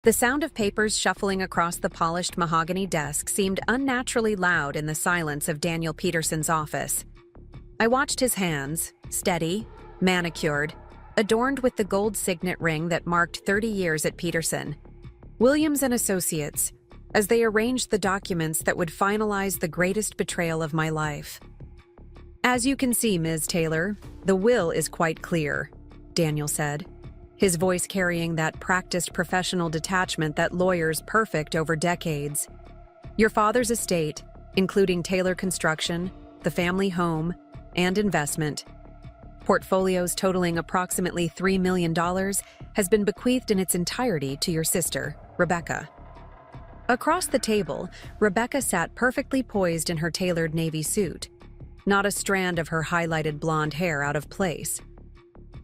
The sound of papers shuffling across the polished mahogany desk seemed unnaturally loud in the silence of Daniel Peterson's office. I watched his hands, steady, manicured, adorned with the gold signet ring that marked 30 years at Peterson, Williams and Associates, as they arranged the documents that would finalize the greatest betrayal of my life. "As you can see, Ms. Taylor, the will is quite clear," Daniel said, his voice carrying that practiced professional detachment that lawyers perfect over decades. "Your father's estate, including Taylor Construction, the family home, and investment, portfolios totaling approximately $3 million, has been bequeathed in its entirety to your sister, Rebecca." Across the table, Rebecca sat perfectly poised in her tailored navy suit, not a strand of her highlighted blonde hair out of place.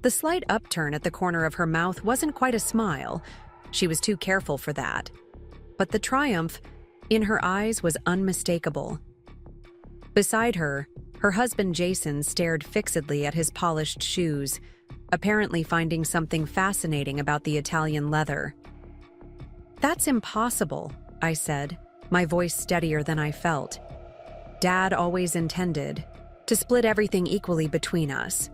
The slight upturn at the corner of her mouth wasn't quite a smile. She was too careful for that. But the triumph in her eyes was unmistakable. Beside her, her husband Jason stared fixedly at his polished shoes, apparently finding something fascinating about the Italian leather. "That's impossible," I said, my voice steadier than I felt. "Dad always intended to split everything equally between us.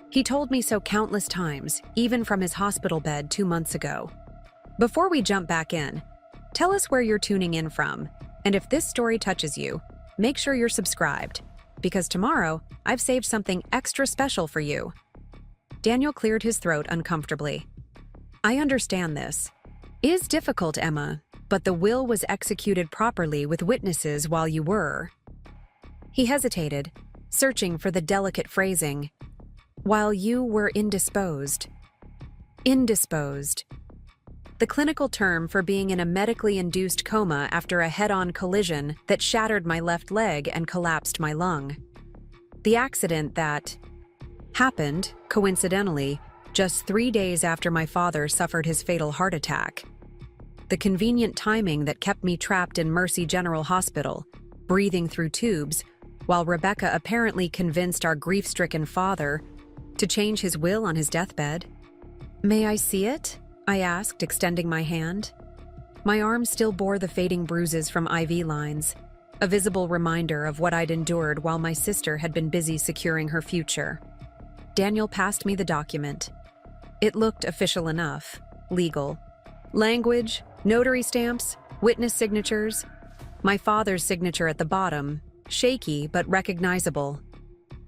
He told me so countless times, even from his hospital bed 2 months ago. Before we jump back in, tell us where you're tuning in from, and if this story touches you, make sure you're subscribed, because tomorrow I've saved something extra special for you." Daniel cleared his throat uncomfortably. "I understand this is difficult, Emma, but the will was executed properly with witnesses while you were—" He hesitated, searching for the delicate phrasing. "While you were indisposed." Indisposed. The clinical term for being in a medically induced coma after a head-on collision that shattered my left leg and collapsed my lung. The accident that happened, coincidentally, just 3 days after my father suffered his fatal heart attack. The convenient timing that kept me trapped in Mercy General Hospital, breathing through tubes, while Rebecca apparently convinced our grief-stricken father to change his will on his deathbed. "May I see it?" I asked, extending my hand. My arm still bore the fading bruises from IV lines, a visible reminder of what I'd endured while my sister had been busy securing her future. Daniel passed me the document. It looked official enough, legal. Language, notary stamps, witness signatures. My father's signature at the bottom, shaky but recognizable.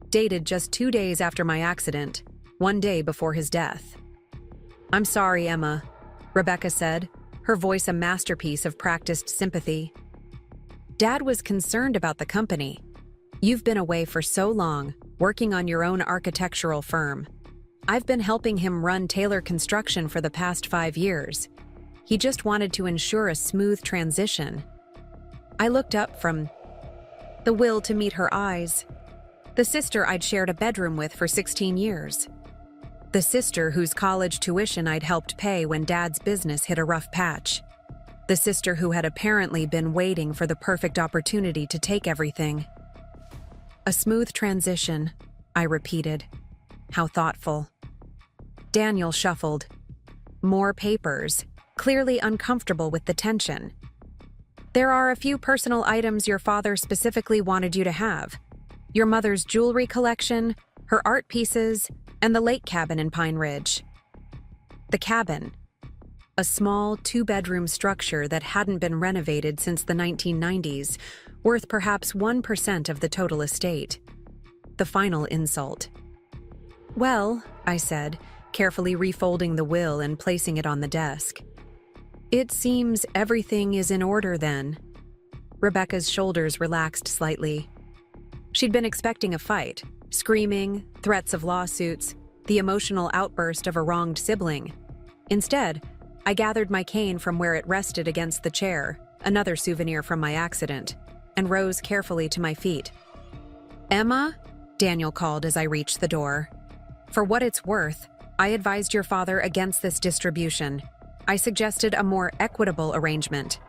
Dated just 2 days after my accident, 1 day before his death. "I'm sorry, Emma," Rebecca said, her voice a masterpiece of practiced sympathy. "Dad was concerned about the company. You've been away for so long, working on your own architectural firm. I've been helping him run Taylor Construction for the past 5 years. He just wanted to ensure a smooth transition." I looked up from the will to meet her eyes. The sister I'd shared a bedroom with for 16 years. The sister whose college tuition I'd helped pay when Dad's business hit a rough patch. The sister who had apparently been waiting for the perfect opportunity to take everything. "A smooth transition," I repeated. How thoughtful. Daniel shuffled. More papers, clearly uncomfortable with the tension. "There are a few personal items your father specifically wanted you to have. Your mother's jewelry collection, her art pieces, and the lake cabin in Pine Ridge." The cabin. A small 2-bedroom structure that hadn't been renovated since the 1990s, worth perhaps 1% of the total estate. The final insult. "Well," I said, carefully refolding the will and placing it on the desk. "It seems everything is in order then." Rebecca's shoulders relaxed slightly. She'd been expecting a fight, screaming, threats of lawsuits, the emotional outburst of a wronged sibling. Instead, I gathered my cane from where it rested against the chair, another souvenir from my accident, and rose carefully to my feet. "Emma?" Daniel called as I reached the door. "For what it's worth, I advised your father against this distribution. I suggested a more equitable arrangement."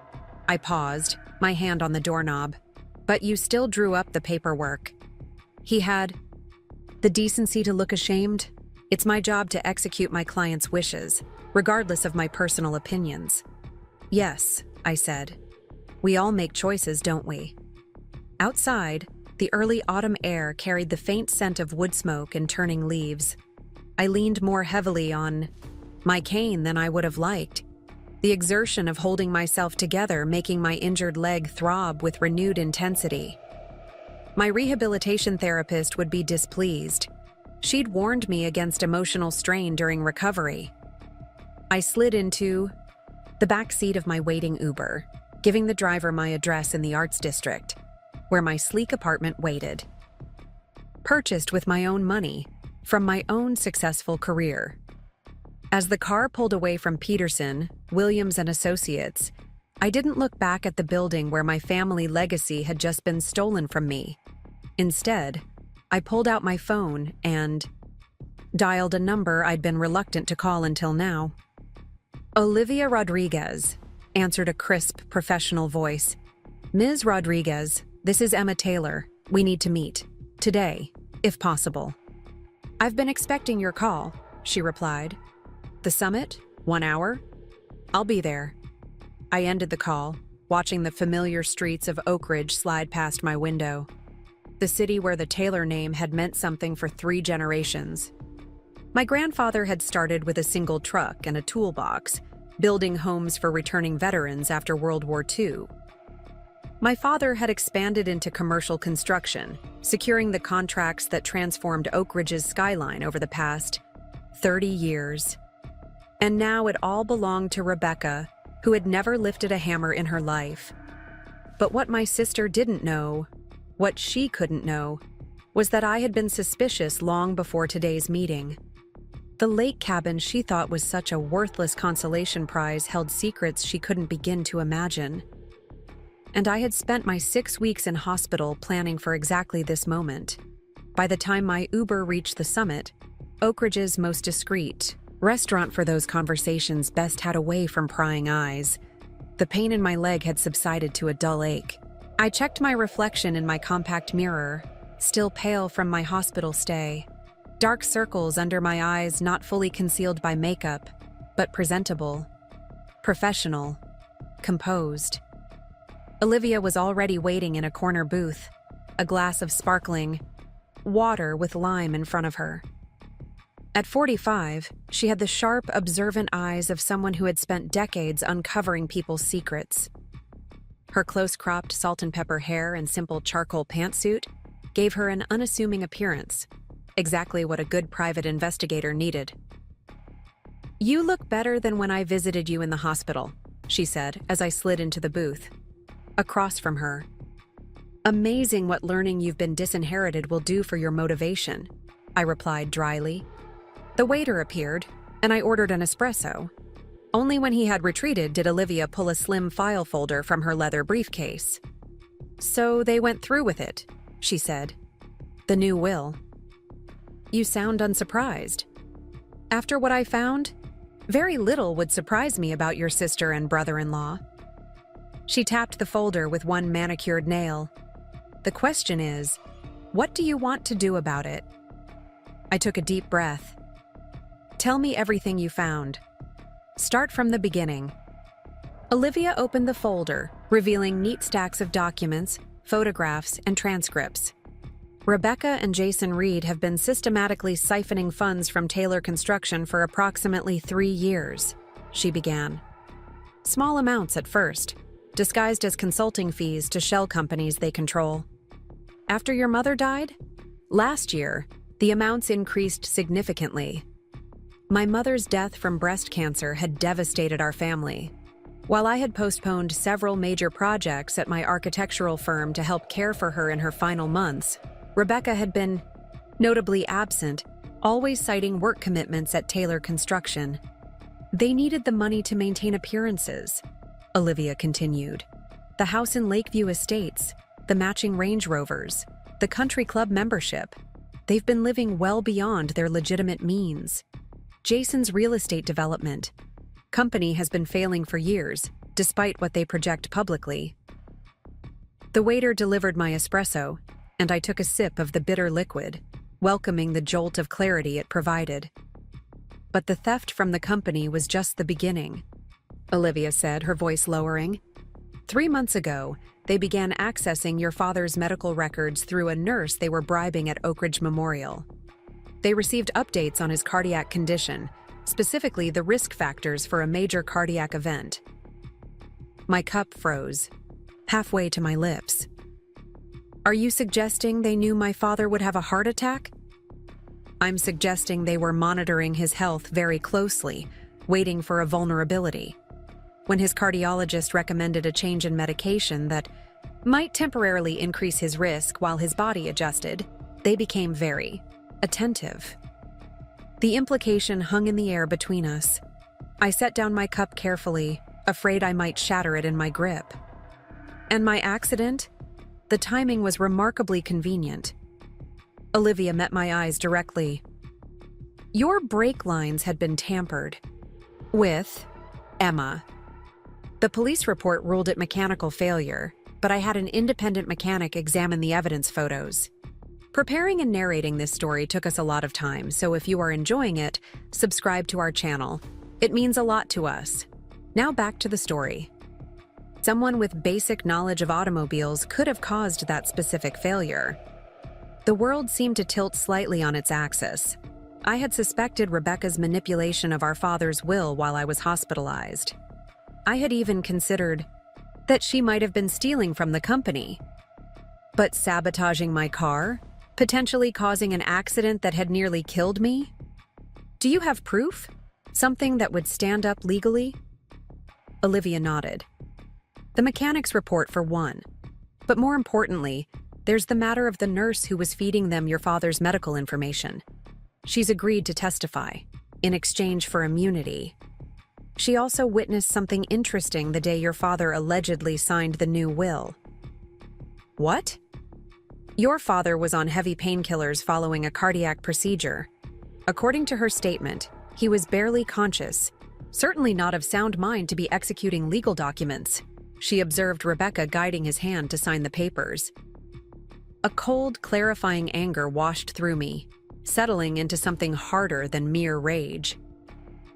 I paused, my hand on the doorknob. "But you still drew up the paperwork." He had the decency to look ashamed. It's my job to execute my client's wishes, regardless of my personal opinions. Yes, I said. We all make choices, don't we? Outside, the early autumn air carried the faint scent of wood smoke and turning leaves. I leaned more heavily on my cane than I would have liked, the exertion of holding myself together making my injured leg throb with renewed intensity. My rehabilitation therapist would be displeased. She'd warned me against emotional strain during recovery. I slid into the back seat of my waiting Uber, giving the driver my address in the Arts District, where my sleek apartment waited. Purchased with my own money, from my own successful career. As the car pulled away from Peterson, Williams & Associates, I didn't look back at the building where my family legacy had just been stolen from me. Instead, I pulled out my phone and dialed a number I'd been reluctant to call until now. Olivia Rodriguez, answered a crisp, professional voice. Ms. Rodriguez, this is Emma Taylor. We need to meet. Today, if possible. I've been expecting your call, she replied. The summit? 1 hour? I'll be there. I ended the call, watching the familiar streets of Oak Ridge slide past my window. The city where the Taylor name had meant something for 3 generations. My grandfather had started with a single truck and a toolbox, building homes for returning veterans after World War II. My father had expanded into commercial construction, securing the contracts that transformed Oak Ridge's skyline over the past 30 years. And now it all belonged to Rebecca, who had never lifted a hammer in her life. But what my sister didn't know, what she couldn't know, was that I had been suspicious long before today's meeting. The lake cabin she thought was such a worthless consolation prize held secrets she couldn't begin to imagine. And I had spent my 6 weeks in hospital planning for exactly this moment. By the time my Uber reached the summit, Oak Ridge's most discreet restaurant for those conversations best had away from prying eyes. The pain in my leg had subsided to a dull ache. I checked my reflection in my compact mirror, still pale from my hospital stay. Dark circles under my eyes not fully concealed by makeup, but presentable, professional, composed. Olivia was already waiting in a corner booth, a glass of sparkling water with lime in front of her. At 45, she had the sharp, observant eyes of someone who had spent decades uncovering people's secrets. Her close-cropped salt and pepper hair and simple charcoal pantsuit gave her an unassuming appearance, exactly what a good private investigator needed. "You look better than when I visited you in the hospital," she said as I slid into the booth. Across from her. "Amazing what learning you've been disinherited will do for your motivation," I replied dryly. The waiter appeared, and I ordered an espresso. Only when he had retreated did Olivia pull a slim file folder from her leather briefcase. "So they went through with it," she said. "The new will." "You sound unsurprised." "After what I found, very little would surprise me about your sister and brother-in-law." She tapped the folder with one manicured nail. "The question is, what do you want to do about it?" I took a deep breath. "Tell me everything you found. Start from the beginning." Olivia opened the folder, revealing neat stacks of documents, photographs, and transcripts. Rebecca and Jason Reed have been systematically siphoning funds from Taylor Construction for approximately 3 years, she began. Small amounts at first, disguised as consulting fees to shell companies they control. After your mother died? Last year, the amounts increased significantly. My mother's death from breast cancer had devastated our family. While I had postponed several major projects at my architectural firm to help care for her in her final months, Rebecca had been notably absent, always citing work commitments at Taylor Construction. They needed the money to maintain appearances, Olivia continued. The house in Lakeview Estates, the matching Range Rovers, the country club membership. They've been living well beyond their legitimate means. Jason's real estate development company has been failing for years, despite what they project publicly. The waiter delivered my espresso, and I took a sip of the bitter liquid, welcoming the jolt of clarity it provided. But the theft from the company was just the beginning. Olivia said, her voice lowering. 3 months ago, they began accessing your father's medical records through a nurse they were bribing at Oak Ridge Memorial. They received updates on his cardiac condition, specifically the risk factors for a major cardiac event. My cup froze, halfway to my lips. Are you suggesting they knew my father would have a heart attack? I'm suggesting they were monitoring his health very closely, waiting for a vulnerability. When his cardiologist recommended a change in medication that might temporarily increase his risk while his body adjusted, they became very attentive. The implication hung in the air between us. I set down my cup carefully, afraid I might shatter it in my grip. And my accident? The timing was remarkably convenient. Olivia met my eyes directly. Your brake lines had been tampered with, Emma. The police report ruled it mechanical failure, but I had an independent mechanic examine the evidence photos. Preparing and narrating this story took us a lot of time, so if you are enjoying it, subscribe to our channel. It means a lot to us. Now back to the story. Someone with basic knowledge of automobiles could have caused that specific failure. The world seemed to tilt slightly on its axis. I had suspected Rebecca's manipulation of our father's will while I was hospitalized. I had even considered that she might have been stealing from the company. But sabotaging my car? Potentially causing an accident that had nearly killed me? Do you have proof? Something that would stand up legally? Olivia nodded. The mechanic's report for one. But more importantly, there's the matter of the nurse who was feeding them your father's medical information. She's agreed to testify, in exchange for immunity. She also witnessed something interesting the day your father allegedly signed the new will. What? Your father was on heavy painkillers following a cardiac procedure. According to her statement, he was barely conscious, certainly not of sound mind to be executing legal documents. She observed Rebecca guiding his hand to sign the papers. A cold, clarifying anger washed through me, settling into something harder than mere rage.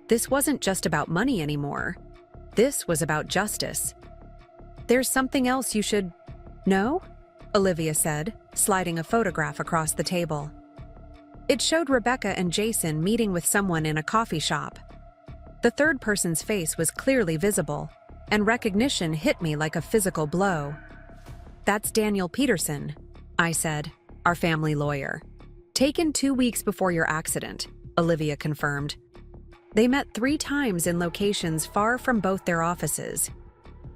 This wasn't just about money anymore. This was about justice. There's something else you should know? Olivia said, sliding a photograph across the table. It showed Rebecca and Jason meeting with someone in a coffee shop. The third person's face was clearly visible, and recognition hit me like a physical blow. That's Daniel Peterson, I said, our family lawyer. Taken 2 weeks before your accident, Olivia confirmed. They met 3 times in locations far from both their offices.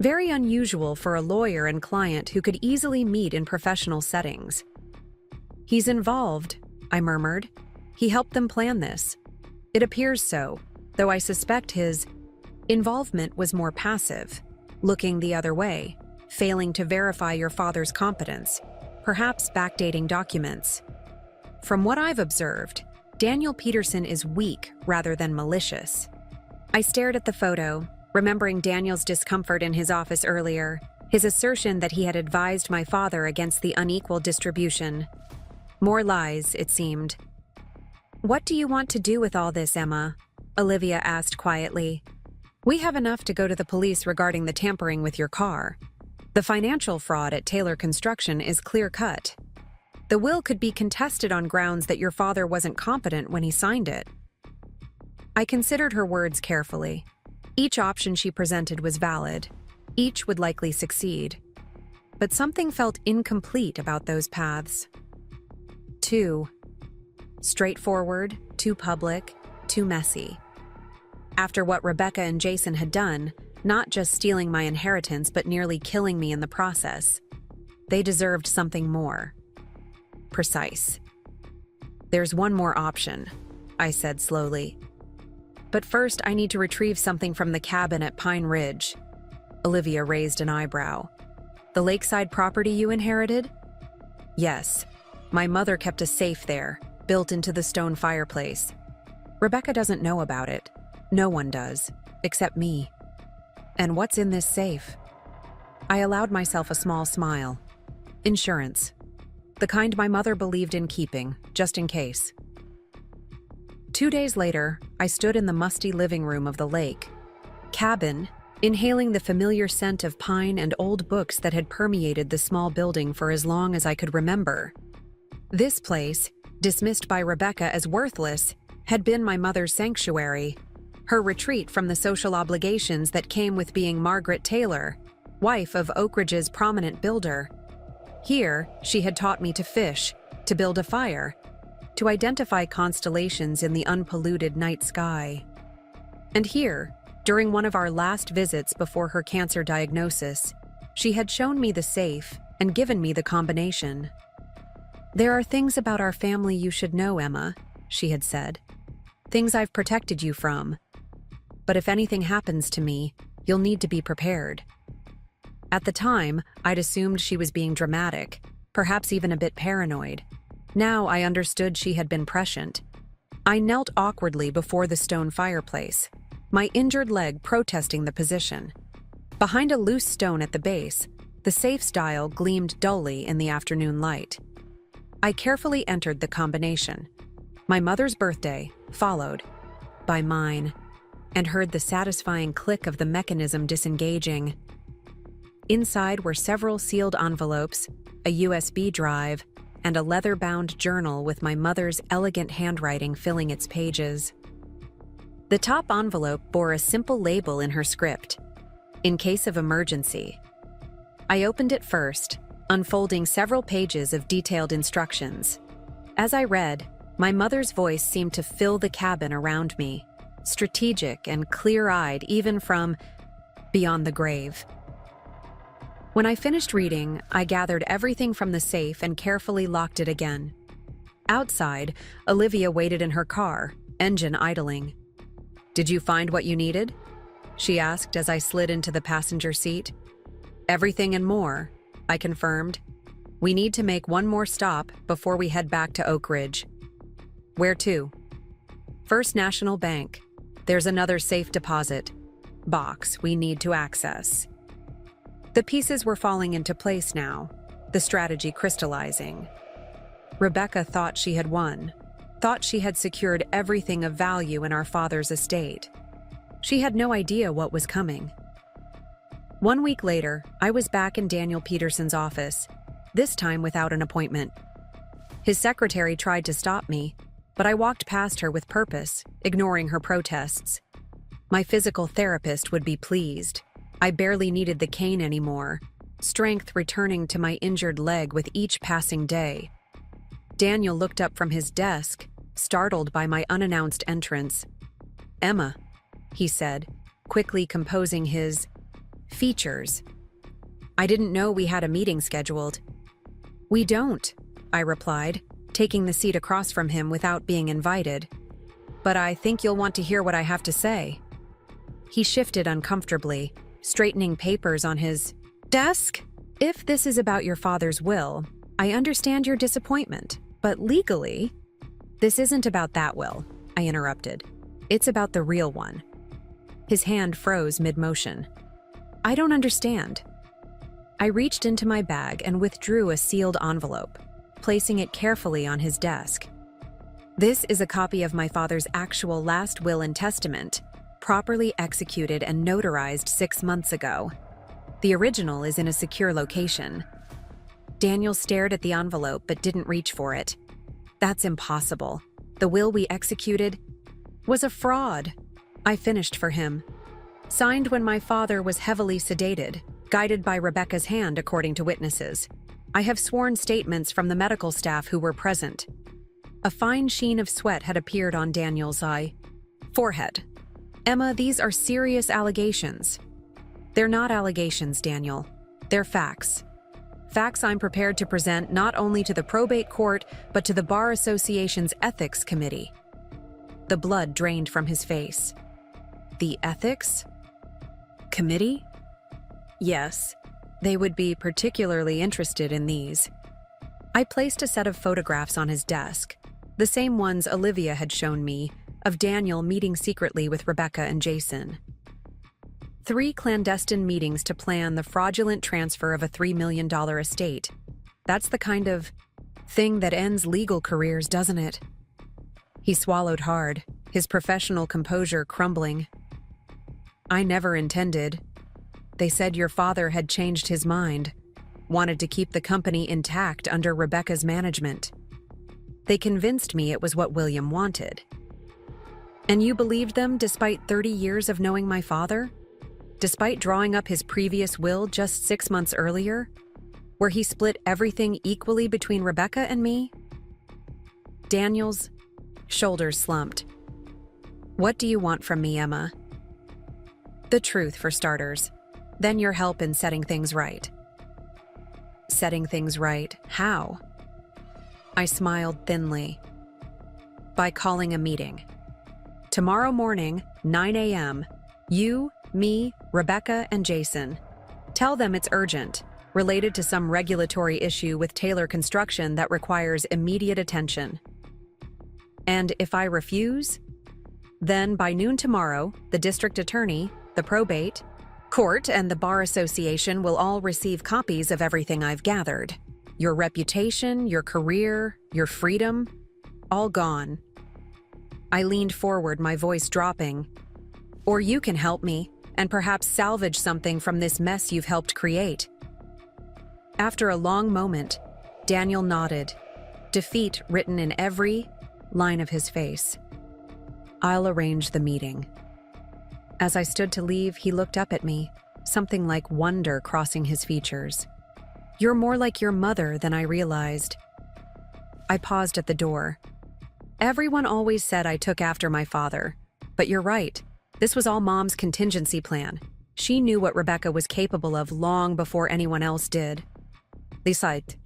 Very unusual for a lawyer and client who could easily meet in professional settings. He's involved, I murmured. He helped them plan this. It appears so, though I suspect his involvement was more passive, looking the other way, failing to verify your father's competence, perhaps backdating documents. From what I've observed, Daniel Peterson is weak rather than malicious. I stared at the photo, remembering Daniel's discomfort in his office earlier, his assertion that he had advised my father against the unequal distribution. More lies, it seemed. What do you want to do with all this, Emma? Olivia asked quietly. We have enough to go to the police regarding the tampering with your car. The financial fraud at Taylor Construction is clear-cut. The will could be contested on grounds that your father wasn't competent when he signed it. I considered her words carefully. Each option she presented was valid. Each would likely succeed. But something felt incomplete about those paths. Too straightforward, too public, too messy. After what Rebecca and Jason had done, not just stealing my inheritance but nearly killing me in the process, they deserved something more. Precise. There's one more option, I said slowly. But first I need to retrieve something from the cabin at Pine Ridge. Olivia raised an eyebrow. The lakeside property you inherited? Yes. My mother kept a safe there, built into the stone fireplace. Rebecca doesn't know about it. No one does, except me. And what's in this safe? I allowed myself a small smile. Insurance. The kind my mother believed in keeping, just in case. 2 days later, I stood in the musty living room of the lake. Cabin, inhaling the familiar scent of pine and old books that had permeated the small building for as long as I could remember. This place, dismissed by Rebecca as worthless, had been my mother's sanctuary, her retreat from the social obligations that came with being Margaret Taylor, wife of Oak Ridge's prominent builder. Here, she had taught me to fish, to build a fire, to identify constellations in the unpolluted night sky. And here, during one of our last visits before her cancer diagnosis, she had shown me the safe and given me the combination. "There are things about our family you should know, Emma," she had said. "Things I've protected you from. But if anything happens to me, you'll need to be prepared." At the time, I'd assumed she was being dramatic, perhaps even a bit paranoid. Now I understood she had been prescient. I knelt awkwardly before the stone fireplace, my injured leg protesting the position. Behind a loose stone at the base, the safe's dial gleamed dully in the afternoon light. I carefully entered the combination. My mother's birthday, followed by mine, and heard the satisfying click of the mechanism disengaging. Inside were several sealed envelopes, a USB drive, and a leather-bound journal with my mother's elegant handwriting filling its pages. The top envelope bore a simple label in her script, "In case of emergency." I opened it first, unfolding several pages of detailed instructions. As I read, my mother's voice seemed to fill the cabin around me, strategic and clear-eyed even from beyond the grave. When I finished reading, I gathered everything from the safe and carefully locked it again. Outside, Olivia waited in her car, engine idling. "Did you find what you needed?" she asked as I slid into the passenger seat. "Everything and more," I confirmed. "We need to make one more stop before we head back to Oak Ridge." "Where to?" "First National Bank. There's another safe deposit box we need to access." The pieces were falling into place now, the strategy crystallizing. Rebecca thought she had won, thought she had secured everything of value in our father's estate. She had no idea what was coming. 1 week later, I was back in Daniel Peterson's office, this time without an appointment. His secretary tried to stop me, but I walked past her with purpose, ignoring her protests. My physical therapist would be pleased. I barely needed the cane anymore, strength returning to my injured leg with each passing day. Daniel looked up from his desk, startled by my unannounced entrance. "Emma," he said, quickly composing his features. "I didn't know we had a meeting scheduled." "We don't," I replied, taking the seat across from him without being invited. "But I think you'll want to hear what I have to say." He shifted uncomfortably, straightening papers on his desk. "If this is about your father's will, I understand your disappointment, but legally—" "This isn't about that will," I interrupted. "It's about the real one." His hand froze mid-motion. "I don't understand." I reached into my bag and withdrew a sealed envelope, placing it carefully on his desk. "This is a copy of my father's actual last will and testament, properly executed and notarized 6 months ago. The original is in a secure location." Daniel stared at the envelope but didn't reach for it. "That's impossible. The will we executed was a fraud," I finished for him. "Signed when my father was heavily sedated, guided by Rebecca's hand according to witnesses. I have sworn statements from the medical staff who were present." A fine sheen of sweat had appeared on Daniel's forehead. "Emma, these are serious allegations." "They're not allegations, Daniel. They're facts. Facts I'm prepared to present not only to the probate court, but to the Bar Association's Ethics Committee." The blood drained from his face. "The Ethics Committee?" "Yes, they would be particularly interested in these." I placed a set of photographs on his desk, the same ones Olivia had shown me, of Daniel meeting secretly with Rebecca and Jason. 3 clandestine meetings to plan the fraudulent transfer of a $3 million estate. That's the kind of thing that ends legal careers, doesn't it? He swallowed hard, his professional composure crumbling. "I never intended," They said your father had changed his mind, wanted to keep the company intact under Rebecca's management. They convinced me it was what William wanted. And you believed them despite 30 years of knowing my father? Despite drawing up his previous will just 6 months earlier, where he split everything equally between Rebecca and me? Daniel's shoulders slumped. What do you want from me, Emma? The truth, for starters. Then your help in setting things right. Setting things right? How? I smiled thinly. By calling a meeting. Tomorrow morning, 9 a.m., you, me, Rebecca, and Jason. Tell them it's urgent, related to some regulatory issue with Taylor Construction that requires immediate attention. And if I refuse, then by noon tomorrow, the district attorney, the probate, court, and the Bar Association will all receive copies of everything I've gathered. Your reputation, your career, your freedom, all gone. I leaned forward, my voice dropping. Or you can help me, and perhaps salvage something from this mess you've helped create. After a long moment, Daniel nodded, defeat written in every line of his face. I'll arrange the meeting. As I stood to leave, he looked up at me, something like wonder crossing his features. You're more like your mother than I realized. I paused at the door. Everyone always said I took after my father, but you're right. This was all Mom's contingency plan. She knew what Rebecca was capable of long before anyone else did. Besides,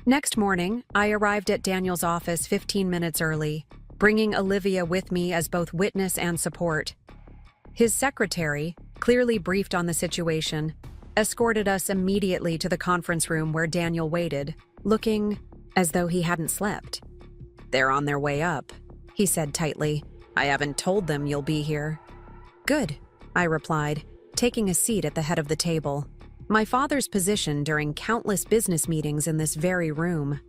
next morning, I arrived at Daniel's office 15 minutes early, bringing Olivia with me as both witness and support. His secretary, clearly briefed on the situation, escorted us immediately to the conference room where Daniel waited, looking as though he hadn't slept. They're on their way up, he said tightly. I haven't told them you'll be here. Good, I replied, taking a seat at the head of the table. My father's position during countless business meetings in this very room.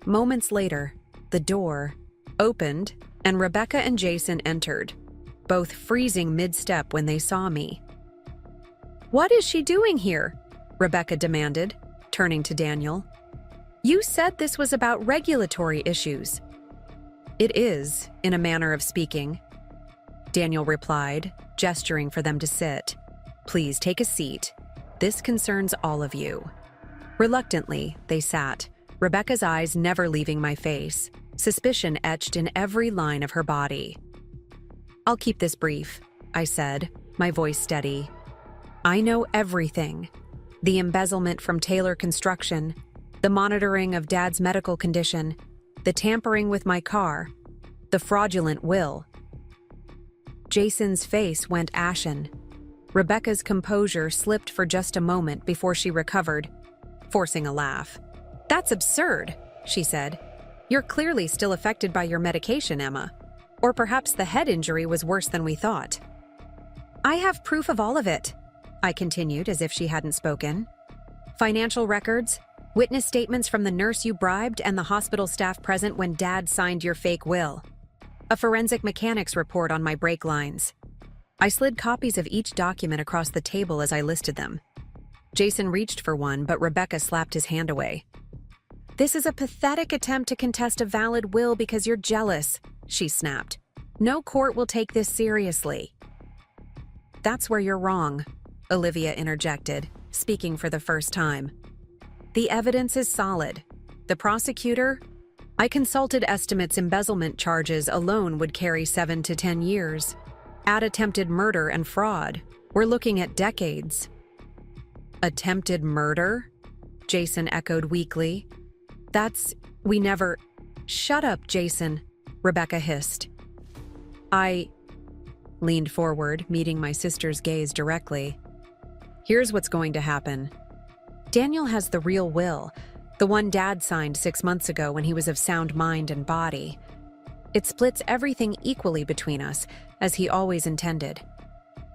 Moments later, the door opened and Rebecca and Jason entered, both freezing mid-step when they saw me. What is she doing here? Rebecca demanded, turning to Daniel. You said this was about regulatory issues. It is, in a manner of speaking, Daniel replied, gesturing for them to sit. Please take a seat. This concerns all of you. Reluctantly, they sat, Rebecca's eyes never leaving my face, suspicion etched in every line of her body. I'll keep this brief, I said, my voice steady. I know everything. The embezzlement from Taylor Construction, the monitoring of Dad's medical condition, the tampering with my car, the fraudulent will. Jason's face went ashen. Rebecca's composure slipped for just a moment before she recovered, forcing a laugh. That's absurd, she said. You're clearly still affected by your medication, Emma. Or perhaps the head injury was worse than we thought. I have proof of all of it, I continued as if she hadn't spoken. Financial records, witness statements from the nurse you bribed and the hospital staff present when Dad signed your fake will. A forensic mechanics report on my brake lines. I slid copies of each document across the table as I listed them. Jason reached for one, but Rebecca slapped his hand away. This is a pathetic attempt to contest a valid will because you're jealous, she snapped. No court will take this seriously. That's where you're wrong, Olivia interjected, speaking for the first time. The evidence is solid. The prosecutor? I consulted estimates embezzlement charges alone would carry 7 to 10 years. Add attempted murder and fraud. We're looking at decades. Attempted murder? Jason echoed weakly. We never... Shut up, Jason, Rebecca hissed. I leaned forward, meeting my sister's gaze directly. Here's what's going to happen. Daniel has the real will, the one Dad signed 6 months ago when he was of sound mind and body. It splits everything equally between us, as he always intended.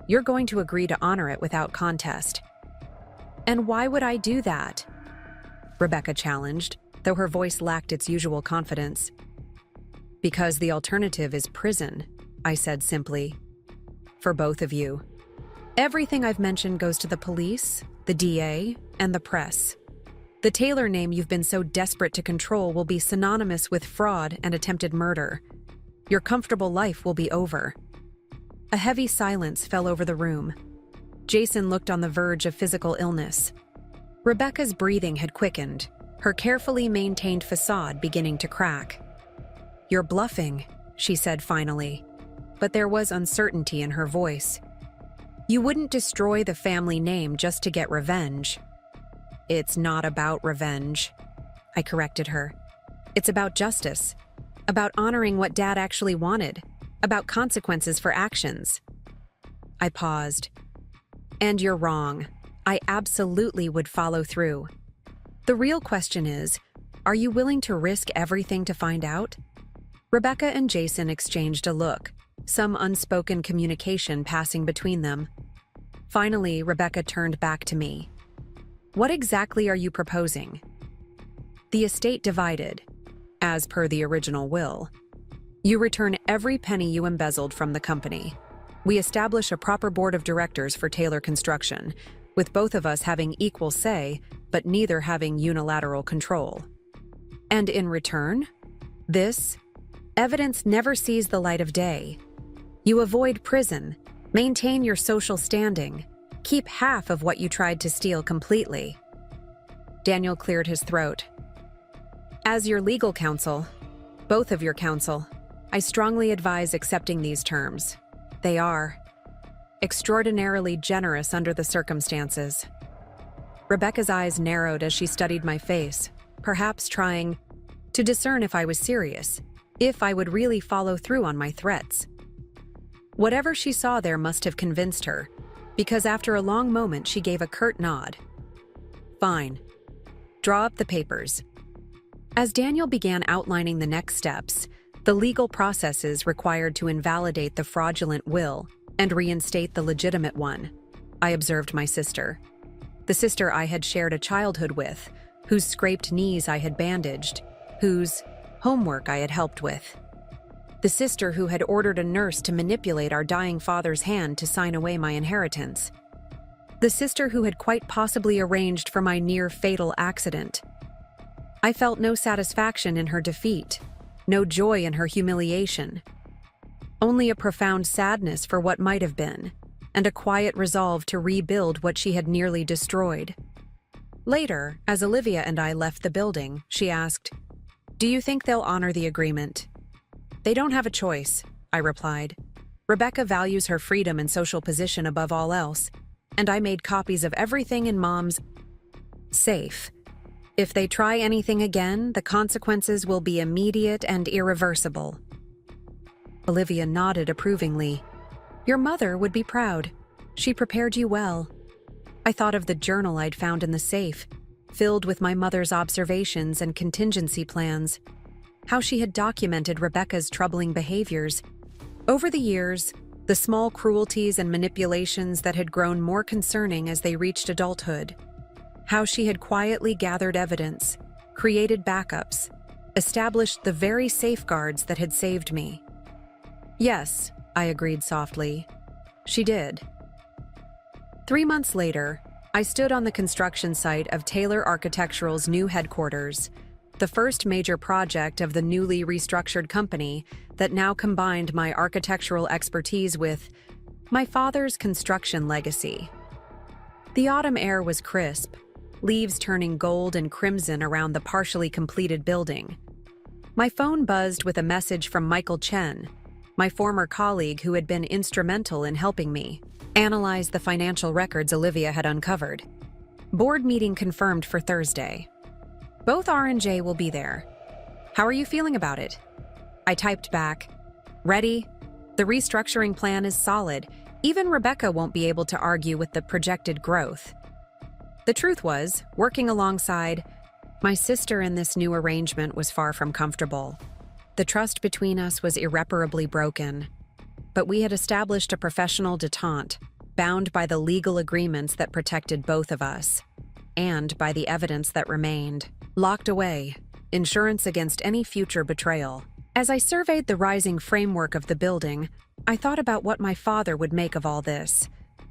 You're going to agree to honor it without contest. And why would I do that? Rebecca challenged, though her voice lacked its usual confidence. Because the alternative is prison, I said simply. For both of you. Everything I've mentioned goes to the police, the DA, and the press. The Taylor name you've been so desperate to control will be synonymous with fraud and attempted murder. Your comfortable life will be over. A heavy silence fell over the room. Jason looked on the verge of physical illness. Rebecca's breathing had quickened, her carefully maintained facade beginning to crack. "You're bluffing," she said finally, but there was uncertainty in her voice. "You wouldn't destroy the family name just to get revenge." "It's not about revenge," I corrected her. "It's about justice, about honoring what Dad actually wanted, about consequences for actions." I paused. "And you're wrong. I absolutely would follow through. The real question is, are you willing to risk everything to find out?" Rebecca and Jason exchanged a look, some unspoken communication passing between them. Finally, Rebecca turned back to me. "What exactly are you proposing?" "The estate divided, as per the original will. You return every penny you embezzled from the company. We establish a proper board of directors for Taylor Construction, with both of us having equal say, but neither having unilateral control. And in return, this evidence never sees the light of day. You avoid prison, maintain your social standing, keep half of what you tried to steal completely." Daniel cleared his throat. "As your legal counsel, both of your counsel, I strongly advise accepting these terms. They are extraordinarily generous under the circumstances." Rebecca's eyes narrowed as she studied my face, perhaps trying to discern if I was serious, if I would really follow through on my threats. Whatever she saw there must have convinced her, because after a long moment she gave a curt nod. "Fine. Draw up the papers." As Daniel began outlining the next steps, the legal processes required to invalidate the fraudulent will and reinstate the legitimate one, I observed my sister. The sister I had shared a childhood with, whose scraped knees I had bandaged, whose homework I had helped with. The sister who had ordered a nurse to manipulate our dying father's hand to sign away my inheritance. The sister who had quite possibly arranged for my near-fatal accident. I felt no satisfaction in her defeat, no joy in her humiliation. Only a profound sadness for what might have been, and a quiet resolve to rebuild what she had nearly destroyed. Later, as Olivia and I left the building, she asked, "Do you think they'll honor the agreement?" "They don't have a choice," I replied. "Rebecca values her freedom and social position above all else, and I made copies of everything in Mom's safe. If they try anything again, the consequences will be immediate and irreversible." Olivia nodded approvingly. "Your mother would be proud. She prepared you well." I thought of the journal I'd found in the safe, filled with my mother's observations and contingency plans, how she had documented Rebecca's troubling behaviors. Over the years, the small cruelties and manipulations that had grown more concerning as they reached adulthood. How she had quietly gathered evidence, created backups, established the very safeguards that had saved me. "Yes," I agreed softly. "She did." 3 months later, I stood on the construction site of Taylor Architectural's new headquarters, the first major project of the newly restructured company that now combined my architectural expertise with my father's construction legacy. The autumn air was crisp, leaves turning gold and crimson around the partially completed building. My phone buzzed with a message from Michael Chen, my former colleague who had been instrumental in helping me analyze the financial records Olivia had uncovered. Board meeting confirmed for Thursday. Both R&J will be there. How are you feeling about it? I typed back, "Ready? The restructuring plan is solid. Even Rebecca won't be able to argue with the projected growth." The truth was, working alongside my sister in this new arrangement was far from comfortable. The trust between us was irreparably broken. But we had established a professional detente, bound by the legal agreements that protected both of us, and by the evidence that remained, locked away, insurance against any future betrayal. As I surveyed the rising framework of the building, I thought about what my father would make of all this.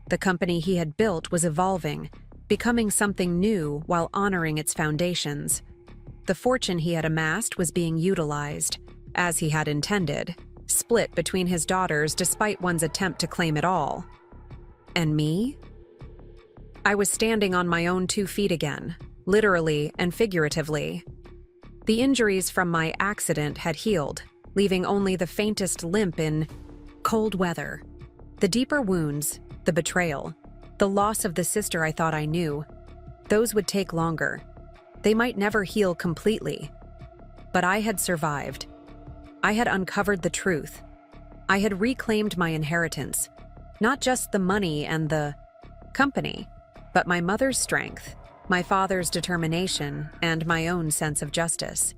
The company he had built was evolving, becoming something new while honoring its foundations. The fortune he had amassed was being utilized, as he had intended, split between his daughters despite one's attempt to claim it all. And me? I was standing on my own 2 feet again, literally and figuratively. The injuries from my accident had healed, leaving only the faintest limp in cold weather. The deeper wounds, the betrayal, the loss of the sister I thought I knew, those would take longer. They might never heal completely. But I had survived. I had uncovered the truth. I had reclaimed my inheritance, not just the money and the company, but my mother's strength, my father's determination, and my own sense of justice.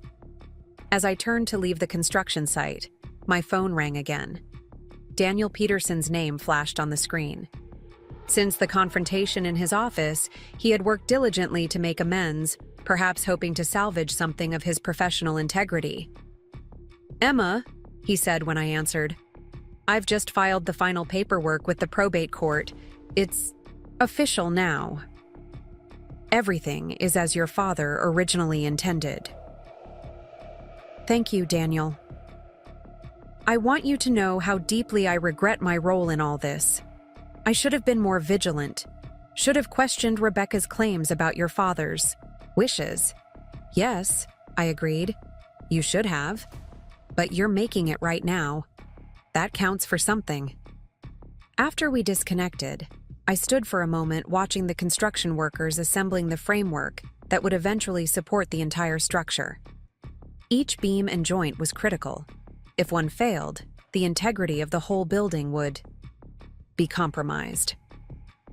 As I turned to leave the construction site, my phone rang again. Daniel Peterson's name flashed on the screen. Since the confrontation in his office, he had worked diligently to make amends, perhaps hoping to salvage something of his professional integrity. "Emma," he said when I answered, "I've just filed the final paperwork with the probate court. It's official now. Everything is as your father originally intended." "Thank you, Daniel. I want you to know how deeply I regret my role in all this. I should have been more vigilant, should have questioned Rebecca's claims about your father's wishes." "Yes," I agreed. "You should have. But you're making it right now. That counts for something." After we disconnected, I stood for a moment watching the construction workers assembling the framework that would eventually support the entire structure. Each beam and joint was critical. If one failed, the integrity of the whole building would be compromised.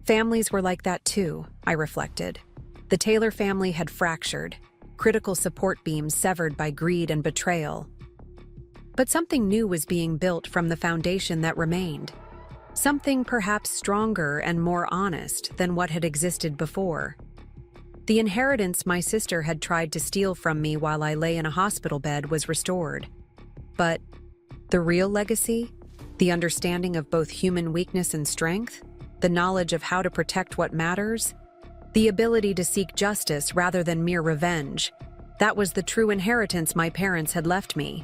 Families were like that too, I reflected. The Taylor family had fractured, critical support beams severed by greed and betrayal. But something new was being built from the foundation that remained. Something perhaps stronger and more honest than what had existed before. The inheritance my sister had tried to steal from me while I lay in a hospital bed was restored. But the real legacy? The understanding of both human weakness and strength? The knowledge of how to protect what matters? The ability to seek justice rather than mere revenge? That was the true inheritance my parents had left me.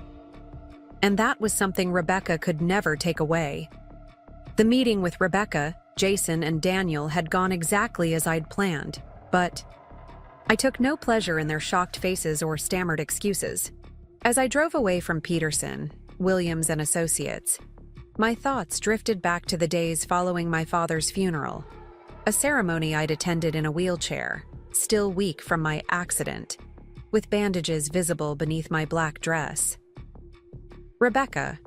And that was something Rebecca could never take away. The meeting with Rebecca, Jason, and Daniel had gone exactly as I'd planned, but I took no pleasure in their shocked faces or stammered excuses. As I drove away from Peterson, Williams and Associates, my thoughts drifted back to the days following my father's funeral, a ceremony I'd attended in a wheelchair, still weak from my accident, with bandages visible beneath my black dress. Rebecca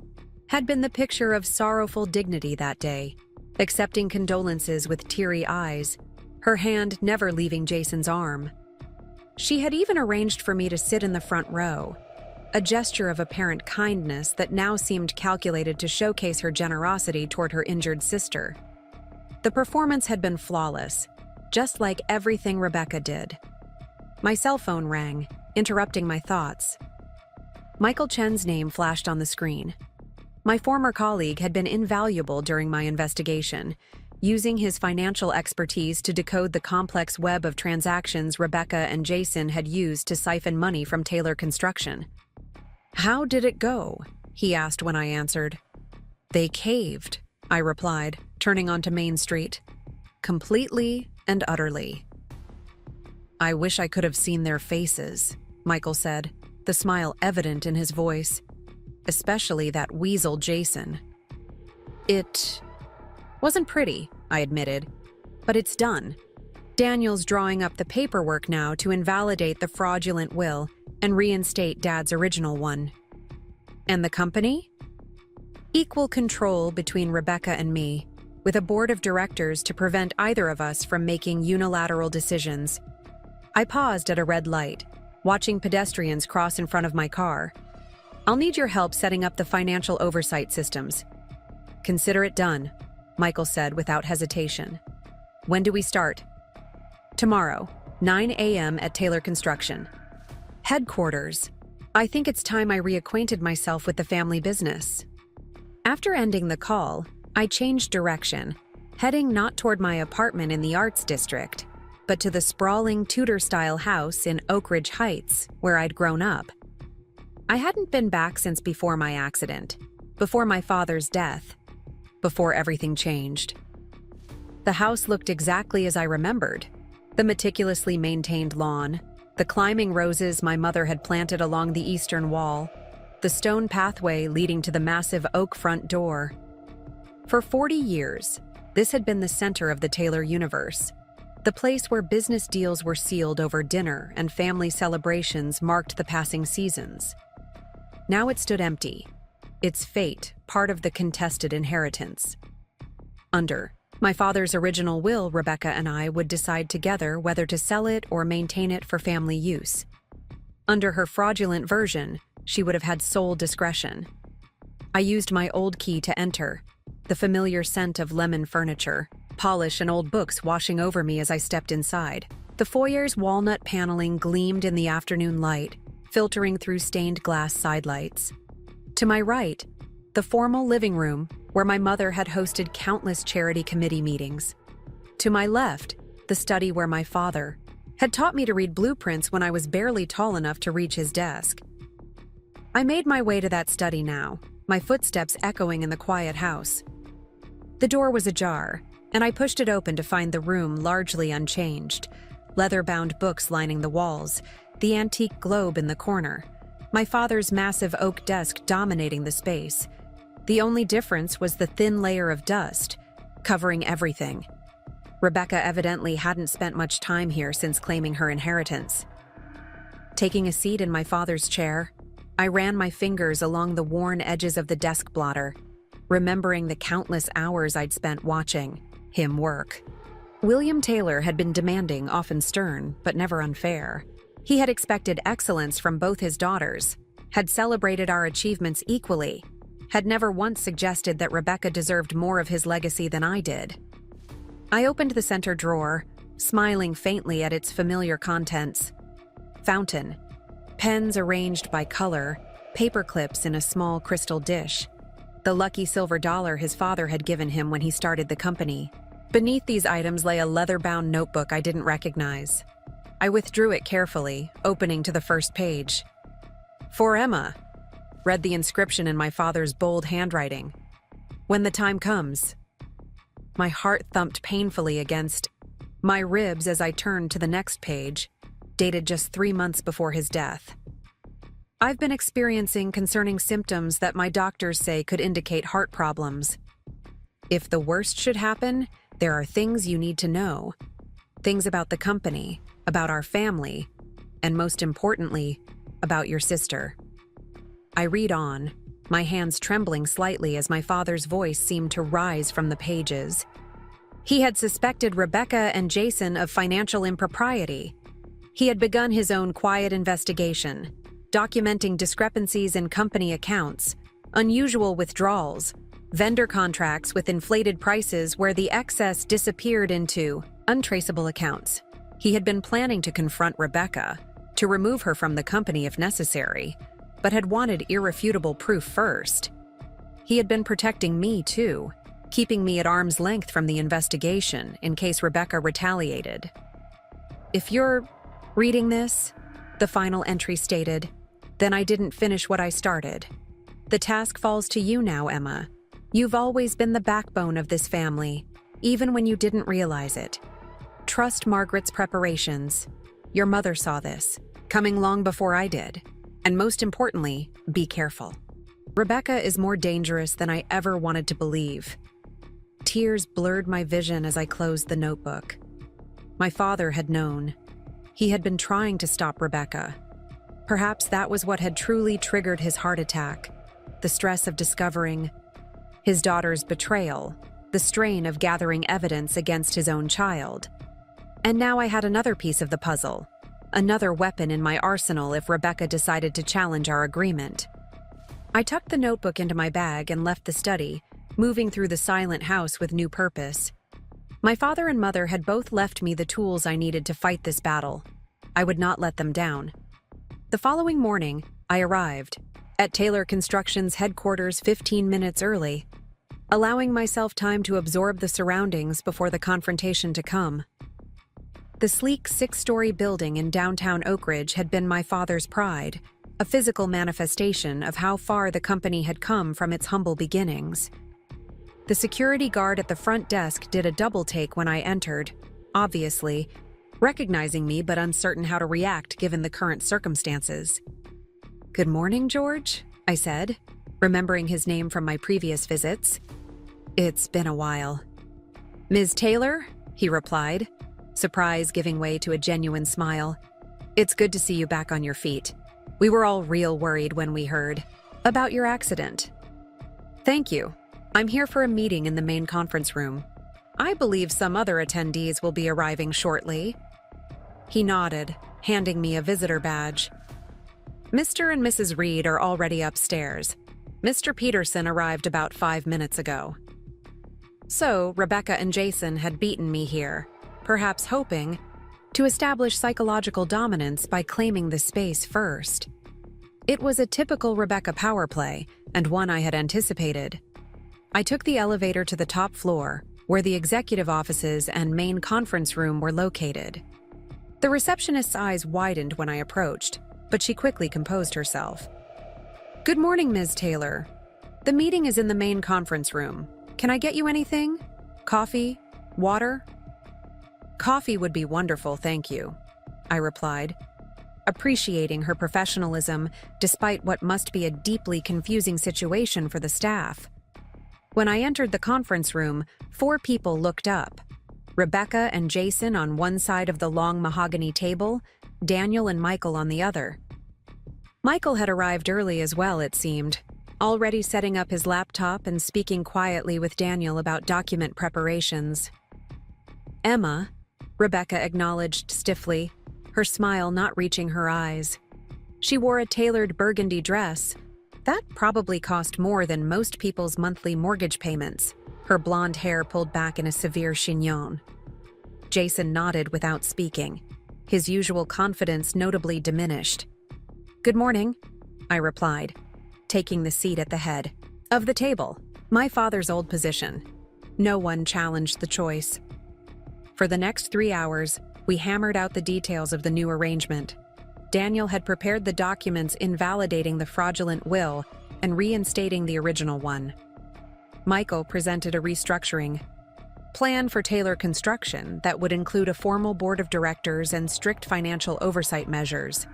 had been the picture of sorrowful dignity that day, accepting condolences with teary eyes, her hand never leaving Jason's arm. She had even arranged for me to sit in the front row, a gesture of apparent kindness that now seemed calculated to showcase her generosity toward her injured sister. The performance had been flawless, just like everything Rebecca did. My cell phone rang, interrupting my thoughts. Michael Chen's name flashed on the screen. My former colleague had been invaluable during my investigation, using his financial expertise to decode the complex web of transactions Rebecca and Jason had used to siphon money from Taylor Construction. "How did it go?" he asked when I answered. "They caved," I replied, turning onto Main Street. "Completely and utterly." "I wish I could have seen their faces," Michael said, the smile evident in his voice. "Especially that weasel Jason." "It wasn't pretty," I admitted, "but it's done. Daniel's drawing up the paperwork now to invalidate the fraudulent will and reinstate Dad's original one." "And the company?" "Equal control between Rebecca and me, with a board of directors to prevent either of us from making unilateral decisions." I paused at a red light, watching pedestrians cross in front of my car. "I'll need your help setting up the financial oversight systems." "Consider it done," Michael said without hesitation. "When do we start?" "Tomorrow, 9 a.m. at Taylor Construction. Headquarters. I think it's time I reacquainted myself with the family business." After ending the call, I changed direction, heading not toward my apartment in the Arts District, but to the sprawling Tudor-style house in Oak Ridge Heights, where I'd grown up. I hadn't been back since before my accident, before my father's death, before everything changed. The house looked exactly as I remembered. The meticulously maintained lawn, the climbing roses my mother had planted along the eastern wall, the stone pathway leading to the massive oak front door. For 40 years, this had been the center of the Taylor universe, the place where business deals were sealed over dinner and family celebrations marked the passing seasons. Now it stood empty, its fate part of the contested inheritance. Under my father's original will, Rebecca and I would decide together whether to sell it or maintain it for family use. Under her fraudulent version, she would have had sole discretion. I used my old key to enter, the familiar scent of lemon furniture, polish and old books washing over me as I stepped inside. The foyer's walnut paneling gleamed in the afternoon light, filtering through stained glass sidelights. To my right, the formal living room where my mother had hosted countless charity committee meetings. To my left, the study where my father had taught me to read blueprints when I was barely tall enough to reach his desk. I made my way to that study now, my footsteps echoing in the quiet house. The door was ajar, and I pushed it open to find the room largely unchanged, leather-bound books lining the walls, the antique globe in the corner, my father's massive oak desk dominating the space. The only difference was the thin layer of dust, covering everything. Rebecca evidently hadn't spent much time here since claiming her inheritance. Taking a seat in my father's chair, I ran my fingers along the worn edges of the desk blotter, remembering the countless hours I'd spent watching him work. William Taylor had been demanding, often stern, but never unfair. He had expected excellence from both his daughters, had celebrated our achievements equally, had never once suggested that Rebecca deserved more of his legacy than I did. I opened the center drawer, smiling faintly at its familiar contents. Fountain, pens arranged by color, paper clips in a small crystal dish. The lucky silver dollar his father had given him when he started the company. Beneath these items lay a leather-bound notebook I didn't recognize. I withdrew it carefully, opening to the first page. "For Emma," read the inscription in my father's bold handwriting. "When the time comes." My heart thumped painfully against my ribs as I turned to the next page, dated just 3 months before his death. "I've been experiencing concerning symptoms that my doctors say could indicate heart problems. If the worst should happen, there are things you need to know. Things about the company, about our family, and most importantly, about your sister." I read on, my hands trembling slightly as my father's voice seemed to rise from the pages. He had suspected Rebecca and Jason of financial impropriety. He had begun his own quiet investigation, documenting discrepancies in company accounts, unusual withdrawals, vendor contracts with inflated prices where the excess disappeared into untraceable accounts. He had been planning to confront Rebecca, to remove her from the company if necessary, but had wanted irrefutable proof first. He had been protecting me too, keeping me at arm's length from the investigation in case Rebecca retaliated. "If you're reading this," the final entry stated, "then I didn't finish what I started. The task falls to you now, Emma. You've always been the backbone of this family, even when you didn't realize it. Trust Margaret's preparations. Your mother saw this, coming long before I did. And most importantly, be careful. Rebecca is more dangerous than I ever wanted to believe." Tears blurred my vision as I closed the notebook. My father had known. He had been trying to stop Rebecca. Perhaps that was what had truly triggered his heart attack, the stress of discovering his daughter's betrayal, the strain of gathering evidence against his own child. And now I had another piece of the puzzle, another weapon in my arsenal if Rebecca decided to challenge our agreement. I tucked the notebook into my bag and left the study, moving through the silent house with new purpose. My father and mother had both left me the tools I needed to fight this battle. I would not let them down. The following morning, I arrived at Taylor Construction's headquarters 15 minutes early. allowing myself time to absorb the surroundings before the confrontation to come. The sleek 6-story building in downtown Oak Ridge had been my father's pride, a physical manifestation of how far the company had come from its humble beginnings. The security guard at the front desk did a double take when I entered, obviously, recognizing me but uncertain how to react given the current circumstances. "Good morning, George," I said, remembering his name from my previous visits. "It's been a while." "Ms. Taylor?" he replied, surprise giving way to a genuine smile. "It's good to see you back on your feet. We were all real worried when we heard about your accident." "Thank you. I'm here for a meeting in the main conference room. I believe some other attendees will be arriving shortly." He nodded, handing me a visitor badge. "Mr. and Mrs. Reed are already upstairs. Mr. Peterson arrived about 5 minutes ago." So, Rebecca and Jason had beaten me here, perhaps hoping to establish psychological dominance by claiming the space first. It was a typical Rebecca power play, and one I had anticipated. I took the elevator to the top floor, where the executive offices and main conference room were located. The receptionist's eyes widened when I approached, but she quickly composed herself. "Good morning, Ms. Taylor. The meeting is in the main conference room. Can I get you anything? Coffee? Water?" "Coffee would be wonderful, thank you," I replied, appreciating her professionalism despite what must be a deeply confusing situation for the staff. When I entered the conference room, 4 people looked up. Rebecca and Jason on one side of the long mahogany table, Daniel and Michael on the other. Michael had arrived early as well, it seemed, already setting up his laptop and speaking quietly with Daniel about document preparations. "Emma," Rebecca acknowledged stiffly, her smile not reaching her eyes. She wore a tailored burgundy dress. That probably cost more than most people's monthly mortgage payments, her blonde hair pulled back in a severe chignon. Jason nodded without speaking, his usual confidence notably diminished. "Good morning," I replied, taking the seat at the head of the table, my father's old position. No one challenged the choice. For the next 3 hours, we hammered out the details of the new arrangement. Daniel had prepared the documents invalidating the fraudulent will and reinstating the original one. Michael presented a restructuring plan for Taylor Construction that would include a formal board of directors and strict financial oversight measures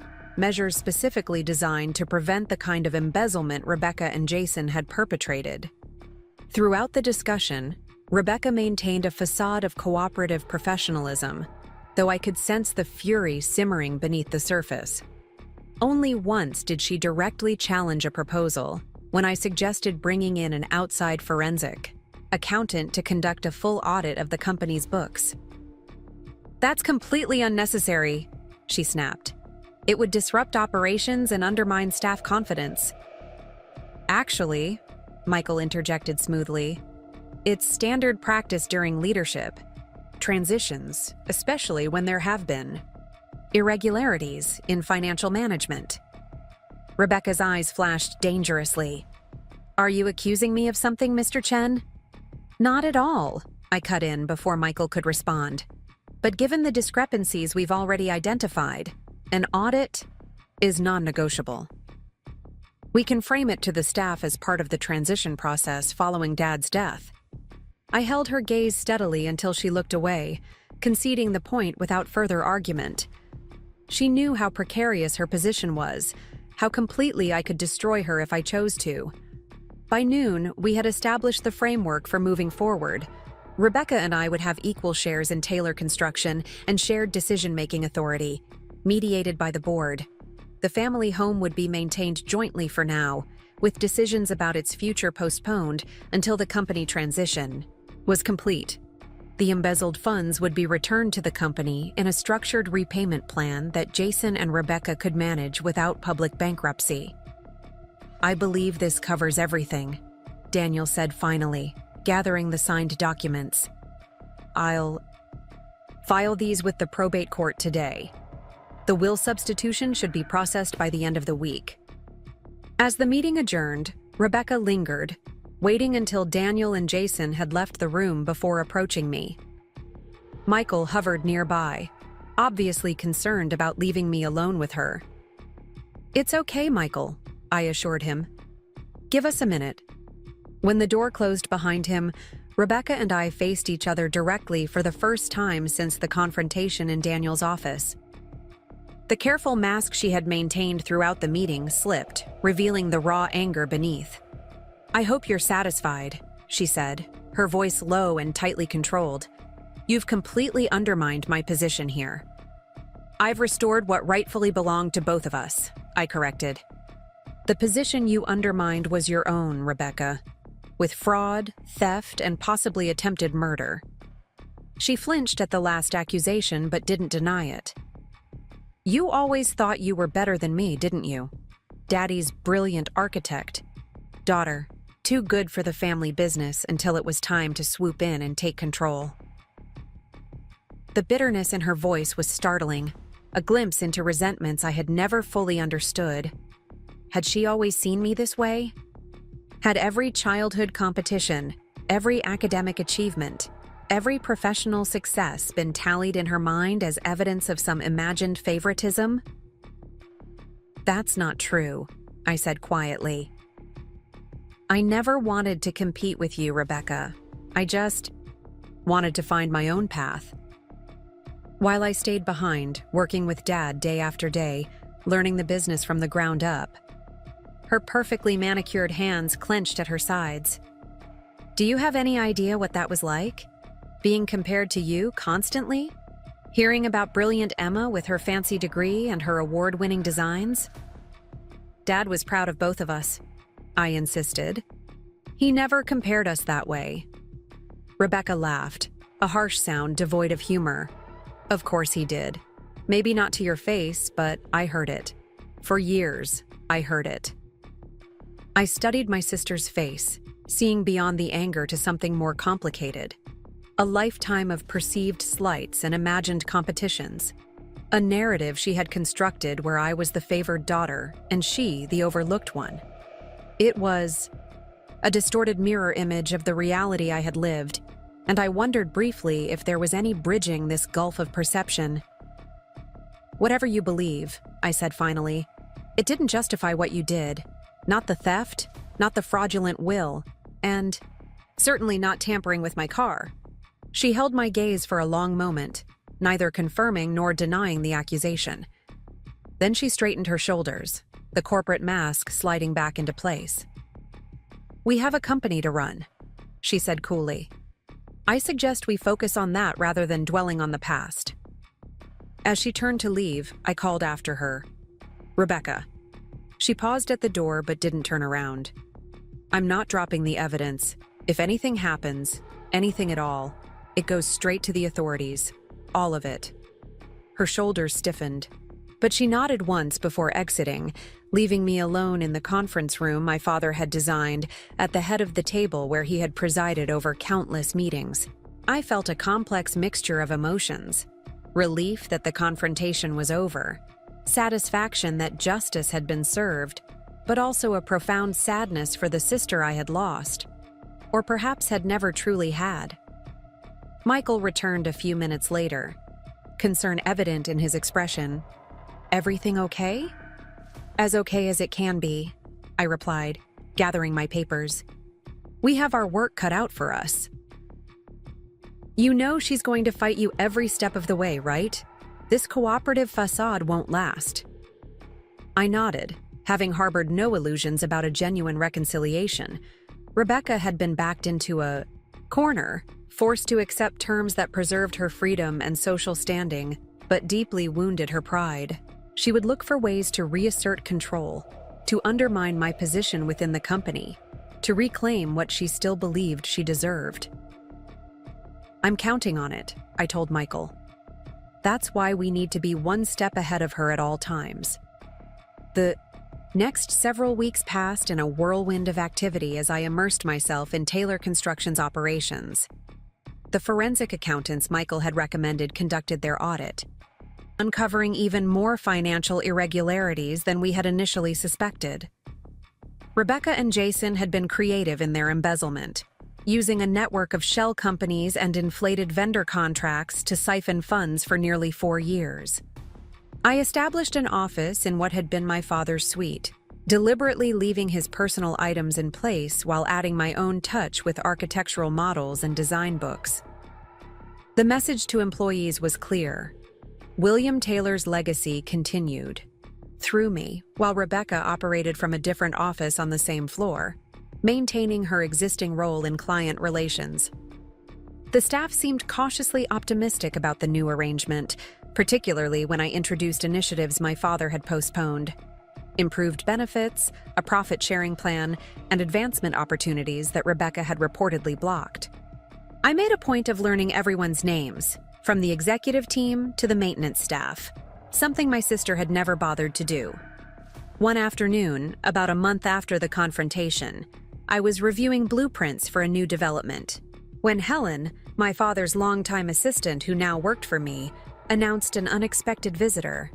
specifically designed to prevent the kind of embezzlement Rebecca and Jason had perpetrated. Throughout the discussion, Rebecca maintained a facade of cooperative professionalism, though I could sense the fury simmering beneath the surface. Only once did she directly challenge a proposal, when I suggested bringing in an outside forensic accountant to conduct a full audit of the company's books. "That's completely unnecessary," she snapped. "It would disrupt operations and undermine staff confidence." "Actually," Michael interjected smoothly, "it's standard practice during leadership transitions, especially when there have been irregularities in financial management." Rebecca's eyes flashed dangerously. "Are you accusing me of something, Mr. Chen?" "Not at all," I cut in before Michael could respond. "But given the discrepancies we've already identified, an audit is non-negotiable. We can frame it to the staff as part of the transition process following Dad's death." I held her gaze steadily until she looked away, conceding the point without further argument. She knew how precarious her position was, how completely I could destroy her if I chose to. By noon, we had established the framework for moving forward. Rebecca and I would have equal shares in Taylor Construction and shared decision-making authority, mediated by the board. The family home would be maintained jointly for now, with decisions about its future postponed until the company transition was complete. The embezzled funds would be returned to the company in a structured repayment plan that Jason and Rebecca could manage without public bankruptcy. "I believe this covers everything," Daniel said finally, gathering the signed documents. "I'll file these with the probate court today. The will substitution should be processed by the end of the week." As the meeting adjourned, Rebecca lingered, waiting until Daniel and Jason had left the room before approaching me. Michael hovered nearby, obviously concerned about leaving me alone with her. "It's okay, Michael," I assured him. "Give us a minute." When the door closed behind him, Rebecca and I faced each other directly for the first time since the confrontation in Daniel's office. The careful mask she had maintained throughout the meeting slipped, revealing the raw anger beneath. "I hope you're satisfied," she said, her voice low and tightly controlled. "You've completely undermined my position here." "I've restored what rightfully belonged to both of us," I corrected. "The position you undermined was your own, Rebecca, with fraud, theft, and possibly attempted murder." She flinched at the last accusation but didn't deny it. "You always thought you were better than me, didn't you? Daddy's brilliant architect. Daughter, too good for the family business until it was time to swoop in and take control." The bitterness in her voice was startling, a glimpse into resentments I had never fully understood. Had she always seen me this way? Had every childhood competition, every academic achievement, every professional success been tallied in her mind as evidence of some imagined favoritism? "That's not true," I said quietly. "I never wanted to compete with you, Rebecca. I just wanted to find my own path." While I stayed behind, working with Dad day after day, learning the business from the ground up, her perfectly manicured hands clenched at her sides. "Do you have any idea what that was like? Being compared to you constantly? Hearing about brilliant Emma with her fancy degree and her award-winning designs?" "Dad was proud of both of us," I insisted. "He never compared us that way." Rebecca laughed, a harsh sound devoid of humor. "Of course he did. Maybe not to your face, but I heard it. For years, I heard it." I studied my sister's face, seeing beyond the anger to something more complicated. A lifetime of perceived slights and imagined competitions. A narrative she had constructed where I was the favored daughter and she the overlooked one. It was a distorted mirror image of the reality I had lived, and I wondered briefly if there was any bridging this gulf of perception. "Whatever you believe," I said finally, "it didn't justify what you did. Not the theft, not the fraudulent will, and certainly not tampering with my car." She held my gaze for a long moment, neither confirming nor denying the accusation. Then she straightened her shoulders, the corporate mask sliding back into place. "We have a company to run," she said coolly. "I suggest we focus on that rather than dwelling on the past." As she turned to leave, I called after her, "Rebecca." She paused at the door but didn't turn around. "I'm not dropping the evidence. If anything happens, anything at all, it goes straight to the authorities. All of it." Her shoulders stiffened, but she nodded once before exiting, leaving me alone in the conference room my father had designed at the head of the table where he had presided over countless meetings. I felt a complex mixture of emotions: relief that the confrontation was over, satisfaction that justice had been served, but also a profound sadness for the sister I had lost, or perhaps had never truly had. Michael returned a few minutes later, concern evident in his expression. "Everything okay?" "As okay as it can be," I replied, gathering my papers. "We have our work cut out for us." "You know she's going to fight you every step of the way, right? This cooperative facade won't last." I nodded, having harbored no illusions about a genuine reconciliation. Rebecca had been backed into a corner, forced to accept terms that preserved her freedom and social standing, but deeply wounded her pride. She would look for ways to reassert control, to undermine my position within the company, to reclaim what she still believed she deserved. "I'm counting on it," I told Michael. "That's why we need to be one step ahead of her at all times." The next several weeks passed in a whirlwind of activity as I immersed myself in Taylor Construction's operations. The forensic accountants Michael had recommended conducted their audit, uncovering even more financial irregularities than we had initially suspected. Rebecca and Jason had been creative in their embezzlement, using a network of shell companies and inflated vendor contracts to siphon funds for nearly 4 years. I established an office in what had been my father's suite, deliberately leaving his personal items in place while adding my own touch with architectural models and design books. The message to employees was clear. William Taylor's legacy continued, through me, while Rebecca operated from a different office on the same floor, maintaining her existing role in client relations. The staff seemed cautiously optimistic about the new arrangement, particularly when I introduced initiatives my father had postponed. Improved benefits, a profit-sharing plan, and advancement opportunities that Rebecca had reportedly blocked. I made a point of learning everyone's names, from the executive team to the maintenance staff, something my sister had never bothered to do. One afternoon, about a month after the confrontation, I was reviewing blueprints for a new development, when Helen, my father's longtime assistant who now worked for me, announced an unexpected visitor.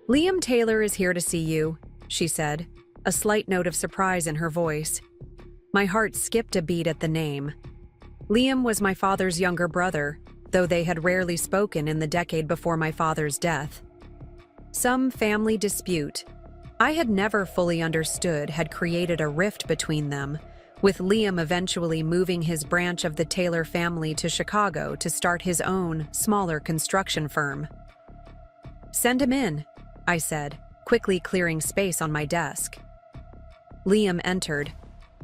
"Liam Taylor is here to see you," she said, a slight note of surprise in her voice. My heart skipped a beat at the name. Liam was my father's younger brother, though they had rarely spoken in the decade before my father's death. Some family dispute I had never fully understood had created a rift between them, with Liam eventually moving his branch of the Taylor family to Chicago to start his own, smaller construction firm. "Send him in," I said, quickly clearing space on my desk. Liam entered.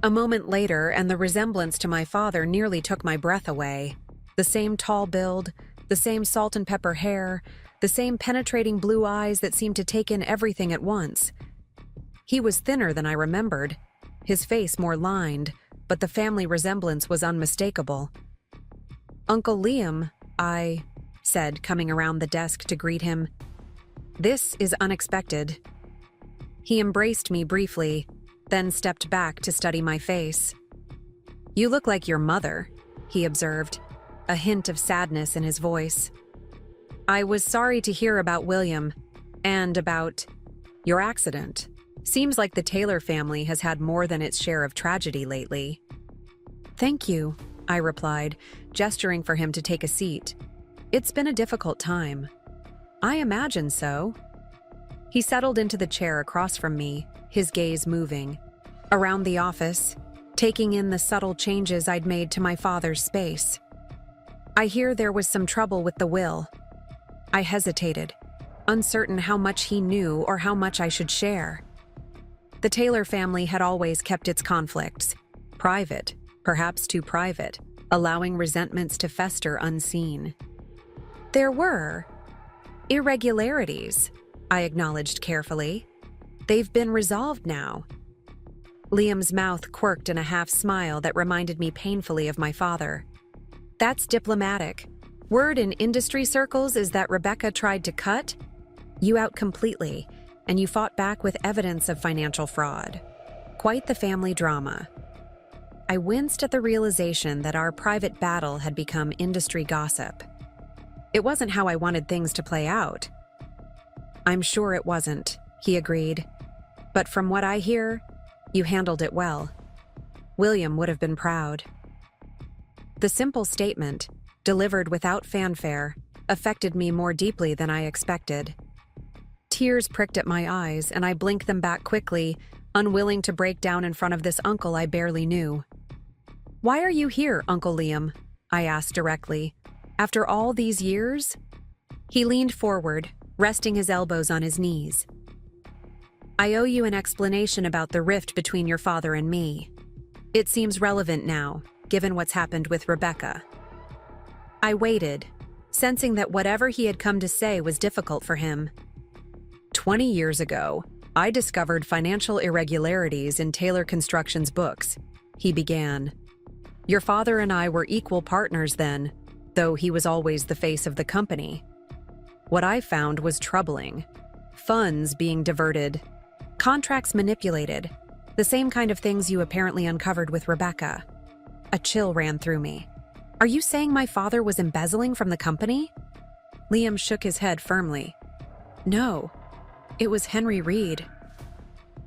A moment later, and the resemblance to my father nearly took my breath away. The same tall build, the same salt and pepper hair, the same penetrating blue eyes that seemed to take in everything at once. He was thinner than I remembered, his face more lined, but the family resemblance was unmistakable. "Uncle Liam," I said, coming around the desk to greet him. "This is unexpected." He embraced me briefly, then stepped back to study my face. "You look like your mother," he observed, a hint of sadness in his voice. "I was sorry to hear about William, and about your accident. Seems like the Taylor family has had more than its share of tragedy lately." "Thank you," I replied, gesturing for him to take a seat. "It's been a difficult time." "I imagine so." He settled into the chair across from me, his gaze moving around the office, taking in the subtle changes I'd made to my father's space. "I hear there was some trouble with the will." I hesitated, uncertain how much he knew or how much I should share. The Taylor family had always kept its conflicts private, perhaps too private, allowing resentments to fester unseen. "There were irregularities," I acknowledged carefully. "They've been resolved now." Liam's mouth quirked in a half-smile that reminded me painfully of my father. "That's diplomatic. Word in industry circles is that Rebecca tried to cut you out completely, and you fought back with evidence of financial fraud. Quite the family drama." I winced at the realization that our private battle had become industry gossip. It wasn't how I wanted things to play out. "I'm sure it wasn't," he agreed. "But from what I hear, you handled it well. William would have been proud." The simple statement, delivered without fanfare, affected me more deeply than I expected. Tears pricked at my eyes, and I blinked them back quickly, unwilling to break down in front of this uncle I barely knew. "Why are you here, Uncle Liam?" I asked directly. "After all these years?" He leaned forward, resting his elbows on his knees. "I owe you an explanation about the rift between your father and me. It seems relevant now, given what's happened with Rebecca." I waited, sensing that whatever he had come to say was difficult for him. 20 years ago, I discovered financial irregularities in Taylor Construction's books," he began. "Your father and I were equal partners then, though he was always the face of the company. What I found was troubling. Funds being diverted, contracts manipulated, the same kind of things you apparently uncovered with Rebecca." A chill ran through me. "Are you saying my father was embezzling from the company?" Liam shook his head firmly. "No, it was Henry Reed."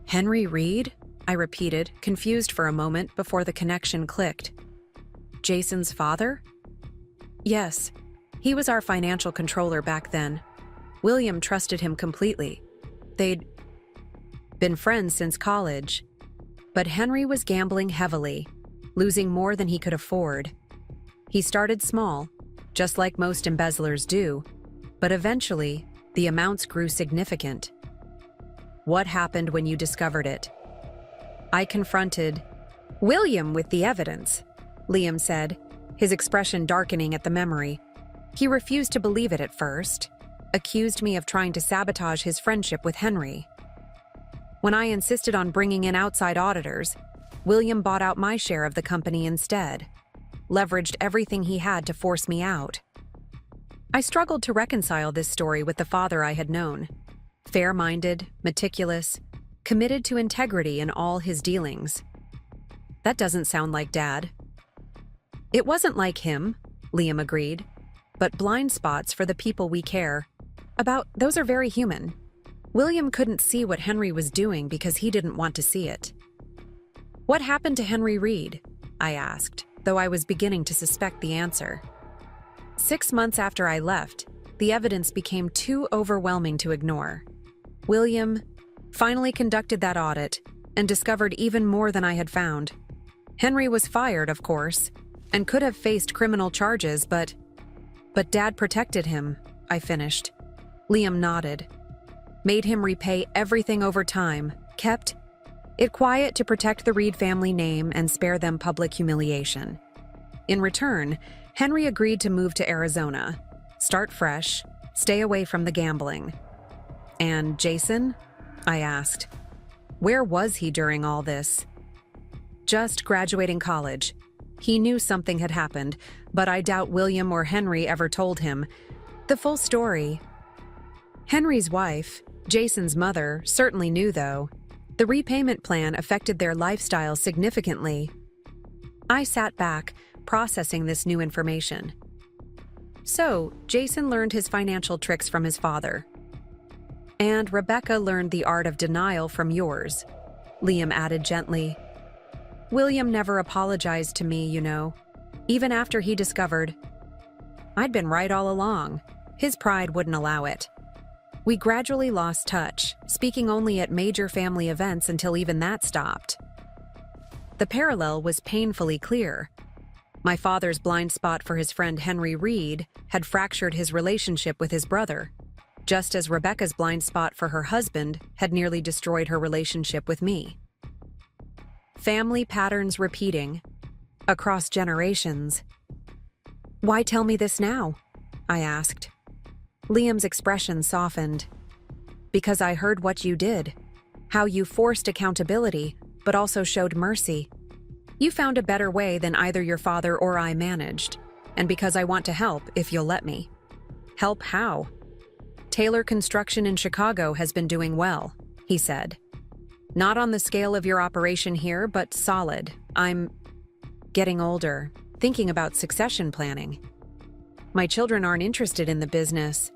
"Henry Reed?" I repeated, confused for a moment before the connection clicked. Jason's father? Yes. He was our financial controller back then. William trusted him completely. They'd been friends since college. But Henry was gambling heavily, losing more than he could afford. He started small, just like most embezzlers do, but eventually, the amounts grew significant. What happened when you discovered it? I confronted William with the evidence, Liam said, his expression darkening at the memory. He refused to believe it at first, accused me of trying to sabotage his friendship with Henry. When I insisted on bringing in outside auditors, William bought out my share of the company instead, leveraged everything he had to force me out. I struggled to reconcile this story with the father I had known. Fair-minded, meticulous, committed to integrity in all his dealings. That doesn't sound like Dad. It wasn't like him, Liam agreed, but blind spots for the people we care about, those are very human. William couldn't see what Henry was doing because he didn't want to see it. What happened to Henry Reed? I asked, though I was beginning to suspect the answer. 6 months after I left, the evidence became too overwhelming to ignore. William finally conducted that audit and discovered even more than I had found. Henry was fired, of course, and could have faced criminal charges, but Dad protected him, I finished. Liam nodded. Made him repay everything over time, kept it quiet to protect the Reed family name and spare them public humiliation. In return, Henry agreed to move to Arizona, start fresh, stay away from the gambling. And Jason? I asked. Where was he during all this? Just graduating college. He knew something had happened, but I doubt William or Henry ever told him the full story. Henry's wife, Jason's mother, certainly knew, though. The repayment plan affected their lifestyle significantly. I sat back, processing this new information. So, Jason learned his financial tricks from his father. And Rebecca learned the art of denial from yours, Liam added gently. William never apologized to me, you know, even after he discovered I'd been right all along. His pride wouldn't allow it. We gradually lost touch, speaking only at major family events until even that stopped. The parallel was painfully clear. My father's blind spot for his friend Henry Reed had fractured his relationship with his brother, just as Rebecca's blind spot for her husband had nearly destroyed her relationship with me. Family patterns repeating, across generations. Why tell me this now? I asked. Liam's expression softened. Because I heard what you did, how you forced accountability, but also showed mercy. You found a better way than either your father or I managed, and because I want to help if you'll let me. Help how? Taylor Construction in Chicago has been doing well, he said. Not on the scale of your operation here, but solid. I'm getting older, thinking about succession planning. My children aren't interested in the business.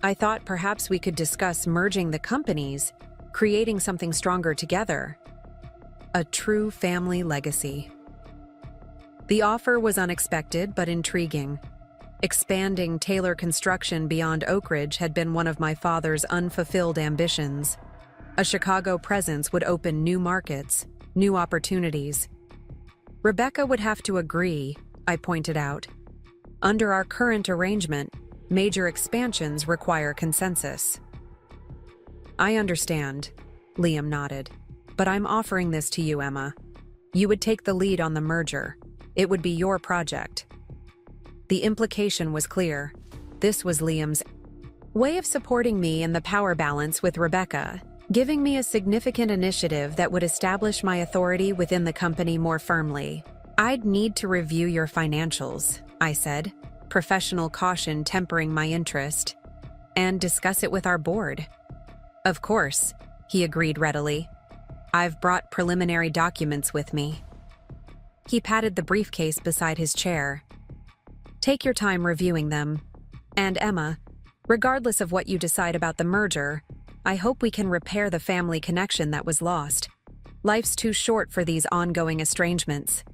I thought perhaps we could discuss merging the companies, creating something stronger together. A true family legacy. The offer was unexpected but intriguing. Expanding Taylor Construction beyond Oak Ridge had been one of my father's unfulfilled ambitions. A Chicago presence would open new markets, new opportunities. Rebecca would have to agree, I pointed out. Under our current arrangement, major expansions require consensus. I understand, Liam nodded. But I'm offering this to you, Emma. You would take the lead on the merger. It would be your project. The implication was clear. This was Liam's way of supporting me in the power balance with Rebecca, giving me a significant initiative that would establish my authority within the company more firmly. I'd need to review your financials, I said, professional caution tempering my interest, and discuss it with our board. Of course, he agreed readily. I've brought preliminary documents with me. He patted the briefcase beside his chair. Take your time reviewing them. And Emma, regardless of what you decide about the merger, I hope we can repair the family connection that was lost. Life's too short for these ongoing estrangements.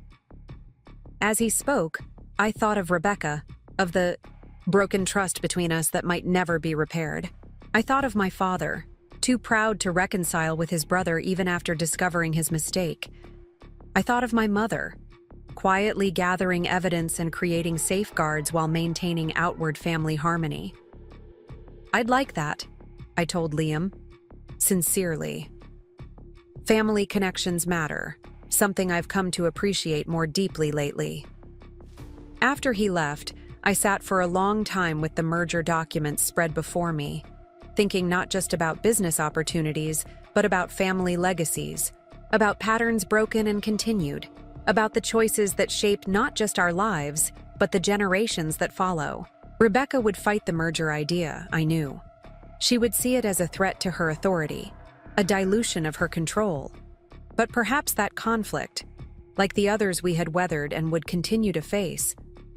As he spoke, I thought of Rebecca, of the broken trust between us that might never be repaired. I thought of my father, too proud to reconcile with his brother even after discovering his mistake. I thought of my mother, quietly gathering evidence and creating safeguards while maintaining outward family harmony. I'd like that, I told Liam, sincerely. Family connections matter, something I've come to appreciate more deeply lately. After he left, I sat for a long time with the merger documents spread before me, thinking not just about business opportunities, but about family legacies, about patterns broken and continued, about the choices that shape not just our lives, but the generations that follow. Rebecca would fight the merger idea, I knew. She would see it as a threat to her authority, a dilution of her control. But perhaps that conflict, like the others we had weathered and would continue to face,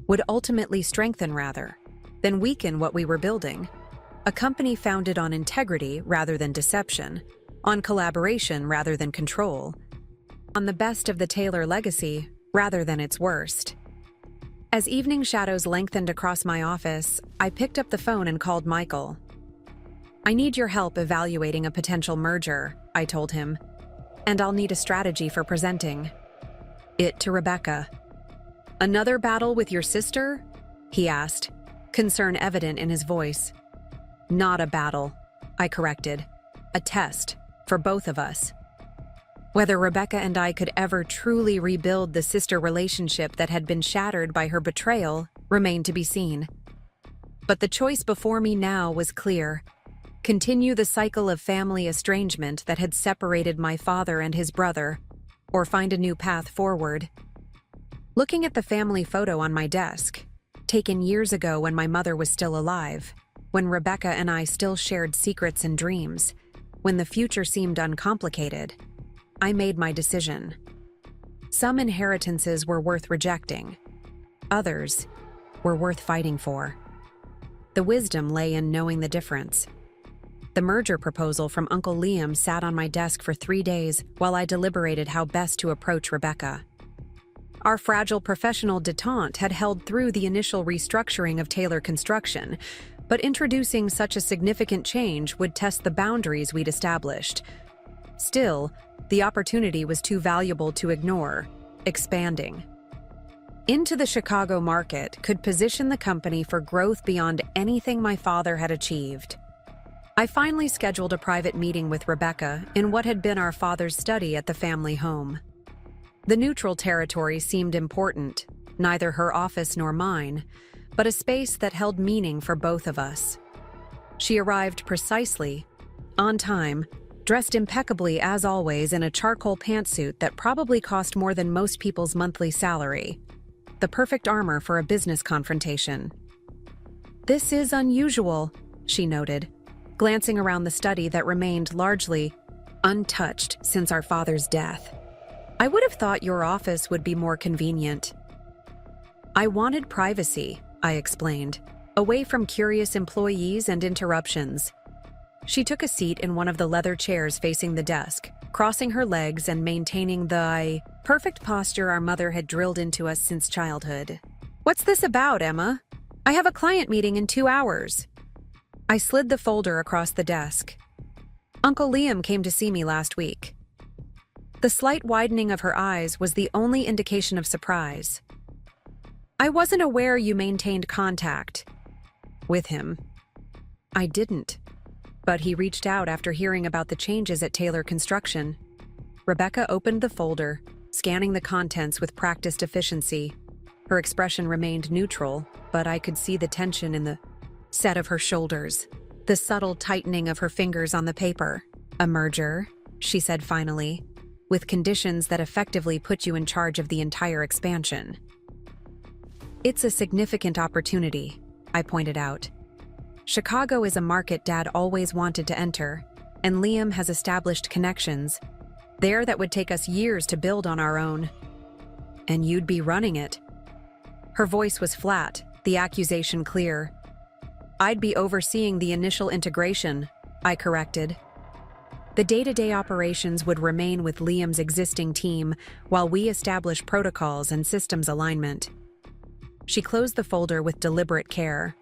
would ultimately strengthen rather than weaken what we were building. A company founded on integrity rather than deception, on collaboration rather than control, on the best of the Taylor legacy rather than its worst. As evening shadows lengthened across my office, I picked up the phone and called Michael. I need your help evaluating a potential merger, I told him, and I'll need a strategy for presenting it to Rebecca. Another battle with your sister? He asked, concern evident in his voice. Not a battle, I corrected. A test for both of us. Whether Rebecca and I could ever truly rebuild the sister relationship that had been shattered by her betrayal remained to be seen. But the choice before me now was clear. Continue the cycle of family estrangement that had separated my father and his brother, or find a new path forward. Looking at the family photo on my desk, taken years ago when my mother was still alive, when Rebecca and I still shared secrets and dreams, when the future seemed uncomplicated, I made my decision. Some inheritances were worth rejecting. Others were worth fighting for. The wisdom lay in knowing the difference. The merger proposal from Uncle Liam sat on my desk for 3 days while I deliberated how best to approach Rebecca. Our fragile professional detente had held through the initial restructuring of Taylor Construction, but introducing such a significant change would test the boundaries we'd established. Still, the opportunity was too valuable to ignore, expanding into the Chicago market could position the company for growth beyond anything my father had achieved. I finally scheduled a private meeting with Rebecca in what had been our father's study at the family home. The neutral territory seemed important, neither her office nor mine, but a space that held meaning for both of us. She arrived precisely, on time, dressed impeccably as always in a charcoal pantsuit that probably cost more than most people's monthly salary. The perfect armor for a business confrontation. This is unusual, she noted, glancing around the study that remained largely untouched since our father's death. I would have thought your office would be more convenient. I wanted privacy, I explained, away from curious employees and interruptions. She took a seat in one of the leather chairs facing the desk, crossing her legs and maintaining the perfect posture our mother had drilled into us since childhood. What's this about, Emma? I have a client meeting in 2 hours. I slid the folder across the desk. Uncle Liam came to see me last week. The slight widening of her eyes was the only indication of surprise. I wasn't aware you maintained contact with him. I didn't. But he reached out after hearing about the changes at Taylor Construction. Rebecca opened the folder, scanning the contents with practiced efficiency. Her expression remained neutral, but I could see the tension in the set of her shoulders, the subtle tightening of her fingers on the paper. A merger, she said finally, with conditions that effectively put you in charge of the entire expansion. It's a significant opportunity, I pointed out. Chicago is a market Dad always wanted to enter, and Liam has established connections there that would take us years to build on our own. And you'd be running it. Her voice was flat, the accusation clear. I'd be overseeing the initial integration, I corrected. The day-to-day operations would remain with Liam's existing team while we establish protocols and systems alignment. She closed the folder with deliberate care.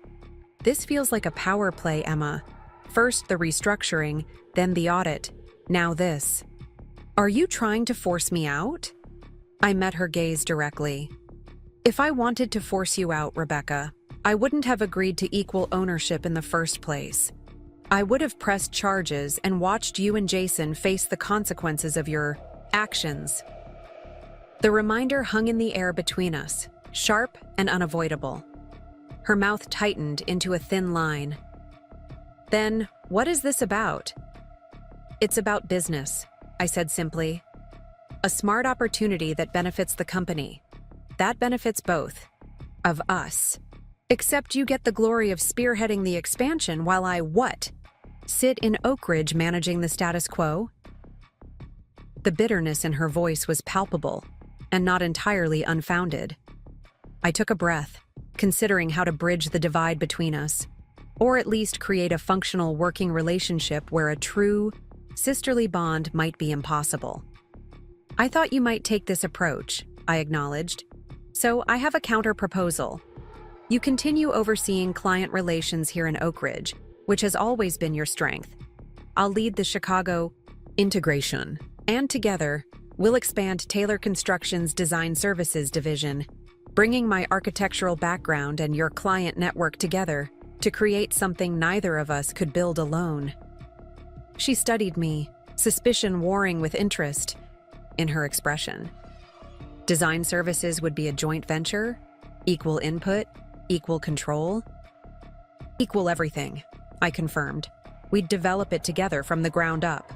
This feels like a power play, Emma. First the restructuring, then the audit, now this. Are you trying to force me out? I met her gaze directly. If I wanted to force you out, Rebecca, I wouldn't have agreed to equal ownership in the first place. I would have pressed charges and watched you and Jason face the consequences of your actions. The reminder hung in the air between us, sharp and unavoidable. Her mouth tightened into a thin line. Then, what is this about? It's about business, I said simply. A smart opportunity that benefits the company. That benefits both of us. Except you get the glory of spearheading the expansion while I what? Sit in Oak Ridge managing the status quo? The bitterness in her voice was palpable and not entirely unfounded. I took a breath, considering how to bridge the divide between us, or at least create a functional working relationship where a true, sisterly bond might be impossible. I thought you might take this approach, I acknowledged. So I have a counter-proposal. You continue overseeing client relations here in Oak Ridge, which has always been your strength. I'll lead the Chicago integration, and together, we'll expand Taylor Construction's design services division, bringing my architectural background and your client network together to create something neither of us could build alone. She studied me, suspicion warring with interest in her expression. Design services would be a joint venture, equal input, equal control. Equal everything, I confirmed. We'd develop it together from the ground up.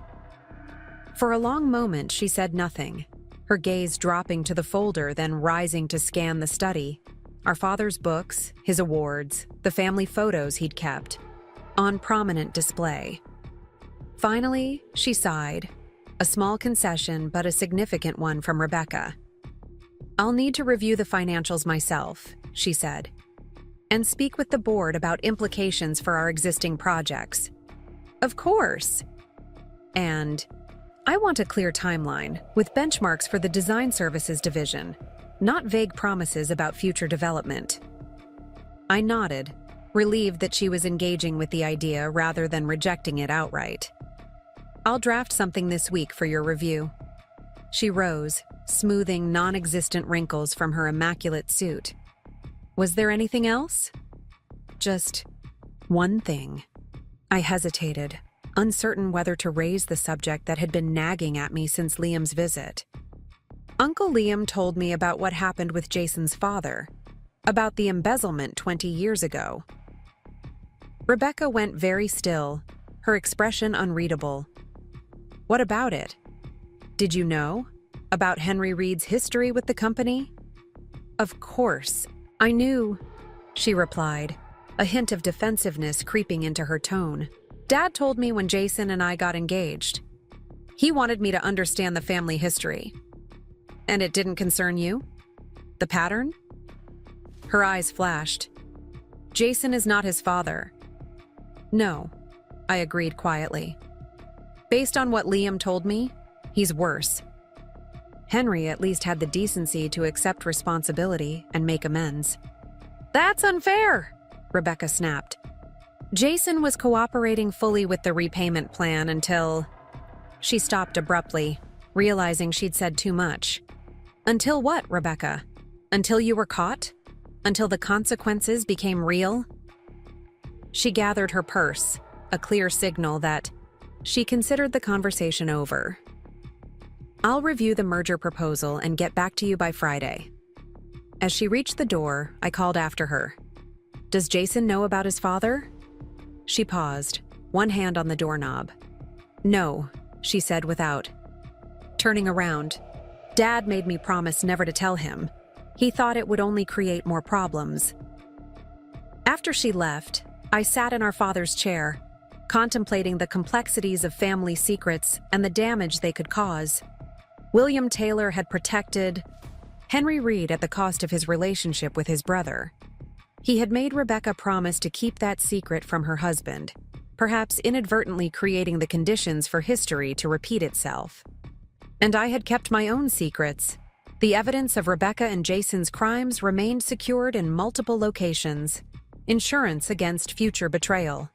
For a long moment, she said nothing, her gaze dropping to the folder, then rising to scan the study. Our father's books, his awards, the family photos he'd kept, on prominent display. Finally, she sighed, a small concession but a significant one from Rebecca. I'll need to review the financials myself, she said, and speak with the board about implications for our existing projects. Of course. And I want a clear timeline with benchmarks for the design services division, not vague promises about future development. I nodded, relieved that she was engaging with the idea rather than rejecting it outright. I'll draft something this week for your review. She rose, smoothing non-existent wrinkles from her immaculate suit. Was there anything else? Just one thing. I hesitated, uncertain whether to raise the subject that had been nagging at me since Liam's visit. Uncle Liam told me about what happened with Jason's father, about the embezzlement 20 years ago. Rebecca went very still, her expression unreadable. What about it? Did you know? About Henry Reed's history with the company? Of course, I knew, she replied, a hint of defensiveness creeping into her tone. Dad told me when Jason and I got engaged. He wanted me to understand the family history. And it didn't concern you? The pattern? Her eyes flashed. Jason is not his father. No, I agreed quietly. Based on what Liam told me, he's worse. Henry at least had the decency to accept responsibility and make amends. That's unfair, Rebecca snapped. Jason was cooperating fully with the repayment plan until... She stopped abruptly, realizing she'd said too much. Until what, Rebecca? Until you were caught? Until the consequences became real? She gathered her purse, a clear signal that she considered the conversation over. I'll review the merger proposal and get back to you by Friday. As she reached the door, I called after her. Does Jason know about his father? She paused, one hand on the doorknob. No, she said without turning around. Dad made me promise never to tell him. He thought it would only create more problems. After she left, I sat in our father's chair, contemplating the complexities of family secrets and the damage they could cause. William Taylor had protected Henry Reed at the cost of his relationship with his brother. He had made Rebecca promise to keep that secret from her husband, perhaps inadvertently creating the conditions for history to repeat itself. And I had kept my own secrets. The evidence of Rebecca and Jason's crimes remained secured in multiple locations. Insurance against future betrayal.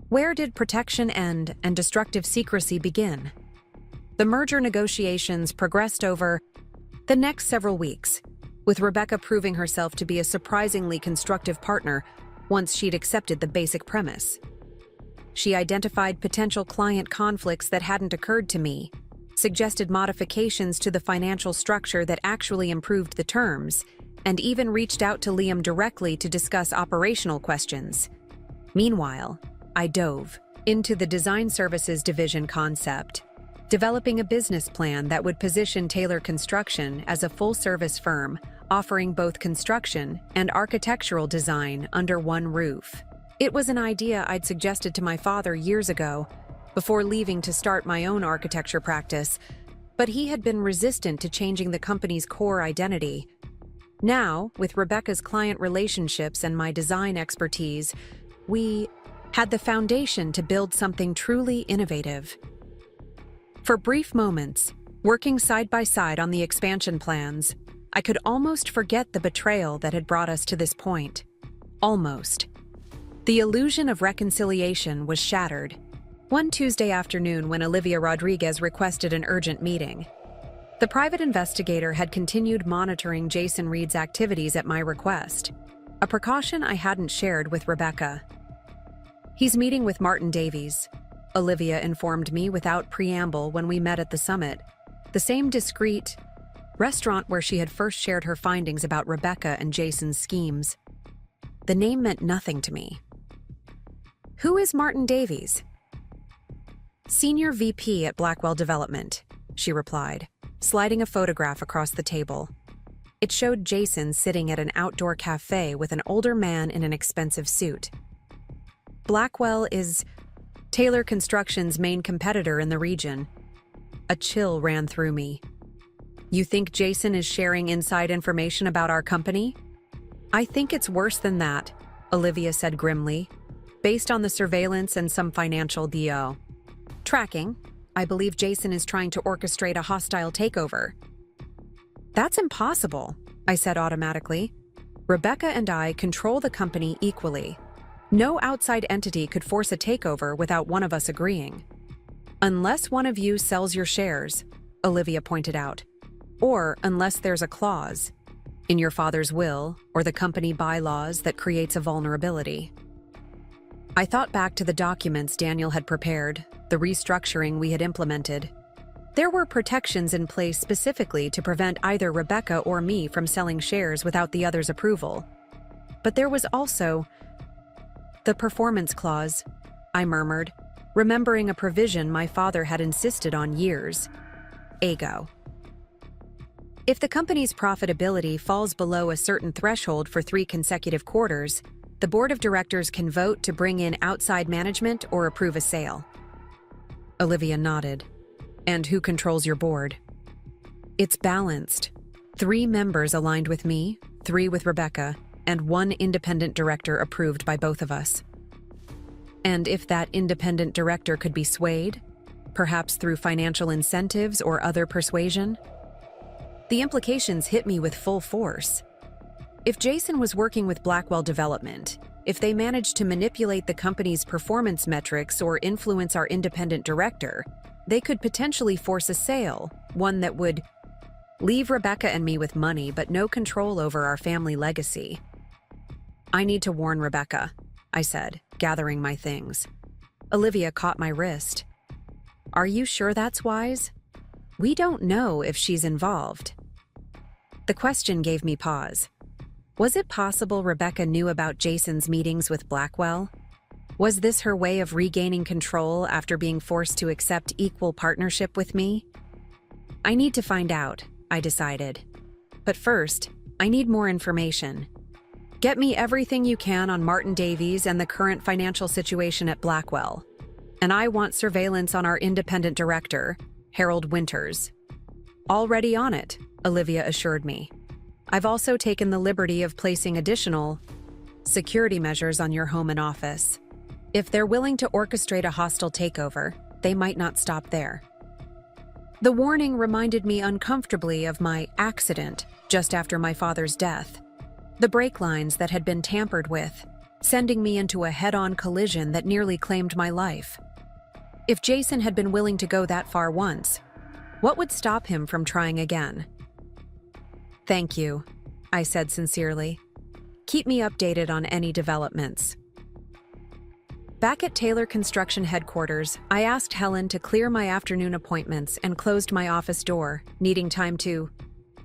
Where did protection end and destructive secrecy begin? The merger negotiations progressed over the next several weeks, with Rebecca proving herself to be a surprisingly constructive partner once she'd accepted the basic premise. She identified potential client conflicts that hadn't occurred to me, suggested modifications to the financial structure that actually improved the terms, and even reached out to Liam directly to discuss operational questions. Meanwhile, I dove into the design services division concept, developing a business plan that would position Taylor Construction as a full-service firm, offering both construction and architectural design under one roof. It was an idea I'd suggested to my father years ago, before leaving to start my own architecture practice, but he had been resistant to changing the company's core identity. Now, with Rebecca's client relationships and my design expertise, we had the foundation to build something truly innovative. For brief moments, working side by side on the expansion plans, I could almost forget the betrayal that had brought us to this point. Almost. The illusion of reconciliation was shattered. One Tuesday afternoon when Olivia Rodriguez requested an urgent meeting. The private investigator had continued monitoring Jason Reed's activities at my request, a precaution I hadn't shared with Rebecca. "He's meeting with Martin Davies," Olivia informed me without preamble when we met at the summit, the same discreet restaurant where she had first shared her findings about Rebecca and Jason's schemes. The name meant nothing to me. "Who is Martin Davies?" "Senior VP at Blackwell Development," she replied, sliding a photograph across the table. It showed Jason sitting at an outdoor cafe with an older man in an expensive suit. "Blackwell is Taylor Construction's main competitor in the region." A chill ran through me. "You think Jason is sharing inside information about our company?" "I think it's worse than that," Olivia said grimly. "Based on the surveillance and some financial tracking, I believe Jason is trying to orchestrate a hostile takeover." "That's impossible," I said automatically. "Rebecca and I control the company equally. No outside entity could force a takeover without one of us agreeing." "Unless one of you sells your shares," Olivia pointed out. "Or unless there's a clause in your father's will or the company bylaws that creates a vulnerability." I thought back to the documents Daniel had prepared, the restructuring we had implemented. There were protections in place specifically to prevent either Rebecca or me from selling shares without the other's approval. But there was also the performance clause, I murmured, remembering a provision my father had insisted on years ago. If the company's profitability falls below a certain threshold for 3 consecutive quarters, the board of directors can vote to bring in outside management or approve a sale. Olivia nodded. "And who controls your board?" "It's balanced. 3 members aligned with me, 3 with Rebecca, and 1 independent director approved by both of us." "And if that independent director could be swayed, perhaps through financial incentives or other persuasion?" The implications hit me with full force. If Jason was working with Blackwell Development, if they managed to manipulate the company's performance metrics or influence our independent director, they could potentially force a sale, one that would leave Rebecca and me with money but no control over our family legacy. "I need to warn Rebecca," I said, gathering my things. Olivia caught my wrist. "Are you sure that's wise? We don't know if she's involved." The question gave me pause. Was it possible Rebecca knew about Jason's meetings with Blackwell? Was this her way of regaining control after being forced to accept equal partnership with me? I need to find out, I decided. But first, I need more information. Get me everything you can on Martin Davies and the current financial situation at Blackwell. And I want surveillance on our independent director, Harold Winters. Already on it, Olivia assured me. I've also taken the liberty of placing additional security measures on your home and office. If they're willing to orchestrate a hostile takeover, they might not stop there. The warning reminded me uncomfortably of my accident just after my father's death. The brake lines that had been tampered with, sending me into a head-on collision that nearly claimed my life. If Jason had been willing to go that far once, what would stop him from trying again? "Thank you," I said sincerely. "Keep me updated on any developments." Back at Taylor Construction headquarters, I asked Helen to clear my afternoon appointments and closed my office door, needing time to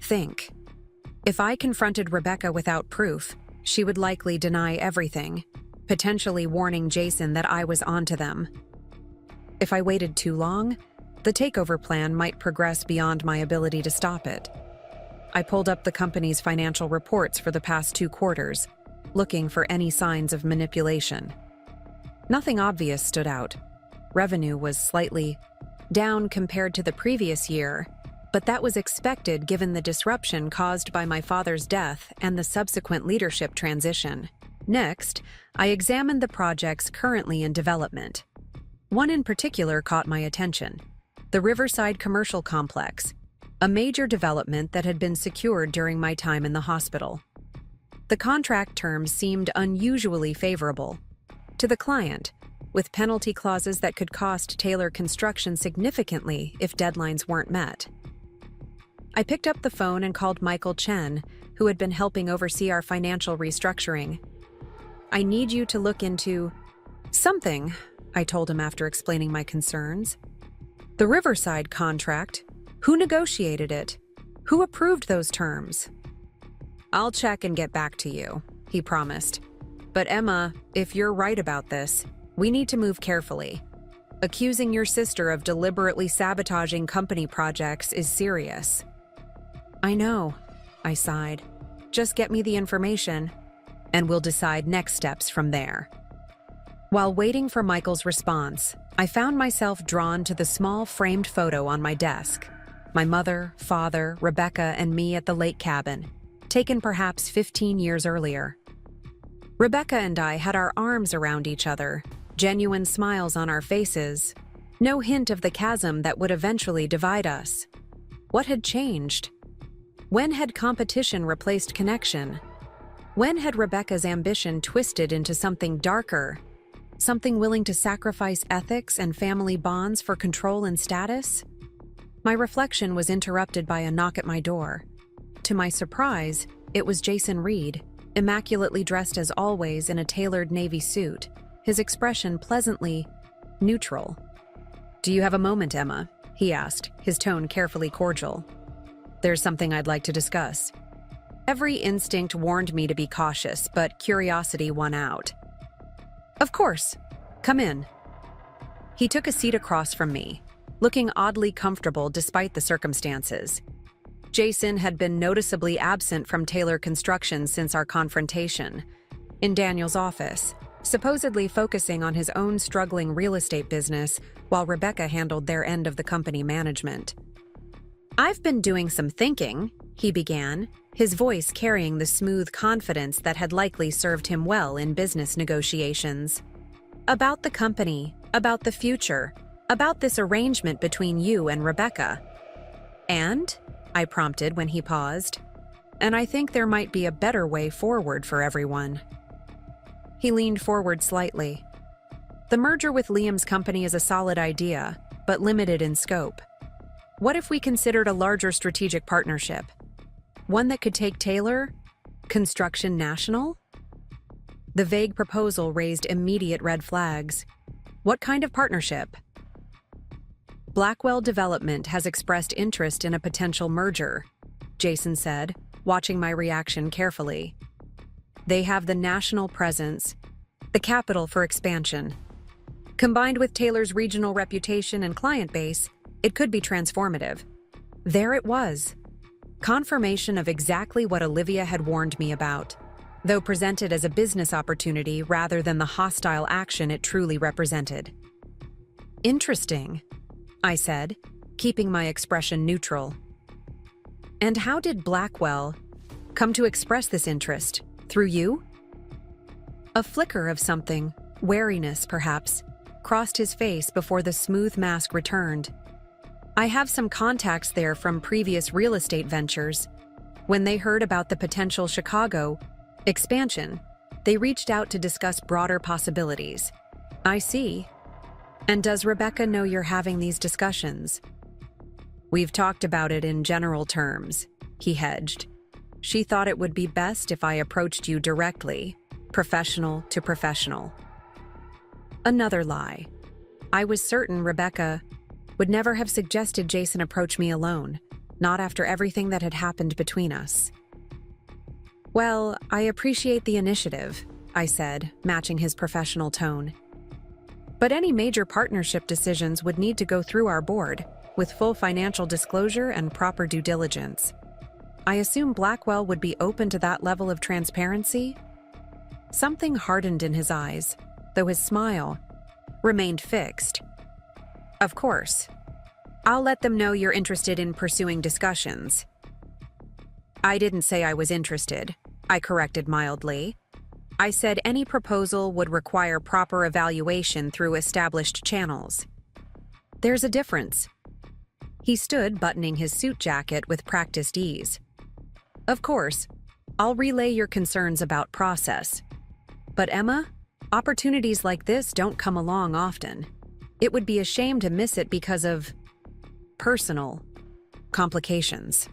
think. If I confronted Rebecca without proof, she would likely deny everything, potentially warning Jason that I was onto them. If I waited too long, the takeover plan might progress beyond my ability to stop it. I pulled up the company's financial reports for the past 2 quarters, looking for any signs of manipulation. Nothing obvious stood out. Revenue was slightly down compared to the previous year, but that was expected given the disruption caused by my father's death and the subsequent leadership transition. Next, I examined the projects currently in development. One in particular caught my attention: the Riverside Commercial Complex, a major development that had been secured during my time in the hospital. The contract terms seemed unusually favorable to the client, with penalty clauses that could cost Taylor Construction significantly if deadlines weren't met. I picked up the phone and called Michael Chen, who had been helping oversee our financial restructuring. "I need you to look into something," I told him after explaining my concerns. "The Riverside contract? Who negotiated it? Who approved those terms?" "I'll check and get back to you," he promised. "But Emma, if you're right about this, we need to move carefully. Accusing your sister of deliberately sabotaging company projects is serious." "I know," I sighed. "Just get me the information, and we'll decide next steps from there." While waiting for Michael's response, I found myself drawn to the small framed photo on my desk. My mother, father, Rebecca, and me at the lake cabin, taken perhaps 15 years earlier. Rebecca and I had our arms around each other, genuine smiles on our faces, no hint of the chasm that would eventually divide us. What had changed? When had competition replaced connection? When had Rebecca's ambition twisted into something darker? Something willing to sacrifice ethics and family bonds for control and status? My reflection was interrupted by a knock at my door. To my surprise, it was Jason Reed, immaculately dressed as always in a tailored navy suit, his expression pleasantly neutral. "Do you have a moment, Emma?" he asked, his tone carefully cordial. "There's something I'd like to discuss." Every instinct warned me to be cautious, but curiosity won out. "Of course. Come in." He took a seat across from me, looking oddly comfortable despite the circumstances. Jason had been noticeably absent from Taylor Construction since our confrontation, in Daniel's office, supposedly focusing on his own struggling real estate business while Rebecca handled their end of the company management. "I've been doing some thinking," he began, his voice carrying the smooth confidence that had likely served him well in business negotiations. "About the company, about the future, about this arrangement between you and Rebecca." "And?" I prompted when he paused. "And I think there might be a better way forward for everyone." He leaned forward slightly. "The merger with Liam's company is a solid idea, but limited in scope. What if we considered a larger strategic partnership? One that could take Taylor Construction national?" The vague proposal raised immediate red flags. "What kind of partnership?" "Blackwell Development has expressed interest in a potential merger," Jason said, watching my reaction carefully. "They have the national presence, the capital for expansion. Combined with Taylor's regional reputation and client base, it could be transformative." There it was. Confirmation of exactly what Olivia had warned me about, though presented as a business opportunity rather than the hostile action it truly represented. "Interesting," I said, keeping my expression neutral. "And how did Blackwell come to express this interest? Through you?" A flicker of something Wariness, perhaps, crossed his face before the smooth mask returned. I have some contacts there from previous real estate ventures. When they heard about the potential Chicago expansion, they reached out to discuss broader possibilities. I see. And does Rebecca know you're having these discussions? We've talked about it in general terms, he hedged. She thought it would be best if I approached you directly, professional to professional. Another lie. I was certain Rebecca would never have suggested Jason approach me alone, not after everything that had happened between us. Well, I appreciate the initiative, I said, matching his professional tone. But any major partnership decisions would need to go through our board, with full financial disclosure and proper due diligence. I assume Blackwell would be open to that level of transparency? Something hardened in his eyes, though his smile remained fixed. Of course. I'll let them know you're interested in pursuing discussions. I didn't say I was interested, I corrected mildly. I said any proposal would require proper evaluation through established channels. There's a difference. He stood buttoning his suit jacket with practiced ease. Of course, I'll relay your concerns about process. But Emma, opportunities like this don't come along often. It would be a shame to miss it because of personal complications.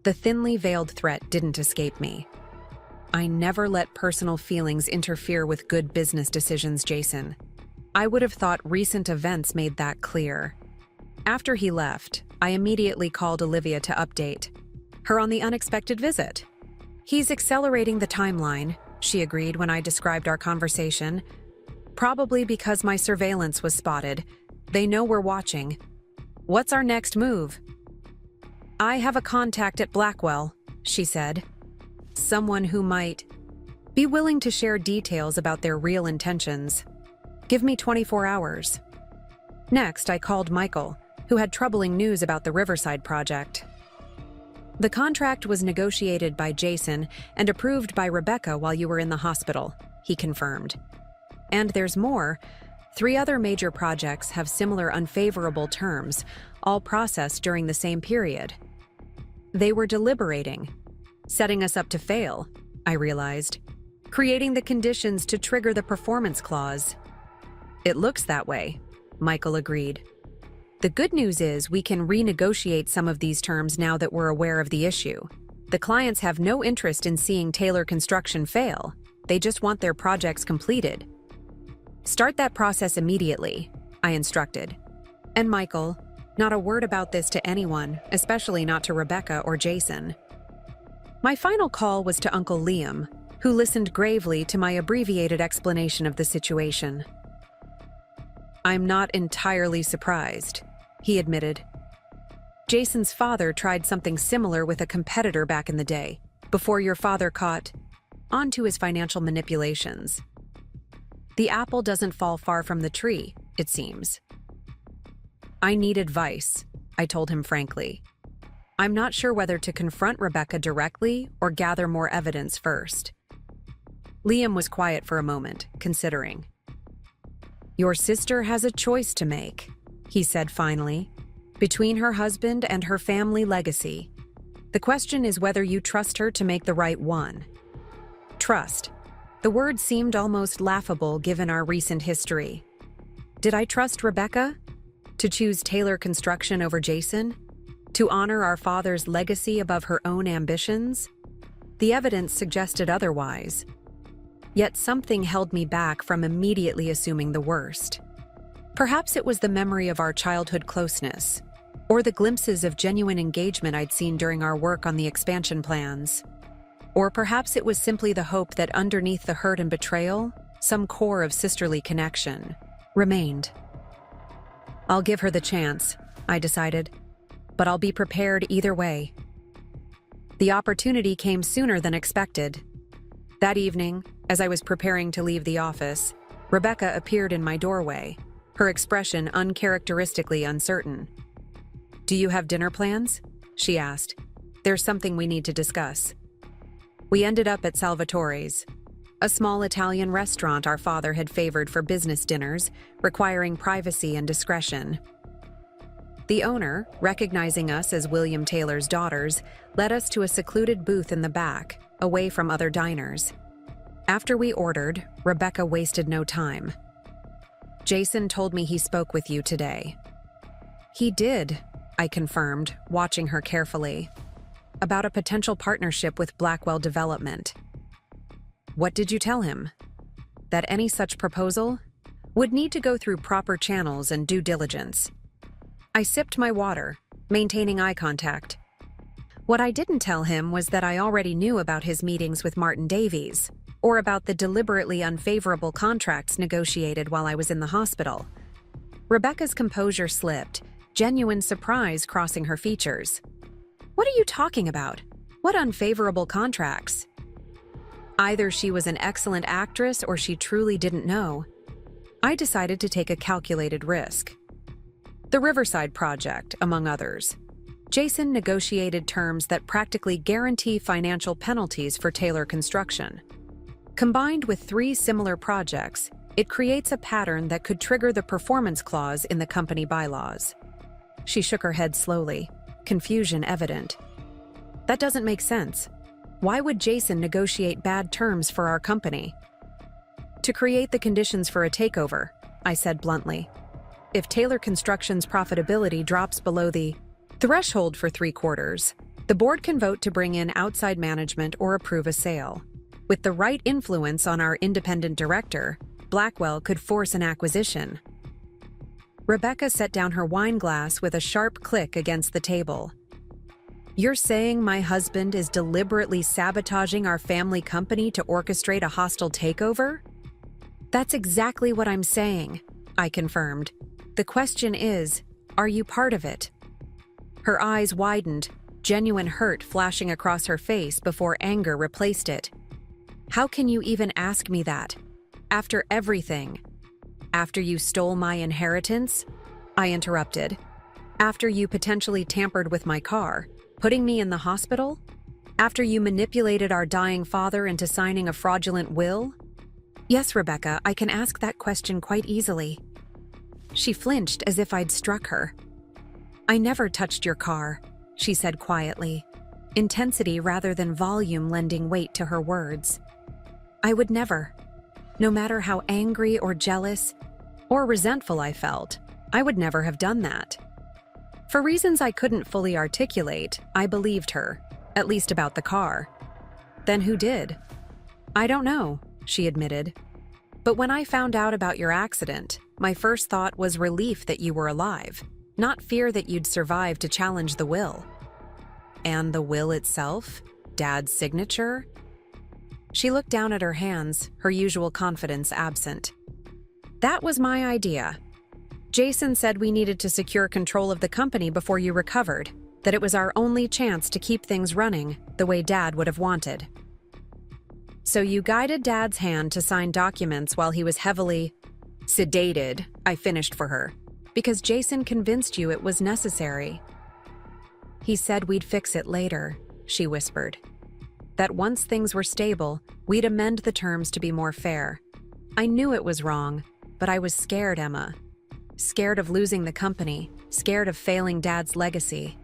The thinly veiled threat didn't escape me. I never let personal feelings interfere with good business decisions, Jason. I would have thought recent events made that clear. After he left, I immediately called Olivia to update her on the unexpected visit. He's accelerating the timeline, she agreed when I described our conversation. Probably because my surveillance was spotted. They know we're watching. What's our next move? I have a contact at Blackwell, she said. Someone who might be willing to share details about their real intentions. Give me 24 hours. Next, I called Michael, who had troubling news about the Riverside project. The contract was negotiated by Jason and approved by Rebecca while you were in the hospital, he confirmed. And there's more. 3 other major projects have similar unfavorable terms, all processed during the same period. They were deliberating, setting us up to fail, I realized, creating the conditions to trigger the performance clause. It looks that way, Michael agreed. The good news is we can renegotiate some of these terms now that we're aware of the issue. The clients have no interest in seeing Taylor Construction fail. They just want their projects completed. Start that process immediately, I instructed. And Michael, not a word about this to anyone, especially not to Rebecca or Jason. My final call was to Uncle Liam, who listened gravely to my abbreviated explanation of the situation. I'm not entirely surprised, he admitted. Jason's father tried something similar with a competitor back in the day, before your father caught on to his financial manipulations. The apple doesn't fall far from the tree, it seems. I need advice, I told him frankly. I'm not sure whether to confront Rebecca directly or gather more evidence first. Liam was quiet for a moment, considering. Your sister has a choice to make, he said finally, between her husband and her family legacy. The question is whether you trust her to make the right one. Trust. The word seemed almost laughable given our recent history. Did I trust Rebecca? To choose Taylor Construction over Jason? To honor our father's legacy above her own ambitions? The evidence suggested otherwise. Yet something held me back from immediately assuming the worst. Perhaps it was the memory of our childhood closeness, or the glimpses of genuine engagement I'd seen during our work on the expansion plans. Or perhaps it was simply the hope that underneath the hurt and betrayal, some core of sisterly connection remained. I'll give her the chance, I decided, but I'll be prepared either way. The opportunity came sooner than expected. That evening, as I was preparing to leave the office, Rebecca appeared in my doorway, her expression uncharacteristically uncertain. Do you have dinner plans? She asked. There's something we need to discuss. We ended up at Salvatore's. a small Italian restaurant our father had favored for business dinners, requiring privacy and discretion. The owner, recognizing us as William Taylor's daughters, led us to a secluded booth in the back, away from other diners. After we ordered, Rebecca wasted no time. "Jason told me he spoke with you today." "He did," I confirmed, watching her carefully. "About a potential partnership with Blackwell Development." "What did you tell him?" "That any such proposal would need to go through proper channels and due diligence." I sipped my water, maintaining eye contact. What I didn't tell him was that I already knew about his meetings with Martin Davies, or about the deliberately unfavorable contracts negotiated while I was in the hospital. Rebecca's composure slipped, genuine surprise crossing her features. "What are you talking about? What unfavorable contracts?" Either she was an excellent actress or she truly didn't know. I decided to take a calculated risk. The Riverside Project, among others. Jason negotiated terms that practically guarantee financial penalties for Taylor Construction. Combined with 3 similar projects, it creates a pattern that could trigger the performance clause in the company bylaws. She shook her head slowly, confusion evident. "That doesn't make sense. Why would Jason negotiate bad terms for our company?" "To create the conditions for a takeover," I said bluntly. "If Taylor Construction's profitability drops below the threshold for 3 quarters, the board can vote to bring in outside management or approve a sale. With the right influence on our independent director, Blackwell could force an acquisition." Rebecca set down her wine glass with a sharp click against the table. "You're saying my husband is deliberately sabotaging our family company to orchestrate a hostile takeover?" "That's exactly what I'm saying," I confirmed. "The question is, are you part of it?" Her eyes widened, genuine hurt flashing across her face before anger replaced it. "How can you even ask me that? After everything? After you stole my inheritance?" I interrupted. "After you potentially tampered with my car, putting me in the hospital? After you manipulated our dying father into signing a fraudulent will?" "Yes, Rebecca, I can ask that question quite easily." She flinched as if I'd struck her. "I never touched your car," she said quietly, intensity rather than volume lending weight to her words. "I would never. No matter how angry or jealous or resentful I felt, I would never have done that." For reasons I couldn't fully articulate, I believed her, at least about the car. "Then who did?" "I don't know," she admitted. "But when I found out about your accident, my first thought was relief that you were alive, not fear that you'd survive to challenge the will." "And the will itself? Dad's signature?" She looked down at her hands, her usual confidence absent. "That was my idea. Jason said we needed to secure control of the company before you recovered, that it was our only chance to keep things running the way Dad would have wanted. So you guided Dad's hand to sign documents while he was heavily sedated," I finished for her, "because Jason convinced you it was necessary." "He said we'd fix it later," she whispered. "That once things were stable, we'd amend the terms to be more fair. I knew it was wrong, but I was scared, Emma. Scared of losing the company, scared of failing Dad's legacy."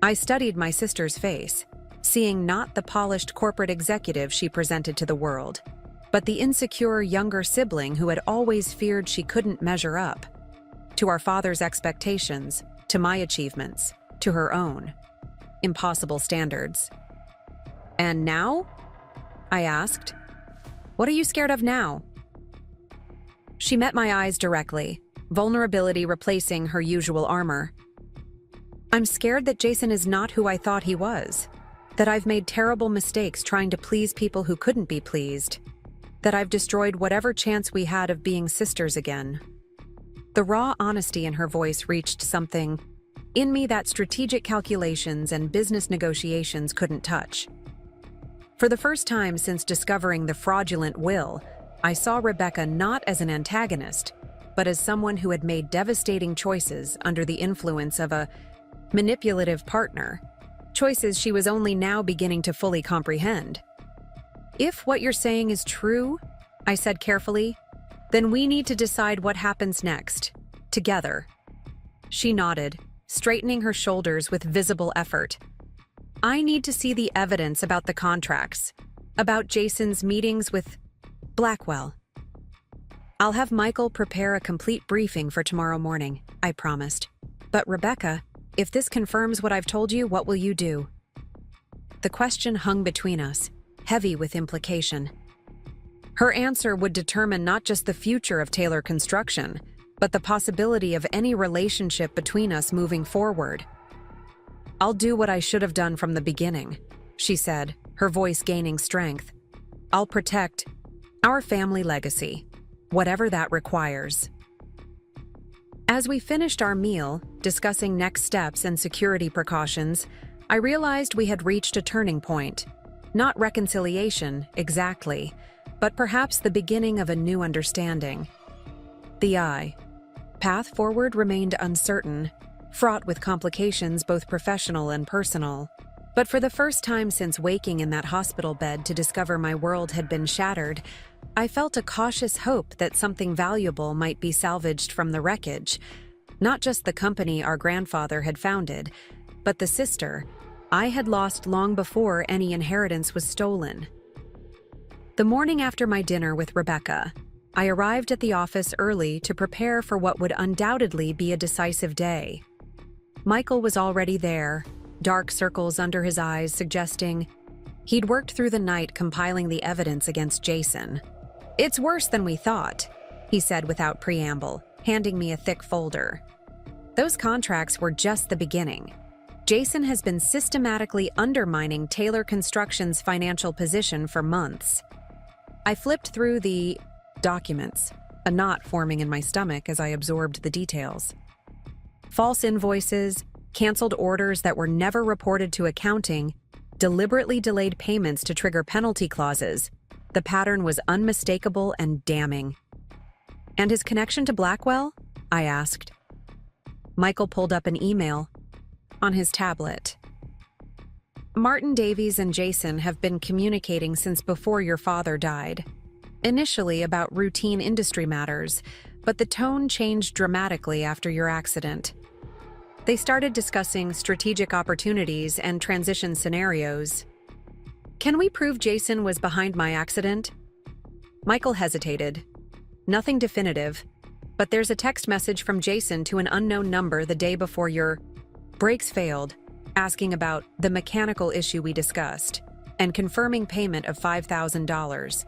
I studied my sister's face, seeing not the polished corporate executive she presented to the world, but the insecure younger sibling who had always feared she couldn't measure up. To our father's expectations, to my achievements, to her own. Impossible standards. "And now?" I asked. "What are you scared of now?" She met my eyes directly, vulnerability replacing her usual armor. "I'm scared that Jason is not who I thought he was. That I've made terrible mistakes trying to please people who couldn't be pleased. That I've destroyed whatever chance we had of being sisters again." The raw honesty in her voice reached something in me that strategic calculations and business negotiations couldn't touch. For the first time since discovering the fraudulent will, I saw Rebecca not as an antagonist, but as someone who had made devastating choices under the influence of a manipulative partner, choices she was only now beginning to fully comprehend. If what you're saying is true, I said carefully, then we need to decide what happens next, together. She nodded, straightening her shoulders with visible effort. I need to see the evidence about the contracts, about Jason's meetings with Blackwell. I'll have Michael prepare a complete briefing for tomorrow morning, I promised. But Rebecca, if this confirms what I've told you, what will you do? The question hung between us, heavy with implication. Her answer would determine not just the future of Taylor Construction, but the possibility of any relationship between us moving forward. I'll do what I should have done from the beginning, she said, her voice gaining strength. I'll protect our family legacy, whatever that requires. As we finished our meal, discussing next steps and security precautions, I realized we had reached a turning point. Not reconciliation, exactly, but perhaps the beginning of a new understanding. The path forward remained uncertain, fraught with complications both professional and personal. But for the first time since waking in that hospital bed to discover my world had been shattered, I felt a cautious hope that something valuable might be salvaged from the wreckage. Not just the company our grandfather had founded, but the sister I had lost long before any inheritance was stolen. The morning after my dinner with Rebecca, I arrived at the office early to prepare for what would undoubtedly be a decisive day. Michael was already there, dark circles under his eyes suggesting he'd worked through the night compiling the evidence against Jason. It's worse than we thought, he said without preamble, handing me a thick folder. Those contracts were just the beginning. Jason has been systematically undermining Taylor Construction's financial position for months. I flipped through the documents, a knot forming in my stomach as I absorbed the details. False invoices, canceled orders that were never reported to accounting, deliberately delayed payments to trigger penalty clauses. The pattern was unmistakable and damning. And his connection to Blackwell? I asked. Michael pulled up an email on his tablet. Martin Davies and Jason have been communicating since before your father died. Initially about routine industry matters, but the tone changed dramatically after your accident. They started discussing strategic opportunities and transition scenarios. Can we prove Jason was behind my accident? Michael hesitated. Nothing definitive, but there's a text message from Jason to an unknown number the day before your brakes failed, asking about the mechanical issue we discussed, and confirming payment of $5,000.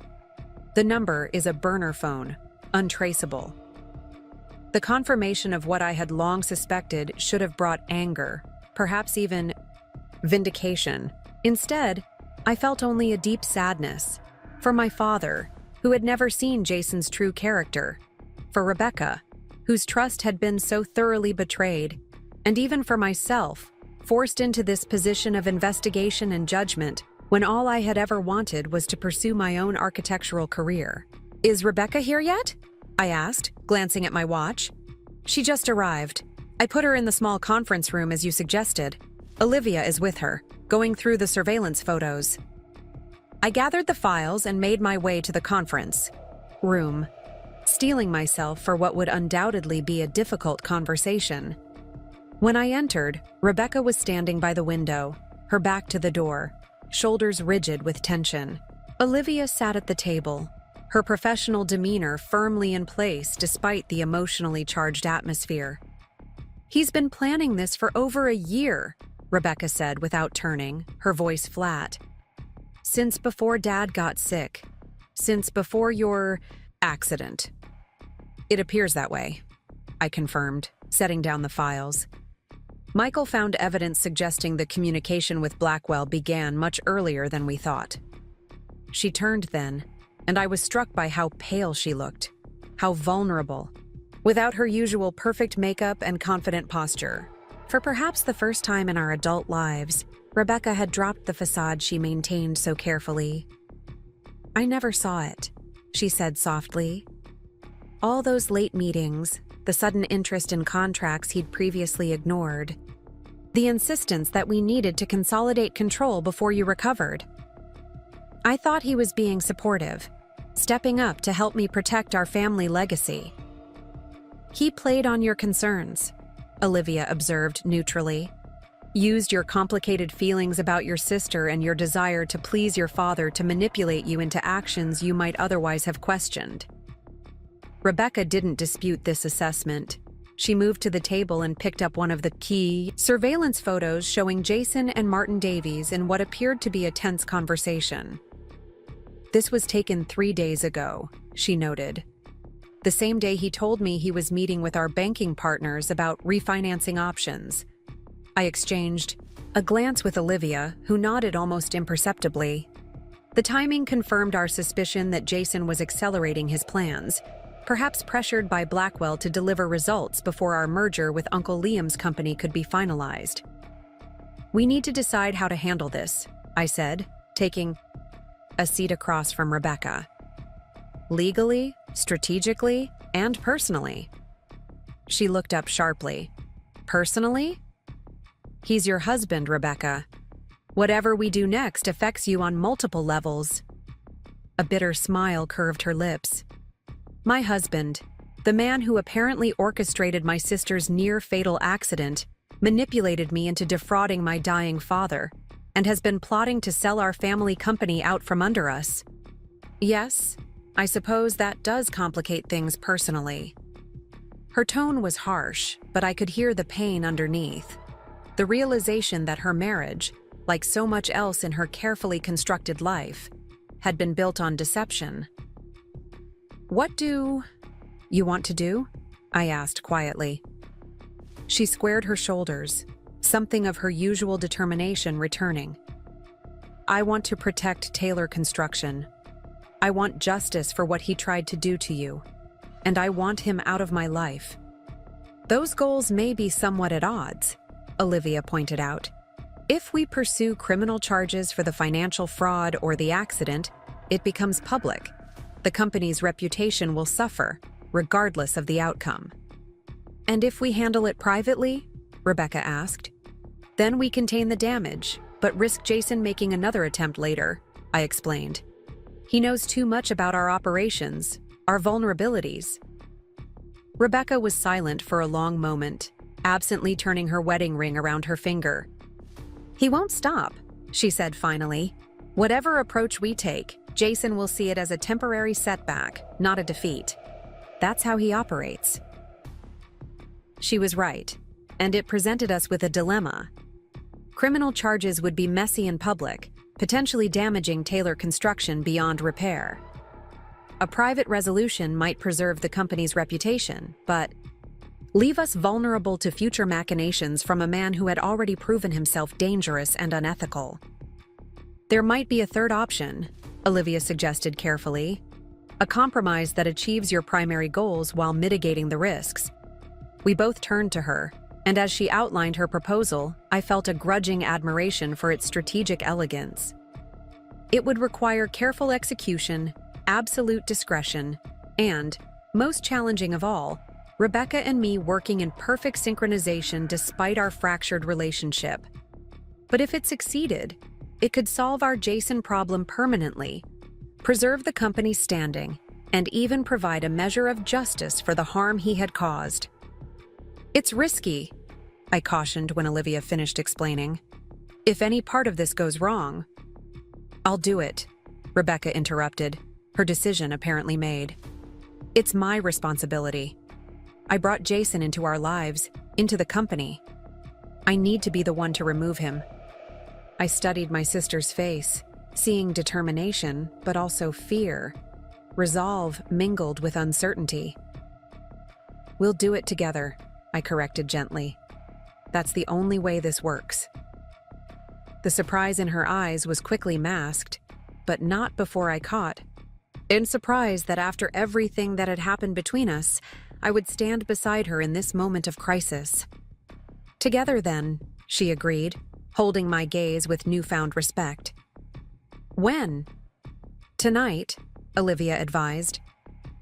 The number is a burner phone, untraceable. The confirmation of what I had long suspected should have brought anger, perhaps even vindication. Instead, I felt only a deep sadness. For my father, who had never seen Jason's true character. For Rebecca, whose trust had been so thoroughly betrayed. And even for myself, forced into this position of investigation and judgment when all I had ever wanted was to pursue my own architectural career. Is Rebecca here yet? I asked, glancing at my watch. She just arrived. I put her in the small conference room as you suggested. Olivia is with her, going through the surveillance photos. I gathered the files and made my way to the conference room, steeling myself for what would undoubtedly be a difficult conversation. When I entered, Rebecca was standing by the window, her back to the door, shoulders rigid with tension. Olivia sat at the table, her professional demeanor firmly in place despite the emotionally charged atmosphere. He's been planning this for over a year, Rebecca said without turning, her voice flat. Since before Dad got sick. Since before your accident. It appears that way, I confirmed, setting down the files. Michael found evidence suggesting the communication with Blackwell began much earlier than we thought. She turned then, and I was struck by how pale she looked, how vulnerable, without her usual perfect makeup and confident posture. For perhaps the first time in our adult lives, Rebecca had dropped the facade she maintained so carefully. I never saw it, she said softly. All those late meetings, the sudden interest in contracts he'd previously ignored, the insistence that we needed to consolidate control before you recovered. I thought he was being supportive, stepping up to help me protect our family legacy. He played on your concerns, Olivia observed neutrally. Used your complicated feelings about your sister and your desire to please your father to manipulate you into actions you might otherwise have questioned. Rebecca didn't dispute this assessment. She moved to the table and picked up one of the key surveillance photos showing Jason and Martin Davies in what appeared to be a tense conversation. This was taken 3 days ago, she noted. The same day he told me he was meeting with our banking partners about refinancing options. I exchanged a glance with Olivia, who nodded almost imperceptibly. The timing confirmed our suspicion that Jason was accelerating his plans, perhaps pressured by Blackwell to deliver results before our merger with Uncle Liam's company could be finalized. We need to decide how to handle this, I said, taking a seat across from Rebecca. Legally, strategically, and personally. She looked up sharply. Personally? He's your husband, Rebecca. Whatever we do next affects you on multiple levels. A bitter smile curved her lips. My husband, the man who apparently orchestrated my sister's near-fatal accident, manipulated me into defrauding my dying father, and has been plotting to sell our family company out from under us. Yes, I suppose that does complicate things personally. Her tone was harsh, but I could hear the pain underneath. The realization that her marriage, like so much else in her carefully constructed life, had been built on deception. What do you want to do? I asked quietly. She squared her shoulders, something of her usual determination returning. I want to protect Taylor Construction. I want justice for what he tried to do to you, and I want him out of my life. Those goals may be somewhat at odds, Olivia pointed out. If we pursue criminal charges for the financial fraud or the accident, it becomes public. The company's reputation will suffer, regardless of the outcome. And if we handle it privately? Rebecca asked. Then we contain the damage, but risk Jason making another attempt later, I explained. He knows too much about our operations, our vulnerabilities. Rebecca was silent for a long moment, absently turning her wedding ring around her finger. He won't stop, she said finally. Whatever approach we take, Jason will see it as a temporary setback, not a defeat. That's how he operates. She was right, and it presented us with a dilemma. Criminal charges would be messy in public, potentially damaging Taylor Construction beyond repair. A private resolution might preserve the company's reputation, but leave us vulnerable to future machinations from a man who had already proven himself dangerous and unethical. There might be a third option, Olivia suggested carefully. A compromise that achieves your primary goals while mitigating the risks. We both turned to her, and as she outlined her proposal, I felt a grudging admiration for its strategic elegance. It would require careful execution, absolute discretion, and, most challenging of all, Rebecca and me working in perfect synchronization despite our fractured relationship. But if it succeeded, it could solve our Jason problem permanently, preserve the company's standing, and even provide a measure of justice for the harm he had caused. It's risky, I cautioned when Olivia finished explaining. If any part of this goes wrong. I'll do it, Rebecca interrupted, her decision apparently made. It's my responsibility. I brought Jason into our lives, into the company. I need to be the one to remove him. I studied my sister's face, seeing determination, but also fear. Resolve mingled with uncertainty. We'll do it together, I corrected gently. That's the only way this works. The surprise in her eyes was quickly masked, but not before I caught. In surprise that after everything that had happened between us, I would stand beside her in this moment of crisis. Together then, she agreed, holding my gaze with newfound respect. When? Tonight, Olivia advised.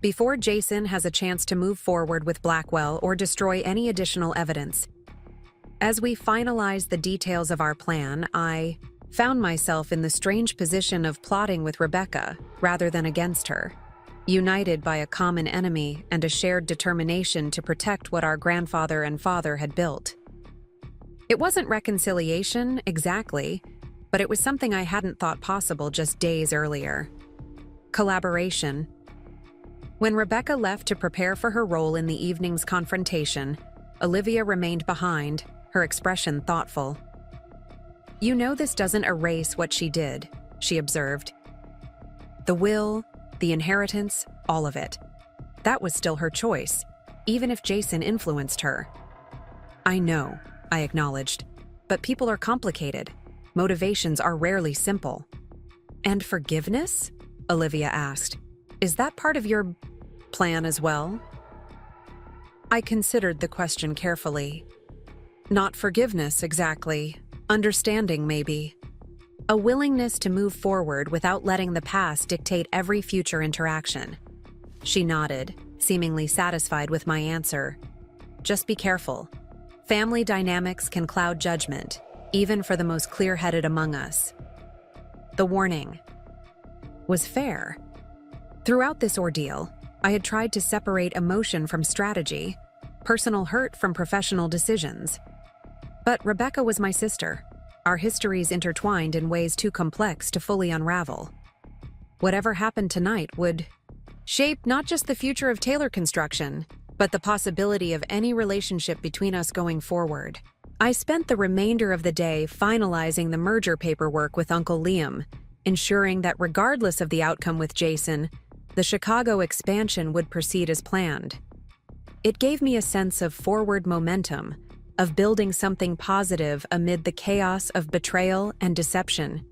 Before Jason has a chance to move forward with Blackwell or destroy any additional evidence. As we finalize the details of our plan, I found myself in the strange position of plotting with Rebecca rather than against her, united by a common enemy and a shared determination to protect what our grandfather and father had built. It wasn't reconciliation, exactly, but it was something I hadn't thought possible just days earlier. Collaboration. When Rebecca left to prepare for her role in the evening's confrontation, Olivia remained behind, her expression thoughtful. "You know this doesn't erase what she did," she observed. "The will, the inheritance, all of it. That was still her choice, even if Jason influenced her." "I know," I acknowledged, "but people are complicated. Motivations are rarely simple." "And forgiveness?" Olivia asked. "Is that part of your plan as well?" I considered the question carefully. Not forgiveness, exactly. Understanding, maybe. A willingness to move forward without letting the past dictate every future interaction. She nodded, seemingly satisfied with my answer. "Just be careful. Family dynamics can cloud judgment, even for the most clear-headed among us." The warning was fair. Throughout this ordeal, I had tried to separate emotion from strategy, personal hurt from professional decisions. But Rebecca was my sister. Our histories intertwined in ways too complex to fully unravel. Whatever happened tonight would shape not just the future of Taylor Construction, but the possibility of any relationship between us going forward. I spent the remainder of the day finalizing the merger paperwork with Uncle Liam, ensuring that regardless of the outcome with Jason, the Chicago expansion would proceed as planned. It gave me a sense of forward momentum, of building something positive amid the chaos of betrayal and deception.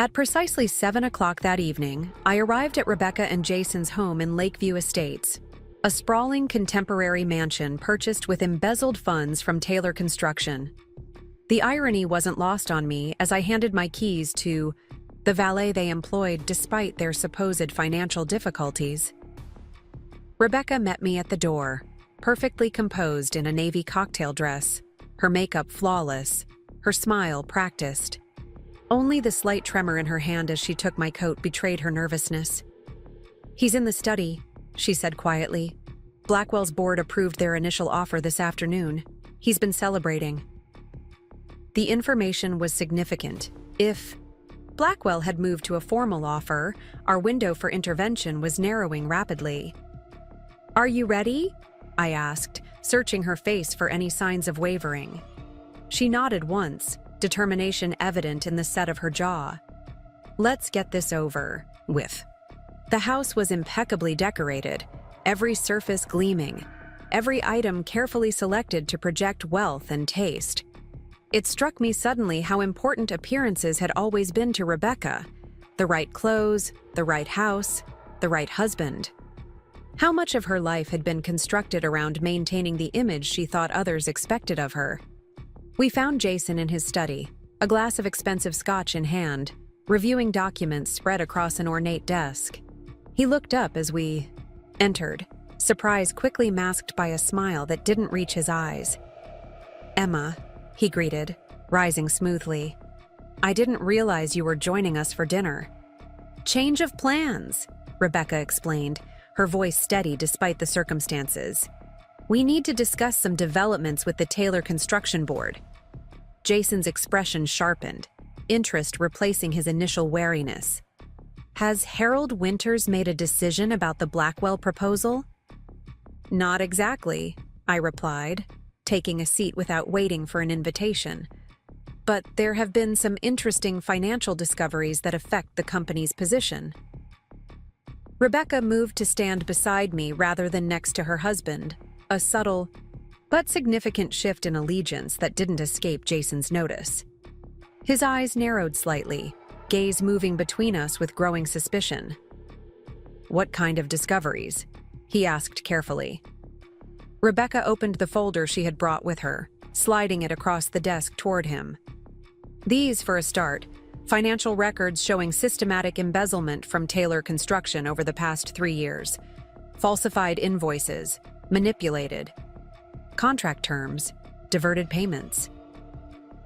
At precisely 7 o'clock that evening, I arrived at Rebecca and Jason's home in Lakeview Estates, a sprawling contemporary mansion purchased with embezzled funds from Taylor Construction. The irony wasn't lost on me as I handed my keys to the valet they employed despite their supposed financial difficulties. Rebecca met me at the door, perfectly composed in a navy cocktail dress, her makeup flawless, her smile practiced. Only the slight tremor in her hand as she took my coat betrayed her nervousness. "He's in the study," she said quietly. "Blackwell's board approved their initial offer this afternoon. He's been celebrating." The information was significant. If Blackwell had moved to a formal offer, our window for intervention was narrowing rapidly. "Are you ready?" I asked, searching her face for any signs of wavering. She nodded once, determination evident in the set of her jaw. "Let's get this over with." The house was impeccably decorated, every surface gleaming, every item carefully selected to project wealth and taste. It struck me suddenly how important appearances had always been to Rebecca. The right clothes, the right house, the right husband. How much of her life had been constructed around maintaining the image she thought others expected of her. We found Jason in his study, a glass of expensive scotch in hand, reviewing documents spread across an ornate desk. He looked up as we entered, surprise quickly masked by a smile that didn't reach his eyes. "Emma," he greeted, rising smoothly. "I didn't realize you were joining us for dinner." "Change of plans," Rebecca explained, her voice steady despite the circumstances. "We need to discuss some developments with the Taylor Construction Board." Jason's expression sharpened, interest replacing his initial wariness. "Has Harold Winters made a decision about the Blackwell proposal?" "Not exactly," I replied, taking a seat without waiting for an invitation. "But there have been some interesting financial discoveries that affect the company's position." Rebecca moved to stand beside me rather than next to her husband, a subtle but significant shift in allegiance that didn't escape Jason's notice. His eyes narrowed slightly, gaze moving between us with growing suspicion. "What kind of discoveries?" he asked carefully. Rebecca opened the folder she had brought with her, sliding it across the desk toward him. "These, for a start, financial records showing systematic embezzlement from Taylor Construction over the past 3 years. Falsified invoices, manipulated contract terms, diverted payments."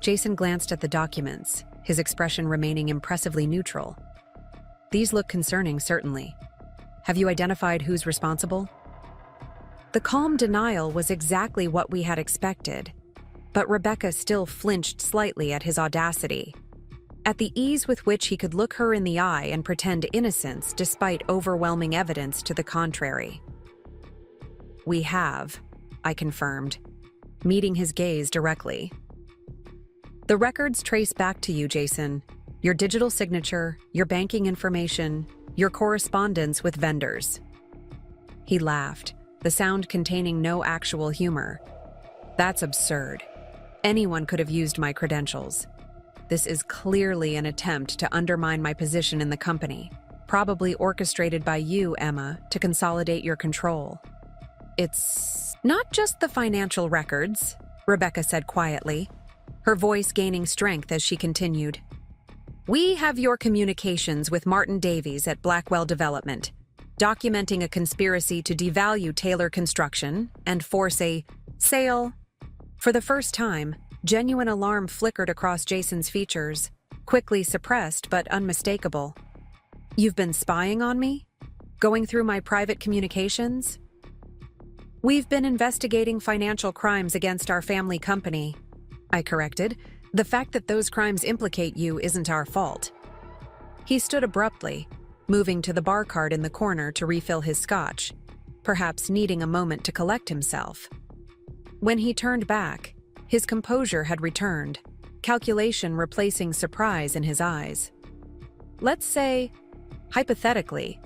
Jason glanced at the documents, his expression remaining impressively neutral. These look concerning, certainly. Have you identified who's responsible? The calm denial was exactly what we had expected, but Rebecca still flinched slightly at his audacity, at the ease with which he could look her in the eye and pretend innocence despite overwhelming evidence to the contrary. We have, I confirmed, meeting his gaze directly. The records trace back to you, Jason. Your digital signature, your banking information, your correspondence with vendors. He laughed, the sound containing no actual humor. That's absurd. Anyone could have used my credentials. This is clearly an attempt to undermine my position in the company, probably orchestrated by you, Emma, to consolidate your control. It's not just the financial records, Rebecca said quietly, her voice gaining strength as she continued. We have your communications with Martin Davies at Blackwell Development, documenting a conspiracy to devalue Taylor Construction and force a sale. For the first time, genuine alarm flickered across Jason's features, quickly suppressed but unmistakable. You've been spying on me? Going through my private communications? We've been investigating financial crimes against our family company, I corrected. The fact that those crimes implicate you isn't our fault. He stood abruptly, moving to the bar cart in the corner to refill his scotch, perhaps needing a moment to collect himself. When he turned back, his composure had returned, calculation replacing surprise in his eyes. Let's say, hypothetically,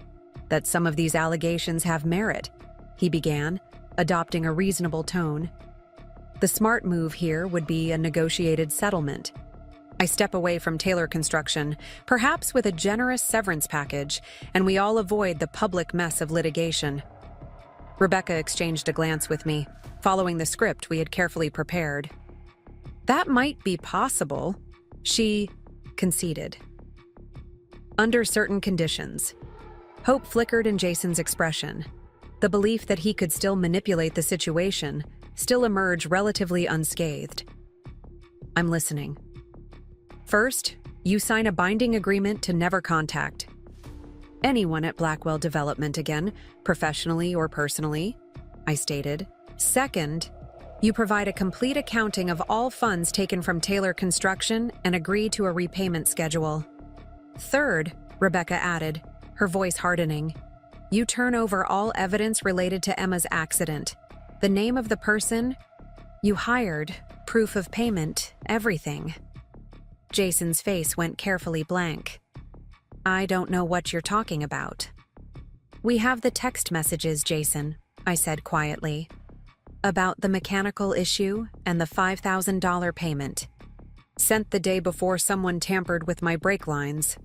that some of these allegations have merit, he began, adopting a reasonable tone. The smart move here would be a negotiated settlement. I step away from Taylor Construction, perhaps with a generous severance package, and we all avoid the public mess of litigation. Rebecca exchanged a glance with me, following the script we had carefully prepared. That might be possible, she conceded. Under certain conditions. Hope flickered in Jason's expression. The belief that he could still manipulate the situation still emerged relatively unscathed. I'm listening. First, you sign a binding agreement to never contact anyone at Blackwell Development again, professionally or personally, I stated. Second, you provide a complete accounting of all funds taken from Taylor Construction and agree to a repayment schedule. Third, Rebecca added, her voice hardening, you turn over all evidence related to Emma's accident. The name of the person you hired, proof of payment, everything. Jason's face went carefully blank. I don't know what you're talking about. We have the text messages, Jason, I said quietly. About the mechanical issue and the $5,000 payment. Sent the day before someone tampered with my brake lines.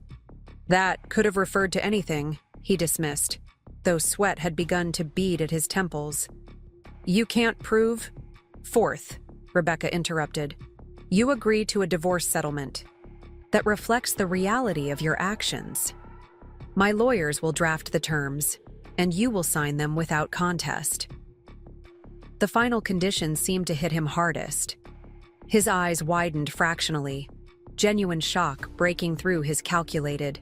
That could have referred to anything, he dismissed, though sweat had begun to bead at his temples. You can't prove? Fourth, Rebecca interrupted. You agree to a divorce settlement that reflects the reality of your actions. My lawyers will draft the terms, and you will sign them without contest. The final condition seemed to hit him hardest. His eyes widened fractionally, genuine shock breaking through his calculated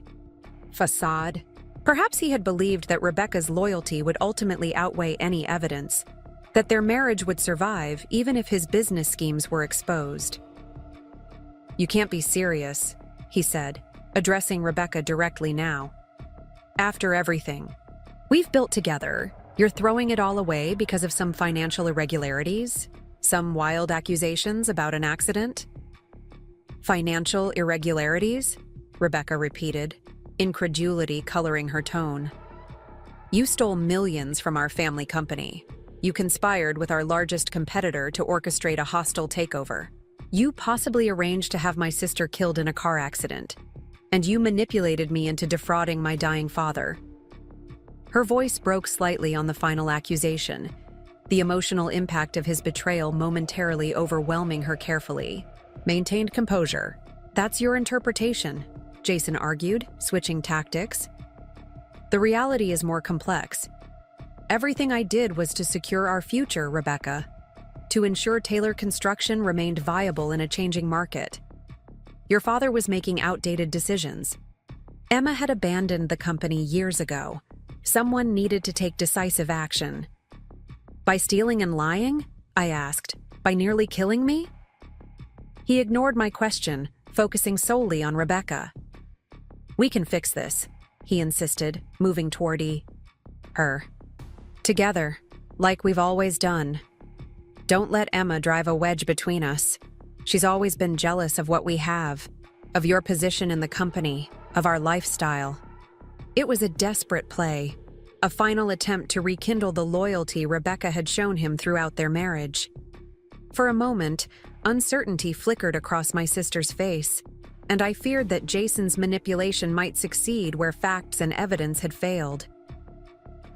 facade. Perhaps he had believed that Rebecca's loyalty would ultimately outweigh any evidence, that their marriage would survive even if his business schemes were exposed. You can't be serious, he said, addressing Rebecca directly now. After everything we've built together, you're throwing it all away because of some financial irregularities? Some wild accusations about an accident? Financial irregularities? Rebecca repeated, incredulity coloring her tone. You stole millions from our family company. You conspired with our largest competitor to orchestrate a hostile takeover. You possibly arranged to have my sister killed in a car accident. And you manipulated me into defrauding my dying father. Her voice broke slightly on the final accusation, the emotional impact of his betrayal momentarily overwhelming her carefully. Maintained composure. That's your interpretation, Jason argued, switching tactics. The reality is more complex. Everything I did was to secure our future, Rebecca, to ensure Taylor Construction remained viable in a changing market. Your father was making outdated decisions. Emma had abandoned the company years ago. Someone needed to take decisive action. By stealing and lying? I asked. By nearly killing me? He ignored my question, focusing solely on Rebecca. We can fix this, he insisted, moving toward her. Together, like we've always done. Don't let Emma drive a wedge between us. She's always been jealous of what we have, of your position in the company, of our lifestyle. It was a desperate play, a final attempt to rekindle the loyalty Rebecca had shown him throughout their marriage. For a moment, uncertainty flickered across my sister's face, and I feared that Jason's manipulation might succeed where facts and evidence had failed.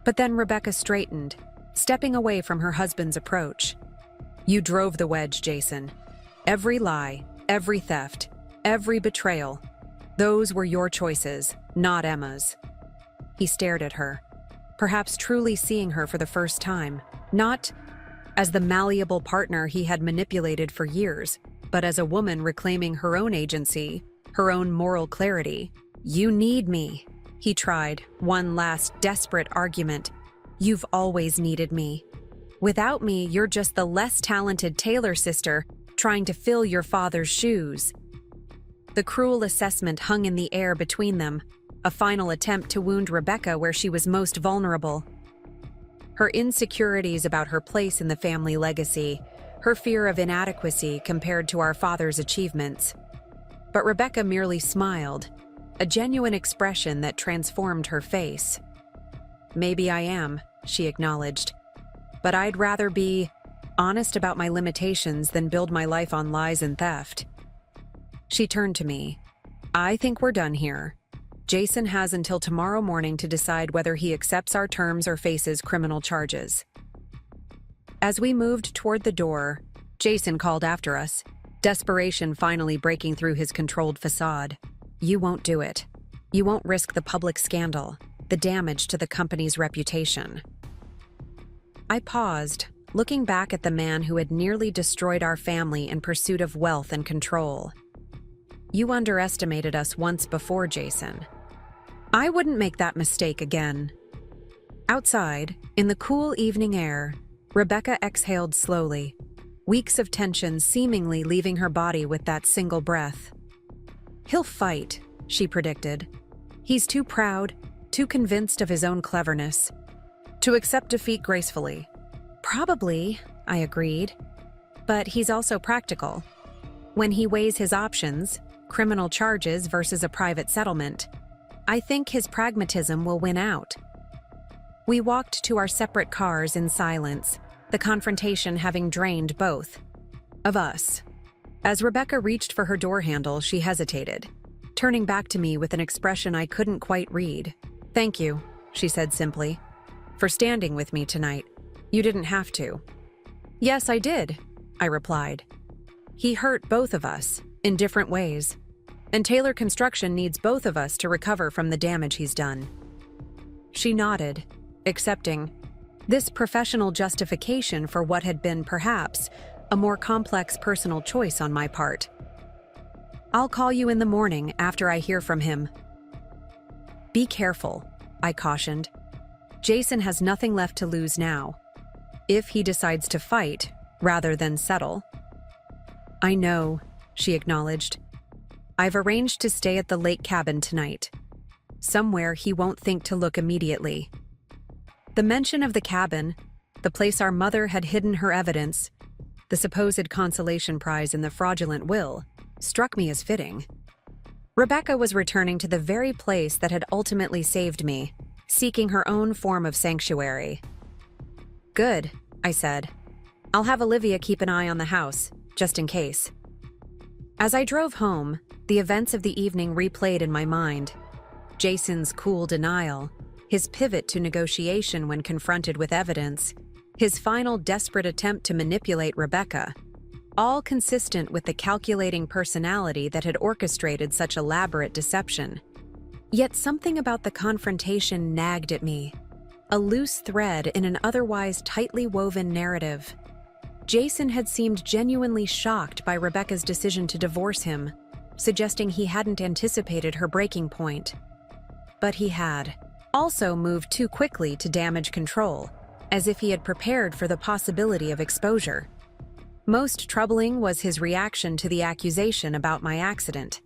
But then Rebecca straightened, stepping away from her husband's approach. You drove the wedge, Jason. Every lie, every theft, every betrayal, those were your choices, not Emma's. He stared at her, perhaps truly seeing her for the first time, not as the malleable partner he had manipulated for years, but as a woman reclaiming her own agency, her own moral clarity. You need me, he tried, one last desperate argument. You've always needed me. Without me, you're just the less talented Taylor sister trying to fill your father's shoes. The cruel assessment hung in the air between them, a final attempt to wound Rebecca where she was most vulnerable. Her insecurities about her place in the family legacy, her fear of inadequacy compared to our father's achievements. But Rebecca merely smiled, a genuine expression that transformed her face. Maybe I am, she acknowledged, but I'd rather be honest about my limitations than build my life on lies and theft. She turned to me. I think we're done here. Jason has until tomorrow morning to decide whether he accepts our terms or faces criminal charges. As we moved toward the door, Jason called after us, desperation finally breaking through his controlled facade. You won't do it. You won't risk the public scandal, the damage to the company's reputation. I paused, looking back at the man who had nearly destroyed our family in pursuit of wealth and control. You underestimated us once before, Jason. I wouldn't make that mistake again. Outside, in the cool evening air, Rebecca exhaled slowly, weeks of tension seemingly leaving her body with that single breath. He'll fight, she predicted. He's too proud, too convinced of his own cleverness, to accept defeat gracefully. Probably, I agreed, but he's also practical. When he weighs his options, criminal charges versus a private settlement, I think his pragmatism will win out. We walked to our separate cars in silence, the confrontation having drained both of us. As Rebecca reached for her door handle, she hesitated, turning back to me with an expression I couldn't quite read. Thank you, she said simply, for standing with me tonight. You didn't have to. Yes, I did, I replied. He hurt both of us, in different ways, and Taylor Construction needs both of us to recover from the damage he's done. She nodded, accepting this professional justification for what had been, perhaps, a more complex personal choice on my part. I'll call you in the morning after I hear from him. Be careful, I cautioned. Jason has nothing left to lose now, if he decides to fight rather than settle. I know, she acknowledged. I've arranged to stay at the lake cabin tonight, somewhere he won't think to look immediately. The mention of the cabin, the place our mother had hidden her evidence, the supposed consolation prize in the fraudulent will, struck me as fitting. Rebecca was returning to the very place that had ultimately saved me, seeking her own form of sanctuary. Good, I said. I'll have Olivia keep an eye on the house, just in case. As I drove home, the events of the evening replayed in my mind. Jason's cool denial, his pivot to negotiation when confronted with evidence, his final desperate attempt to manipulate Rebecca, all consistent with the calculating personality that had orchestrated such elaborate deception. Yet something about the confrontation nagged at me, a loose thread in an otherwise tightly woven narrative. Jason had seemed genuinely shocked by Rebecca's decision to divorce him, suggesting he hadn't anticipated her breaking point. But he had. Also moved too quickly to damage control, as if he had prepared for the possibility of exposure. Most troubling was his reaction to the accusation about my accident.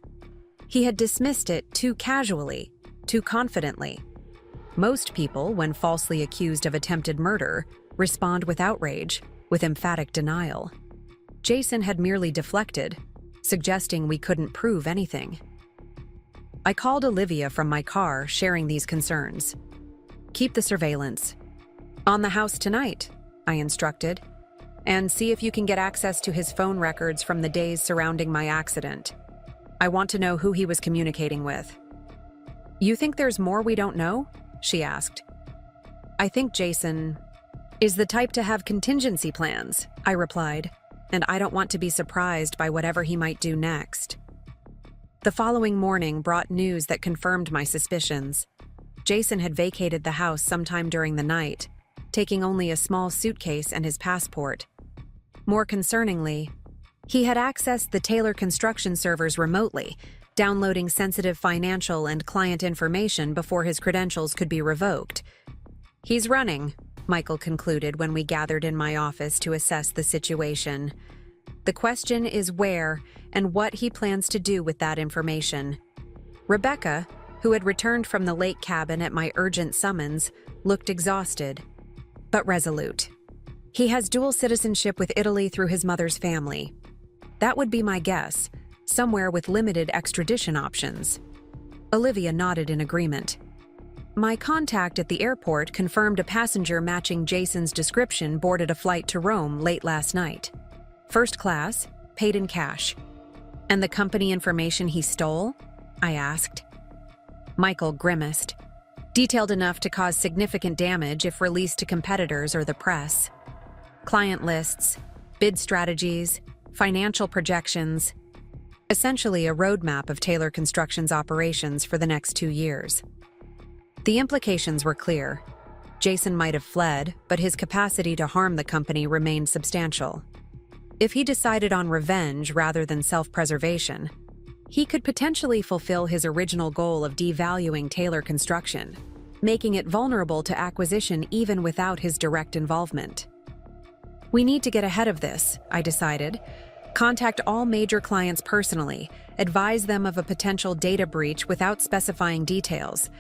He had dismissed it too casually, too confidently. Most people, when falsely accused of attempted murder, respond with outrage, with emphatic denial. Jason had merely deflected, suggesting we couldn't prove anything. I called Olivia from my car, sharing these concerns. "Keep the surveillance on the house tonight," I instructed, "and see if you can get access to his phone records from the days surrounding my accident. I want to know who he was communicating with." "You think there's more we don't know?" she asked. "I think Jason is the type to have contingency plans," I replied, "and I don't want to be surprised by whatever he might do next." The following morning brought news that confirmed my suspicions. Jason had vacated the house sometime during the night, taking only a small suitcase and his passport. More concerningly, he had accessed the Taylor Construction servers remotely, downloading sensitive financial and client information before his credentials could be revoked. "He's running," Michael concluded when we gathered in my office to assess the situation. "The question is where and what he plans to do with that information." Rebecca, who had returned from the lake cabin at my urgent summons, looked exhausted, but resolute. "He has dual citizenship with Italy through his mother's family. That would be my guess, somewhere with limited extradition options." Olivia nodded in agreement. My contact at the airport confirmed a passenger matching Jason's description boarded a flight to Rome late last night. First class, paid in cash. "And the company information he stole?" I asked. Michael grimaced. "Detailed enough to cause significant damage if released to competitors or the press. Client lists, bid strategies, financial projections. Essentially a roadmap of Taylor Construction's operations for the next 2 years." The implications were clear. Jason might have fled, but his capacity to harm the company remained substantial. If he decided on revenge rather than self-preservation, he could potentially fulfill his original goal of devaluing Taylor Construction, making it vulnerable to acquisition even without his direct involvement. "We need to get ahead of this," I decided. "Contact all major clients personally, advise them of a potential data breach without specifying details.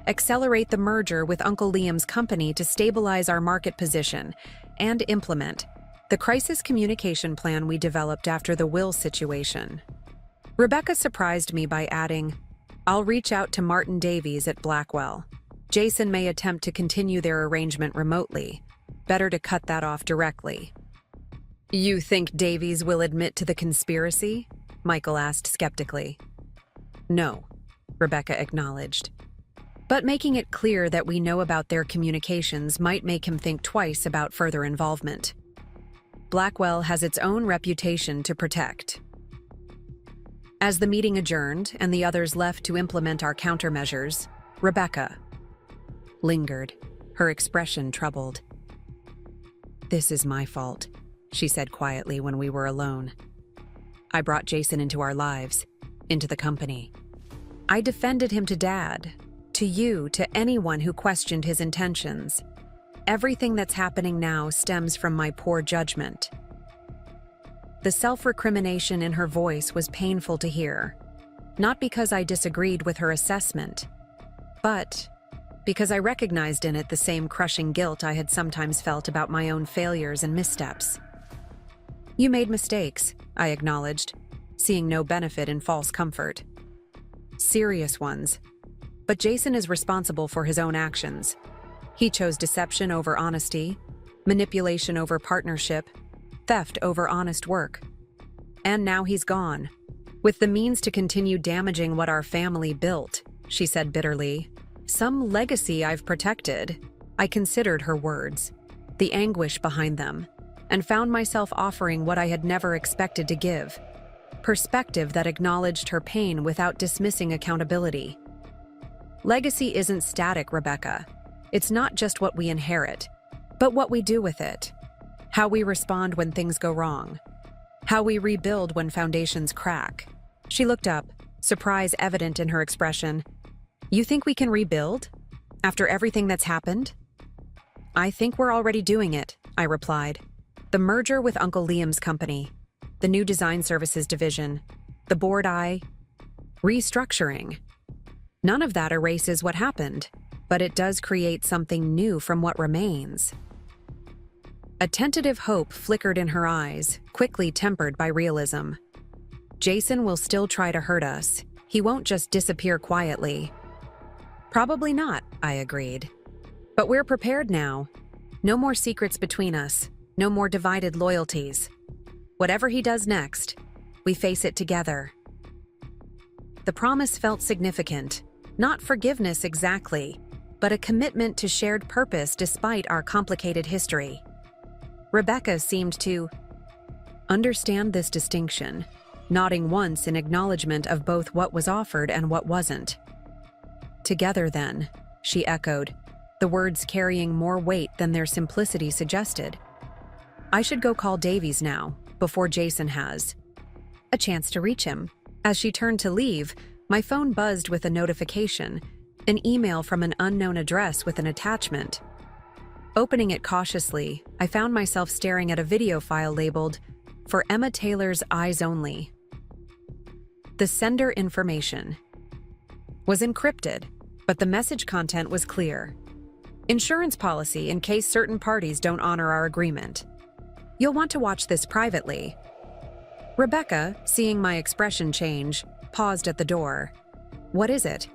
Accelerate the merger with Uncle Liam's company to stabilize our market position, and implement the crisis communication plan we developed after the Will situation." Rebecca surprised me by adding, "I'll reach out to Martin Davies at Blackwell. Jason may attempt to continue their arrangement remotely. Better to cut that off directly." "You think Davies will admit to the conspiracy?" Michael asked skeptically. "No," Rebecca acknowledged. "But making it clear that we know about their communications might make him think twice about further involvement. Blackwell has its own reputation to protect." As the meeting adjourned and the others left to implement our countermeasures, Rebecca lingered, her expression troubled. "This is my fault," she said quietly when we were alone. "I brought Jason into our lives, into the company. I defended him to Dad, to you, to anyone who questioned his intentions. Everything that's happening now stems from my poor judgment." The self-recrimination in her voice was painful to hear, not because I disagreed with her assessment, but because I recognized in it the same crushing guilt I had sometimes felt about my own failures and missteps. "You made mistakes," I acknowledged, seeing no benefit in false comfort. "Serious ones. But Jason is responsible for his own actions. He chose deception over honesty, manipulation over partnership, theft over honest work. And now he's gone, with the means to continue damaging what our family built," she said bitterly. "Some legacy I've protected." I considered her words, the anguish behind them, and found myself offering what I had never expected to give: perspective that acknowledged her pain without dismissing accountability. Legacy isn't static, Rebecca. It's not just what we inherit, but what we do with it. How we respond when things go wrong. How we rebuild when foundations crack. She looked up, surprise evident in her expression. "You think we can rebuild? After everything that's happened?" "I think we're already doing it," I replied. "The merger with Uncle Liam's company, the new design services division, the board restructuring. None of that erases what happened, but it does create something new from what remains." A tentative hope flickered in her eyes, quickly tempered by realism. "Jason will still try to hurt us. He won't just disappear quietly." "Probably not," I agreed. "But we're prepared now. No more secrets between us, no more divided loyalties. Whatever he does next, we face it together." The promise felt significant, not forgiveness exactly, but a commitment to shared purpose despite our complicated history. Rebecca seemed to understand this distinction, nodding once in acknowledgement of both what was offered and what wasn't. "Together, then," she echoed, the words carrying more weight than their simplicity suggested. "I should go call Davies now, before Jason has a chance to reach him." As she turned to leave, my phone buzzed with a notification, an email from an unknown address with an attachment. Opening it cautiously, I found myself staring at a video file labeled, "For Emma Taylor's Eyes Only." The sender information was encrypted, but the message content was clear. "Insurance policy in case certain parties don't honor our agreement. You'll want to watch this privately." Rebecca, seeing my expression change, paused at the door. "What is it?"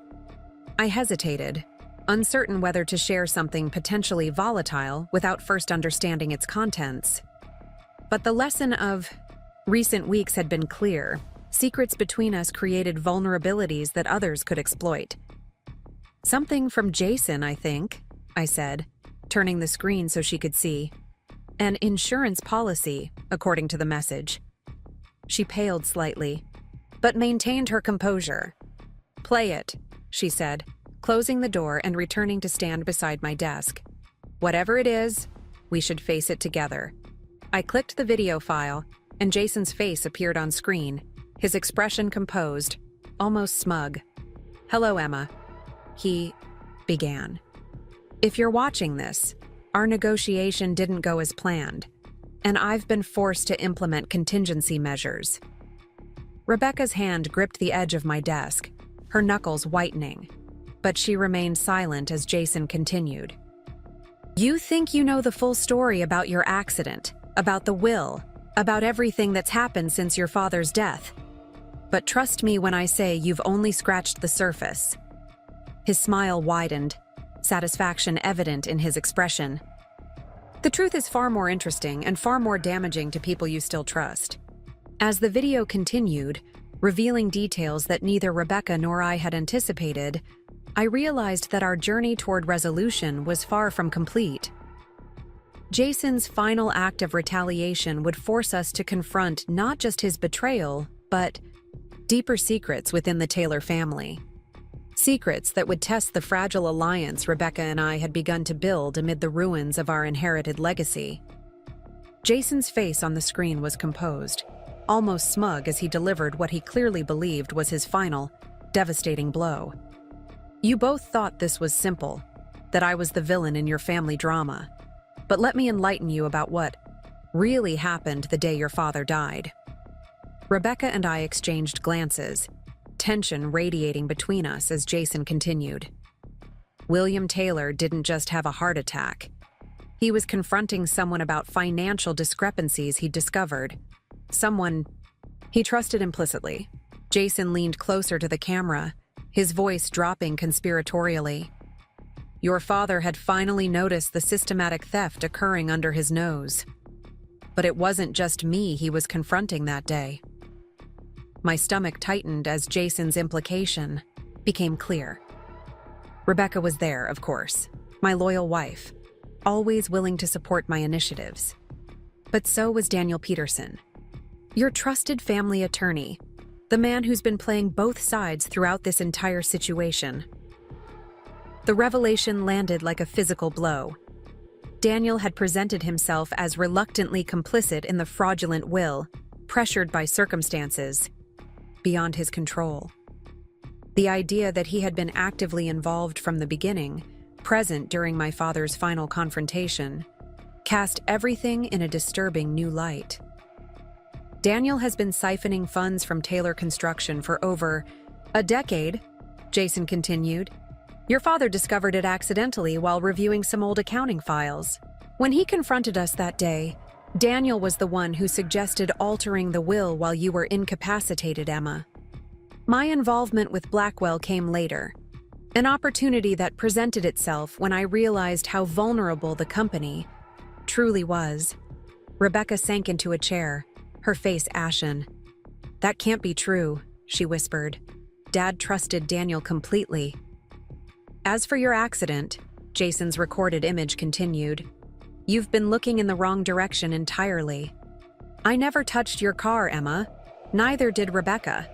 I hesitated, uncertain whether to share something potentially volatile without first understanding its contents. But the lesson of recent weeks had been clear. Secrets between us created vulnerabilities that others could exploit. "Something from Jason, I think," I said, turning the screen so she could see. "An insurance policy, according to the message." She paled slightly, but maintained her composure. "Play it," she said, closing the door and returning to stand beside my desk. "Whatever it is, we should face it together." I clicked the video file, and Jason's face appeared on screen, his expression composed, almost smug. "Hello, Emma," he began. "If you're watching this, our negotiation didn't go as planned, and I've been forced to implement contingency measures." Rebecca's hand gripped the edge of my desk, her knuckles whitening, but she remained silent as Jason continued. "You think you know the full story about your accident, about the will, about everything that's happened since your father's death. But trust me when I say you've only scratched the surface." His smile widened, satisfaction evident in his expression. "The truth is far more interesting and far more damaging to people you still trust." As the video continued, revealing details that neither Rebecca nor I had anticipated, I realized that our journey toward resolution was far from complete. Jason's final act of retaliation would force us to confront not just his betrayal, but deeper secrets within the Taylor family. Secrets that would test the fragile alliance Rebecca and I had begun to build amid the ruins of our inherited legacy. Jason's face on the screen was composed, almost smug as he delivered what he clearly believed was his final, devastating blow. "You both thought this was simple, that I was the villain in your family drama. But let me enlighten you about what really happened the day your father died." Rebecca and I exchanged glances, tension radiating between us as Jason continued. "William Taylor didn't just have a heart attack. He was confronting someone about financial discrepancies he'd discovered. Someone he trusted implicitly." Jason leaned closer to the camera, his voice dropping conspiratorially. "Your father had finally noticed the systematic theft occurring under his nose. But it wasn't just me he was confronting that day." My stomach tightened as Jason's implication became clear. Rebecca was there, of course, my loyal wife, always willing to support my initiatives. But so was Daniel Peterson, your trusted family attorney, the man who's been playing both sides throughout this entire situation. The revelation landed like a physical blow. Daniel had presented himself as reluctantly complicit in the fraudulent will, pressured by circumstances. beyond his control. The idea that he had been actively involved from the beginning, present during my father's final confrontation, cast everything in a disturbing new light. Daniel has been siphoning funds from Taylor Construction for over a decade, Jason continued. Your father discovered it accidentally while reviewing some old accounting files. When he confronted us that day, Daniel was the one who suggested altering the will while you were incapacitated, Emma. My involvement with Blackwell came later, an opportunity that presented itself when I realized how vulnerable the company truly was. Rebecca sank into a chair, her face ashen. That can't be true, she whispered. Dad trusted Daniel completely. As for your accident, Jason's recorded image continued, you've been looking in the wrong direction entirely. I never touched your car, Emma. Neither did Rebecca.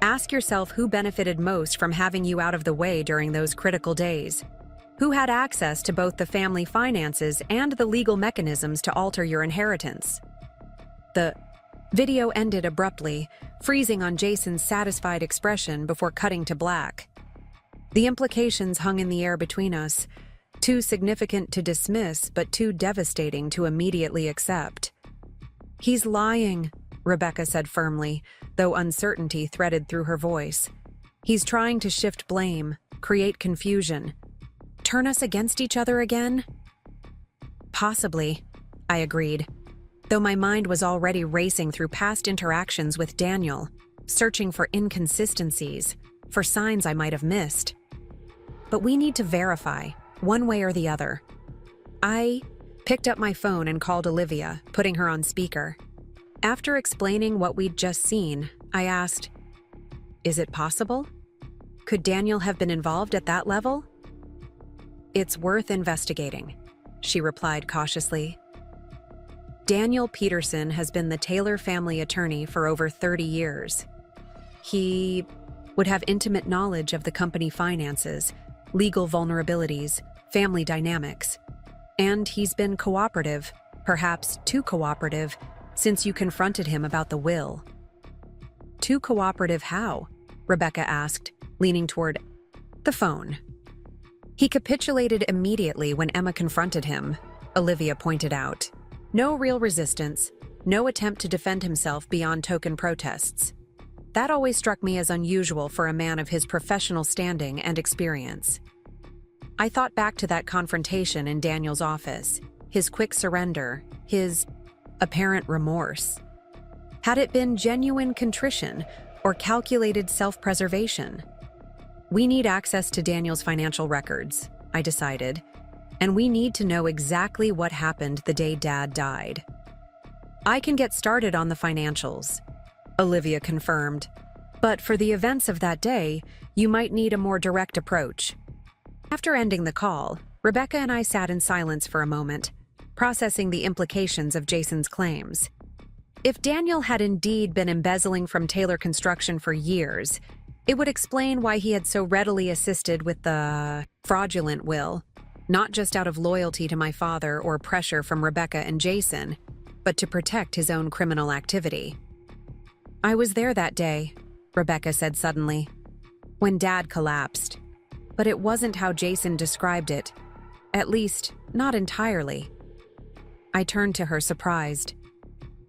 Ask yourself who benefited most from having you out of the way during those critical days. Who had access to both the family finances and the legal mechanisms to alter your inheritance? The video ended abruptly, freezing on Jason's satisfied expression before cutting to black. The implications hung in the air between us, too significant to dismiss but too devastating to immediately accept. He's lying, Rebecca said firmly, though uncertainty threaded through her voice. He's trying to shift blame, create confusion. Turn us against each other again? Possibly, I agreed, though my mind was already racing through past interactions with Daniel, searching for inconsistencies, for signs I might have missed. But we need to verify, one way or the other. I picked up my phone and called Olivia, putting her on speaker. After explaining what we'd just seen, I asked, is it possible? Could Daniel have been involved at that level? It's worth investigating, she replied cautiously. Daniel Peterson has been the Taylor family attorney for over 30 years. He would have intimate knowledge of the company finances, legal vulnerabilities, family dynamics. And he's been cooperative, perhaps too cooperative, since you confronted him about the will. Too cooperative how? Rebecca asked, leaning toward the phone. He capitulated immediately when Emma confronted him, Olivia pointed out. No real resistance, no attempt to defend himself beyond token protests. That always struck me as unusual for a man of his professional standing and experience. I thought back to that confrontation in Daniel's office, his quick surrender, his apparent remorse. Had it been genuine contrition or calculated self-preservation? We need access to Daniel's financial records, I decided, and we need to know exactly what happened the day Dad died. I can get started on the financials, Olivia confirmed, but for the events of that day, you might need a more direct approach. After ending the call, Rebecca and I sat in silence for a moment, processing the implications of Jason's claims. If Daniel had indeed been embezzling from Taylor Construction for years, it would explain why he had so readily assisted with the fraudulent will, not just out of loyalty to my father or pressure from Rebecca and Jason, but to protect his own criminal activity. I was there that day, Rebecca said suddenly, when Dad collapsed. But it wasn't how Jason described it, at least not entirely. I turned to her surprised.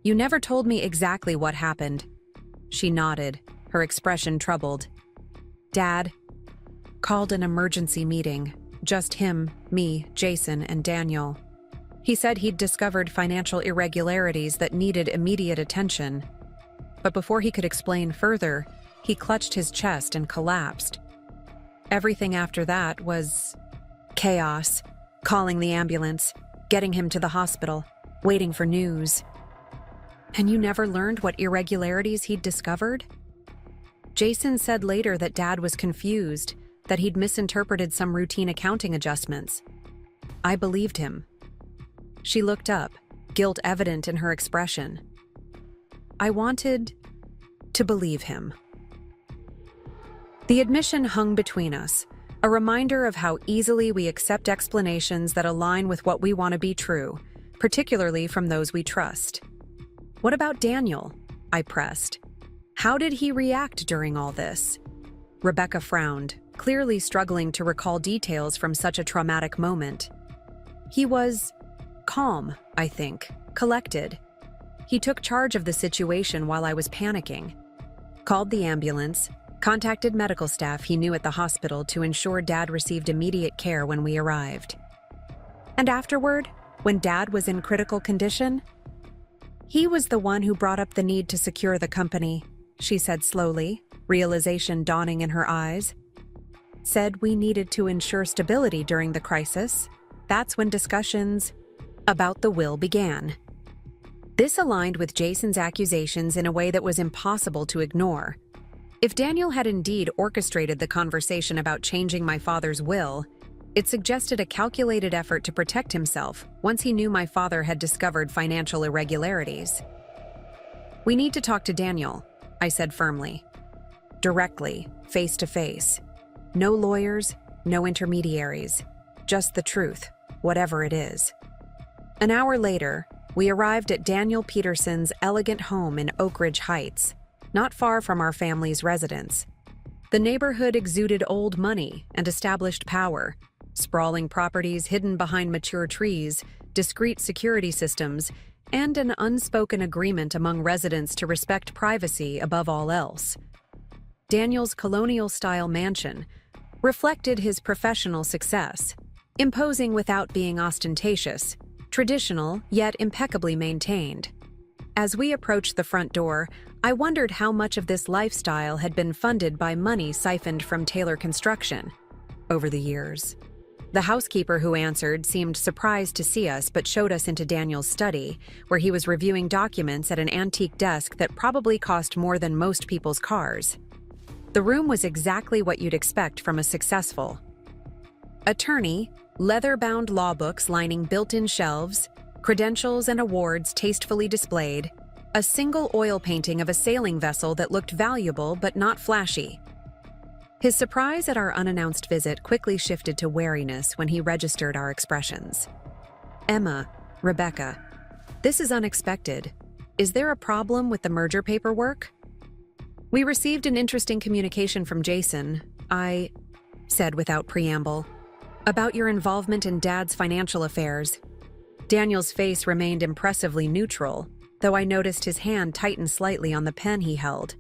You never told me exactly what happened. She nodded, her expression troubled. Dad called an emergency meeting, just him, me, Jason, and Daniel. He said he'd discovered financial irregularities that needed immediate attention. But before he could explain further, he clutched his chest and collapsed. Everything after that was chaos, calling the ambulance, getting him to the hospital, waiting for news. And you never learned what irregularities he'd discovered? Jason said later that Dad was confused, that he'd misinterpreted some routine accounting adjustments. I believed him. She looked up, guilt evident in her expression. I wanted to believe him. The admission hung between us, a reminder of how easily we accept explanations that align with what we want to be true, particularly from those we trust. What about Daniel? I pressed. How did he react during all this? Rebecca frowned, clearly struggling to recall details from such a traumatic moment. He was calm, I think, collected. He took charge of the situation while I was panicking. Called the ambulance, contacted medical staff he knew at the hospital to ensure Dad received immediate care when we arrived. And afterward, when Dad was in critical condition, he was the one who brought up the need to secure the company, she said slowly, realization dawning in her eyes. Said we needed to ensure stability during the crisis. That's when discussions about the will began. This aligned with Jason's accusations in a way that was impossible to ignore. If Daniel had indeed orchestrated the conversation about changing my father's will, it suggested a calculated effort to protect himself once he knew my father had discovered financial irregularities. "We need to talk to Daniel," I said firmly. "Directly, face to face. No lawyers, no intermediaries. Just the truth, whatever it is." An hour later, we arrived at Daniel Peterson's elegant home in Oak Ridge Heights, not far from our family's residence. The neighborhood exuded old money and established power, sprawling properties hidden behind mature trees, discreet security systems, and an unspoken agreement among residents to respect privacy above all else. Daniel's colonial-style mansion reflected his professional success, imposing without being ostentatious, traditional yet impeccably maintained. As we approached the front door, I wondered how much of this lifestyle had been funded by money siphoned from Taylor Construction over the years. The housekeeper who answered seemed surprised to see us but showed us into Daniel's study, where he was reviewing documents at an antique desk that probably cost more than most people's cars. The room was exactly what you'd expect from a successful attorney, leather-bound law books lining built-in shelves, credentials and awards tastefully displayed, a single oil painting of a sailing vessel that looked valuable but not flashy. His surprise at our unannounced visit quickly shifted to wariness when he registered our expressions. "Emma, Rebecca, this is unexpected. Is there a problem with the merger paperwork?" "We received an interesting communication from Jason," I said without preamble, "about your involvement in Dad's financial affairs." Daniel's face remained impressively neutral, though I noticed his hand tighten slightly on the pen he held.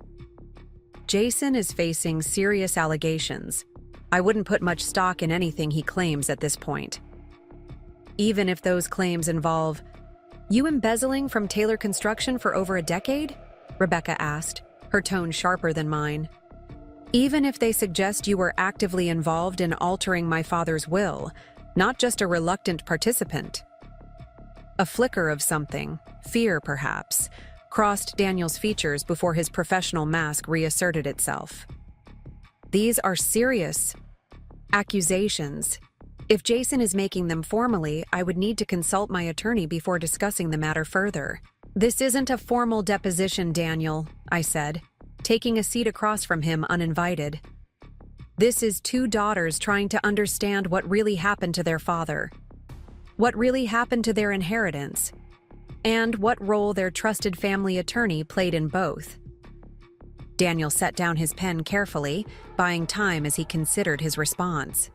Jason is facing serious allegations. I wouldn't put much stock in anything he claims at this point. Even if those claims involve you embezzling from Taylor Construction for over a decade? Rebecca asked, her tone sharper than mine. Even if they suggest you were actively involved in altering my father's will, not just a reluctant participant. A flicker of something, fear perhaps, crossed Daniel's features before his professional mask reasserted itself. These are serious accusations. If Jason is making them formally, I would need to consult my attorney before discussing the matter further. "This isn't a formal deposition, Daniel," I said, taking a seat across from him uninvited. "This is two daughters trying to understand what really happened to their father, what really happened to their inheritance, and what role their trusted family attorney played in both." Daniel set down his pen carefully, buying time as he considered his response.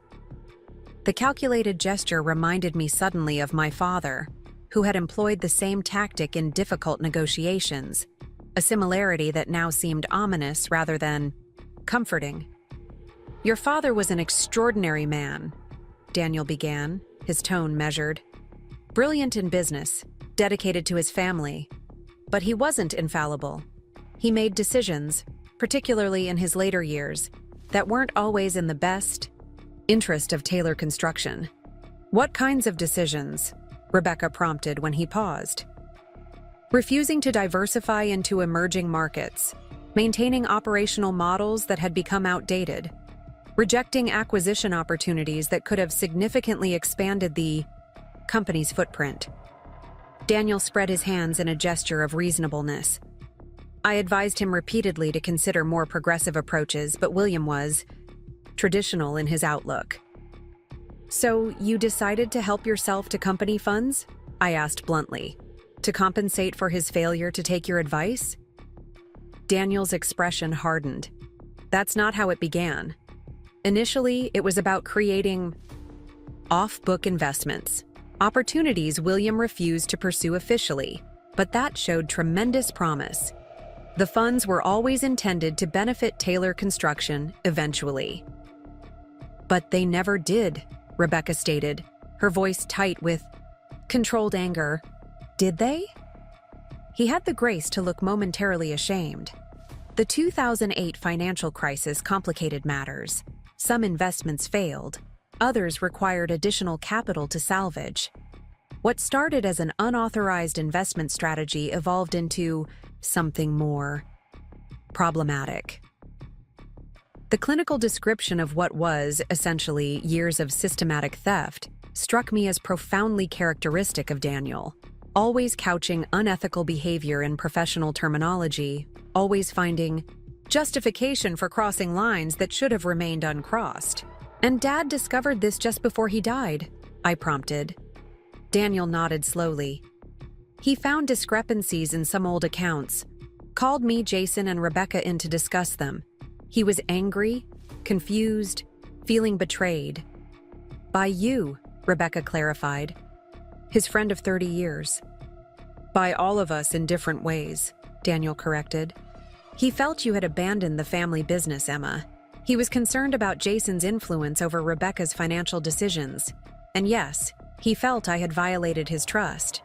The calculated gesture reminded me suddenly of my father, who had employed the same tactic in difficult negotiations, a similarity that now seemed ominous rather than comforting. "Your father was an extraordinary man," Daniel began, his tone measured. "Brilliant in business, dedicated to his family. But he wasn't infallible. He made decisions, particularly in his later years, that weren't always in the best interest of Taylor Construction." "What kinds of decisions?" Rebecca prompted when he paused. "Refusing to diversify into emerging markets, maintaining operational models that had become outdated, rejecting acquisition opportunities that could have significantly expanded the company's footprint." Daniel spread his hands in a gesture of reasonableness. I advised him repeatedly to consider more progressive approaches, but William was traditional in his outlook. "So you decided to help yourself to company funds?" I asked bluntly. "To compensate for his failure to take your advice?" Daniel's expression hardened. That's not how it began. Initially, it was about creating off-book investments, opportunities William refused to pursue officially, but that showed tremendous promise. The funds were always intended to benefit Taylor Construction eventually. But they never did, Rebecca stated, her voice tight with controlled anger. Did they? He had the grace to look momentarily ashamed. The 2008 financial crisis complicated matters. Some investments failed. Others required additional capital to salvage. What started as an unauthorized investment strategy evolved into something more problematic. The clinical description of what was, essentially, years of systematic theft struck me as profoundly characteristic of Daniel, always couching unethical behavior in professional terminology, always finding justification for crossing lines that should have remained uncrossed. And Dad discovered this just before he died, I prompted. Daniel nodded slowly. He found discrepancies in some old accounts, called me, Jason, and Rebecca in to discuss them. He was angry, confused, feeling betrayed. By you, Rebecca clarified. His friend of 30 years. By all of us in different ways, Daniel corrected. He felt you had abandoned the family business, Emma. He was concerned about Jason's influence over Rebecca's financial decisions. And yes, he felt I had violated his trust.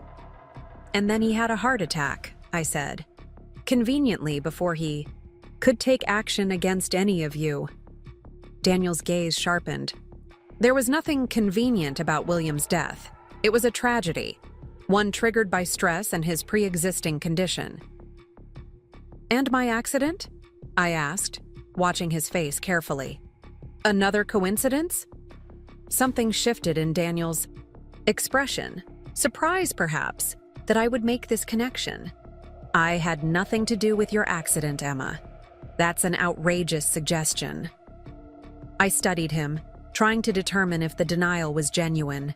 And then he had a heart attack, I said. Conveniently before he could take action against any of you. Daniel's gaze sharpened. There was nothing convenient about William's death. It was a tragedy, one triggered by stress and his pre-existing condition. And my accident? I asked, watching his face carefully. Another coincidence? Something shifted in Daniel's expression, surprise perhaps, that I would make this connection. I had nothing to do with your accident, Emma. That's an outrageous suggestion. I studied him, trying to determine if the denial was genuine.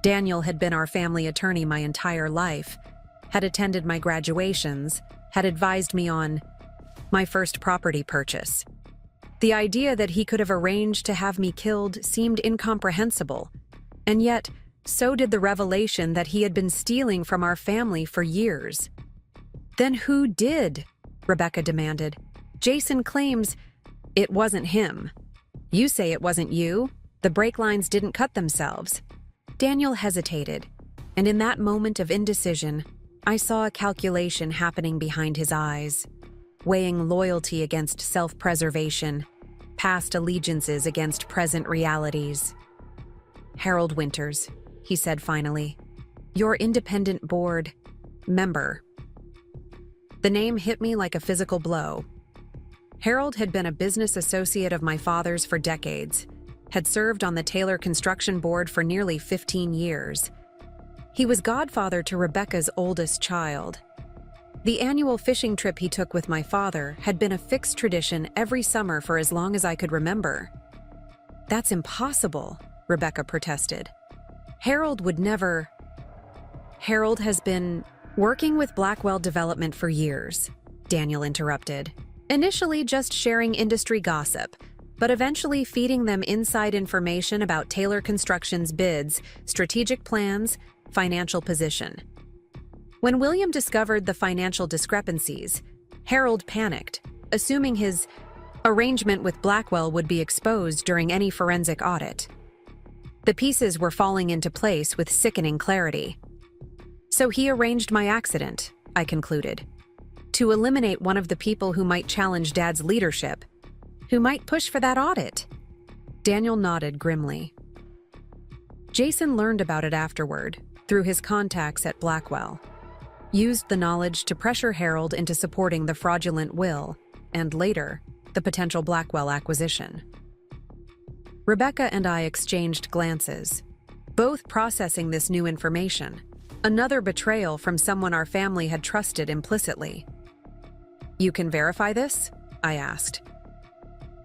Daniel had been our family attorney my entire life, had attended my graduations, had advised me on my first property purchase. The idea that he could have arranged to have me killed seemed incomprehensible, and yet so did the revelation that he had been stealing from our family for years. Then who did? Rebecca demanded. Jason claims it wasn't him. You say it wasn't you. The brake lines didn't cut themselves. Daniel hesitated, and in that moment of indecision, I saw a calculation happening behind his eyes, weighing loyalty against self-preservation, past allegiances against present realities. Harold Winters, he said finally, your independent board member. The name hit me like a physical blow. Harold had been a business associate of my father's for decades, had served on the Taylor Construction Board for nearly 15 years. He was godfather to Rebecca's oldest child. The annual fishing trip he took with my father had been a fixed tradition every summer for as long as I could remember. That's impossible, Rebecca protested. Harold would never. Harold has been working with Blackwell Development for years, Daniel interrupted. Initially just sharing industry gossip, but eventually feeding them inside information about Taylor Construction's bids, strategic plans, financial position. When William discovered the financial discrepancies, Harold panicked, assuming his arrangement with Blackwell would be exposed during any forensic audit. The pieces were falling into place with sickening clarity. So he arranged my accident, I concluded, to eliminate one of the people who might challenge Dad's leadership, who might push for that audit. Daniel nodded grimly. Jason learned about it afterward, through his contacts at Blackwell, used the knowledge to pressure Harold into supporting the fraudulent will, and later, the potential Blackwell acquisition. Rebecca and I exchanged glances, both processing this new information, another betrayal from someone our family had trusted implicitly. You can verify this? I asked.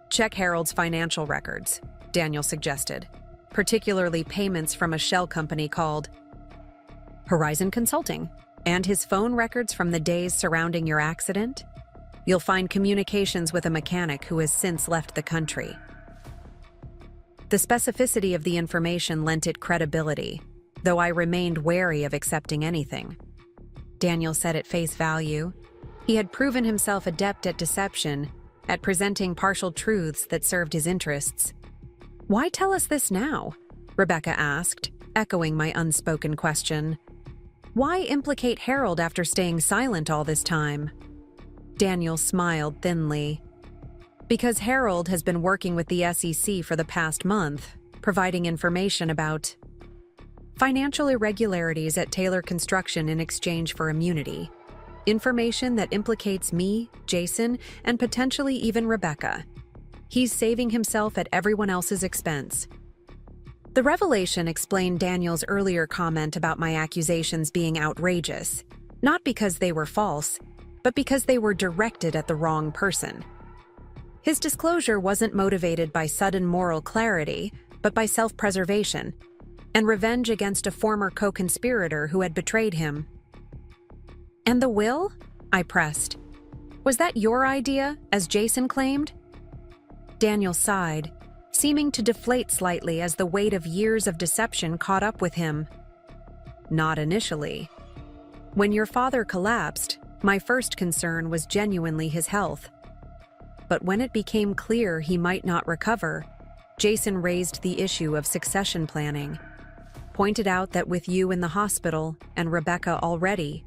Check Harold's financial records, Daniel suggested, particularly payments from a shell company called Horizon Consulting, and his phone records from the days surrounding your accident. You'll find communications with a mechanic who has since left the country. The specificity of the information lent it credibility, though I remained wary of accepting anything. Daniel said at face value. He had proven himself adept at deception, at presenting partial truths that served his interests. "Why tell us this now?" Rebecca asked, echoing my unspoken question. "Why implicate Harold after staying silent all this time?" Daniel smiled thinly. "Because Harold has been working with the SEC for the past month, providing information about financial irregularities at Taylor Construction in exchange for immunity. Information that implicates me, Jason, and potentially even Rebecca. He's saving himself at everyone else's expense." The revelation explained Daniel's earlier comment about my accusations being outrageous, not because they were false, but because they were directed at the wrong person. His disclosure wasn't motivated by sudden moral clarity, but by self-preservation and revenge against a former co-conspirator who had betrayed him. "And the will?" I pressed. "Was that your idea, as Jason claimed?" Daniel sighed, seeming to deflate slightly as the weight of years of deception caught up with him. "Not initially. When your father collapsed, my first concern was genuinely his health. But when it became clear he might not recover, Jason raised the issue of succession planning, pointed out that with you in the hospital and Rebecca already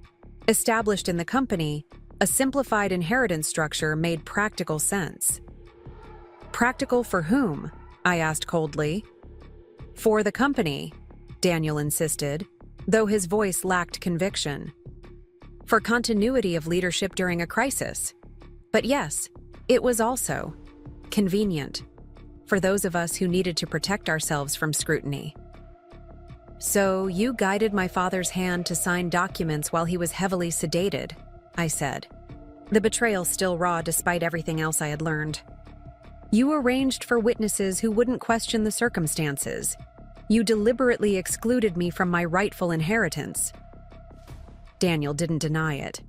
established in the company, a simplified inheritance structure made practical sense." "Practical for whom?" I asked coldly. "For the company," Daniel insisted, though his voice lacked conviction. "For continuity of leadership during a crisis. But yes, it was also convenient for those of us who needed to protect ourselves from scrutiny." "So you guided my father's hand to sign documents while he was heavily sedated," I said, the betrayal still raw despite everything else I had learned. "You arranged for witnesses who wouldn't question the circumstances. You deliberately excluded me from my rightful inheritance." Daniel didn't deny it.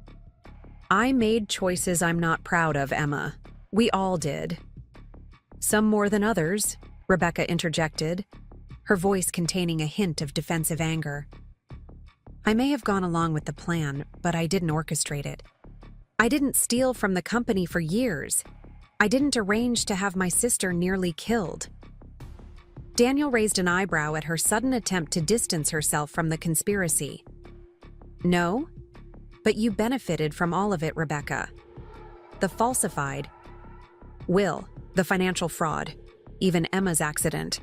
"I made choices I'm not proud of, Emma. We all did." "Some more than others," Rebecca interjected, her voice containing a hint of defensive anger. "I may have gone along with the plan, but I didn't orchestrate it. I didn't steal from the company for years. I didn't arrange to have my sister nearly killed." Daniel raised an eyebrow at her sudden attempt to distance herself from the conspiracy. "No, but you benefited from all of it, Rebecca. The falsified will, the financial fraud, even Emma's accident,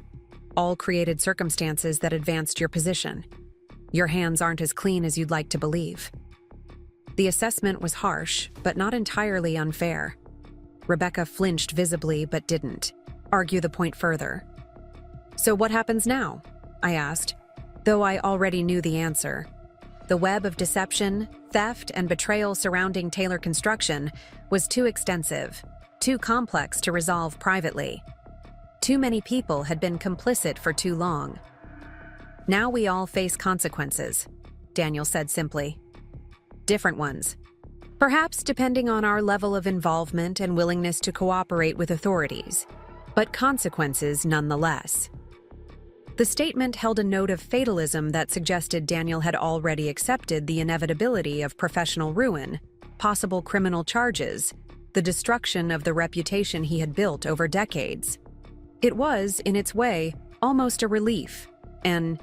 all created circumstances that advanced your position. Your hands aren't as clean as you'd like to believe." The assessment was harsh, but not entirely unfair. Rebecca flinched visibly but didn't argue the point further. "So what happens now?" I asked, though I already knew the answer. The web of deception, theft, and betrayal surrounding Taylor Construction was too extensive, too complex to resolve privately. Too many people had been complicit for too long. "Now we all face consequences," Daniel said simply. "Different ones. Perhaps depending on our level of involvement and willingness to cooperate with authorities, but consequences nonetheless." The statement held a note of fatalism that suggested Daniel had already accepted the inevitability of professional ruin, possible criminal charges, the destruction of the reputation he had built over decades. It was, in its way, almost a relief, an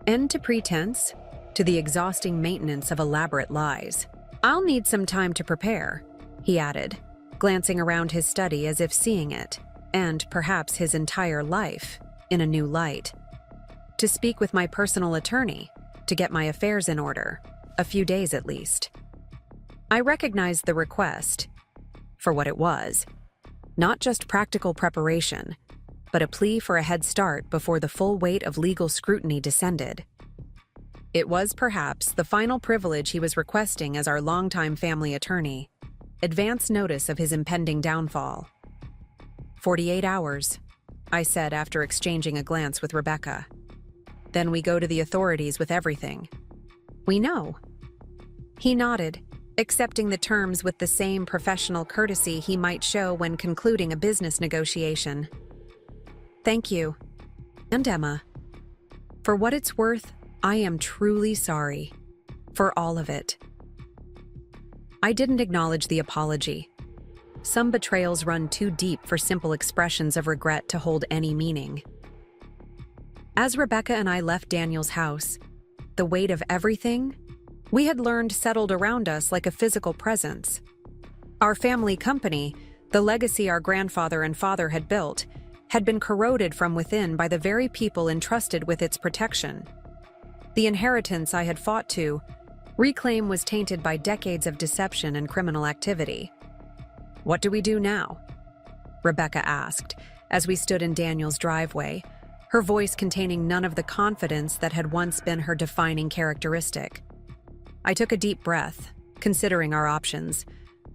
end to pretense, to the exhausting maintenance of elaborate lies. "I'll need some time to prepare," he added, glancing around his study as if seeing it, and perhaps his entire life, in a new light. "To speak with my personal attorney, to get my affairs in order, a few days at least." I recognized the request for what it was, not just practical preparation, but a plea for a head start before the full weight of legal scrutiny descended. It was perhaps the final privilege he was requesting as our longtime family attorney, advance notice of his impending downfall. 48 hours, I said after exchanging a glance with Rebecca. Then we go to the authorities with everything. We know. He nodded, accepting the terms with the same professional courtesy he might show when concluding a business negotiation. Thank you. And Emma. For what it's worth, I am truly sorry. For all of it. I didn't acknowledge the apology. Some betrayals run too deep for simple expressions of regret to hold any meaning. As Rebecca and I left Daniel's house, the weight of everything we had learned settled around us like a physical presence. Our family company, the legacy our grandfather and father had built, had been corroded from within by the very people entrusted with its protection. The inheritance I had fought to reclaim was tainted by decades of deception and criminal activity. What do we do now? Rebecca asked, as we stood in Daniel's driveway, her voice containing none of the confidence that had once been her defining characteristic. I took a deep breath, considering our options.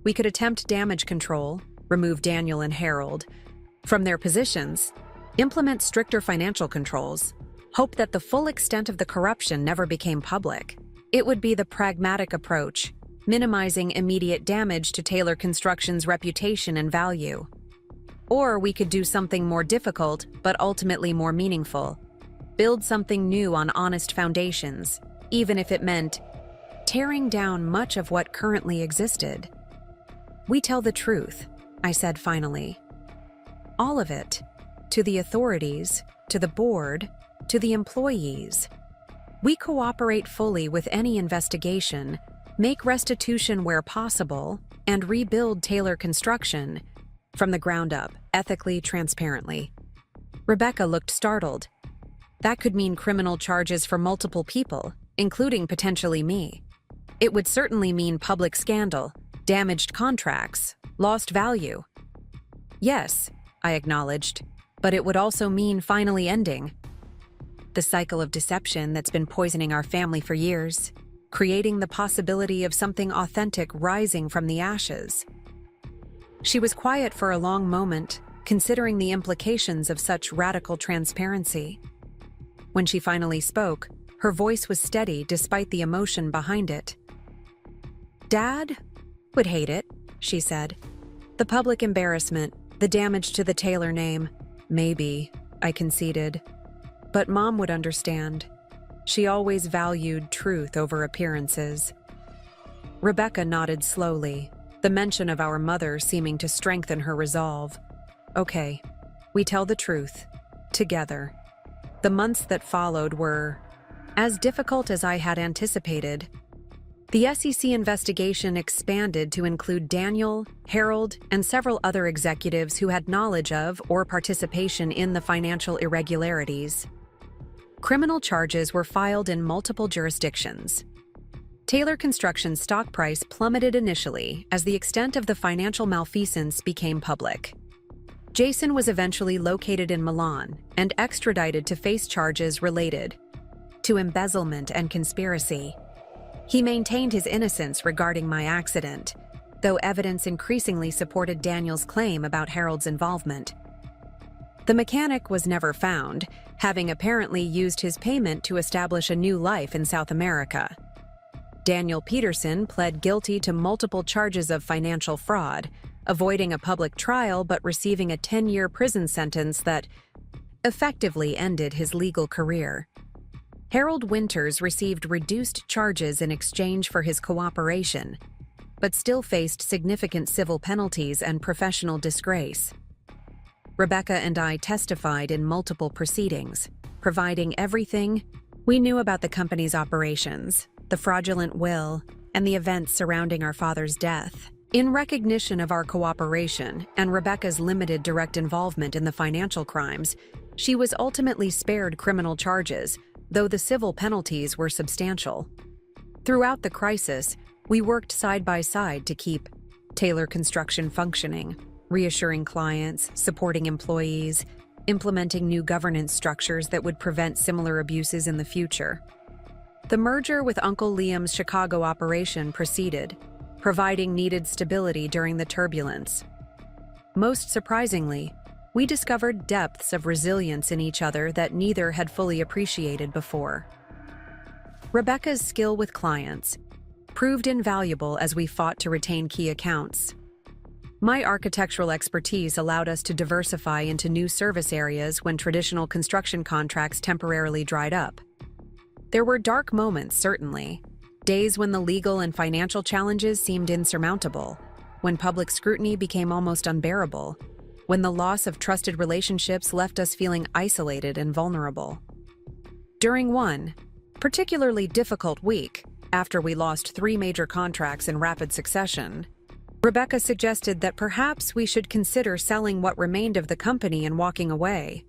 We could attempt damage control, remove Daniel and Harold from their positions, implement stricter financial controls, hope that the full extent of the corruption never became public. It would be the pragmatic approach, minimizing immediate damage to Taylor Construction's reputation and value. Or we could do something more difficult, but ultimately more meaningful. Build something new on honest foundations, even if it meant tearing down much of what currently existed. We tell the truth, I said finally. All of it. To the authorities, to the board, to the employees. We cooperate fully with any investigation, make restitution where possible, and rebuild Taylor Construction from the ground up, ethically, transparently. Rebecca looked startled. That could mean criminal charges for multiple people, including potentially me. It would certainly mean public scandal, damaged contracts, lost value. Yes, I acknowledged, but it would also mean finally ending the cycle of deception that's been poisoning our family for years, creating the possibility of something authentic rising from the ashes. She was quiet for a long moment, considering the implications of such radical transparency. When she finally spoke, her voice was steady despite the emotion behind it. Dad would hate it, she said. The public embarrassment, the damage to the Taylor name. Maybe, I conceded. But Mom would understand. She always valued truth over appearances. Rebecca nodded slowly, the mention of our mother seeming to strengthen her resolve. Okay, we tell the truth. Together. The months that followed were as difficult as I had anticipated. The SEC investigation expanded to include Daniel, Harold, and several other executives who had knowledge of or participation in the financial irregularities. Criminal charges were filed in multiple jurisdictions. Taylor Construction's stock price plummeted initially as the extent of the financial malfeasance became public. Jason was eventually located in Milan and extradited to face charges related to embezzlement and conspiracy. He maintained his innocence regarding my accident, though evidence increasingly supported Daniel's claim about Harold's involvement. The mechanic was never found, having apparently used his payment to establish a new life in South America. Daniel Peterson pled guilty to multiple charges of financial fraud, avoiding a public trial but receiving a 10-year prison sentence that effectively ended his legal career. Harold Winters received reduced charges in exchange for his cooperation, but still faced significant civil penalties and professional disgrace. Rebecca and I testified in multiple proceedings, providing everything we knew about the company's operations, the fraudulent will, and the events surrounding our father's death. In recognition of our cooperation and Rebecca's limited direct involvement in the financial crimes, she was ultimately spared criminal charges, though the civil penalties were substantial. Throughout the crisis, we worked side by side to keep Taylor Construction functioning, reassuring clients, supporting employees, implementing new governance structures that would prevent similar abuses in the future. The merger with Uncle Liam's Chicago operation proceeded, providing needed stability during the turbulence. Most surprisingly, we discovered depths of resilience in each other that neither had fully appreciated before. Rebecca's skill with clients, proved invaluable as we fought to retain key accounts. My architectural expertise allowed us to diversify into new service areas when traditional construction contracts temporarily dried up. There were dark moments, certainly. Days when the legal and financial challenges seemed insurmountable, when public scrutiny became almost unbearable, when the loss of trusted relationships left us feeling isolated and vulnerable. During one particularly difficult week, after we lost 3 major contracts in rapid succession, Rebecca suggested that perhaps we should consider selling what remained of the company and walking away.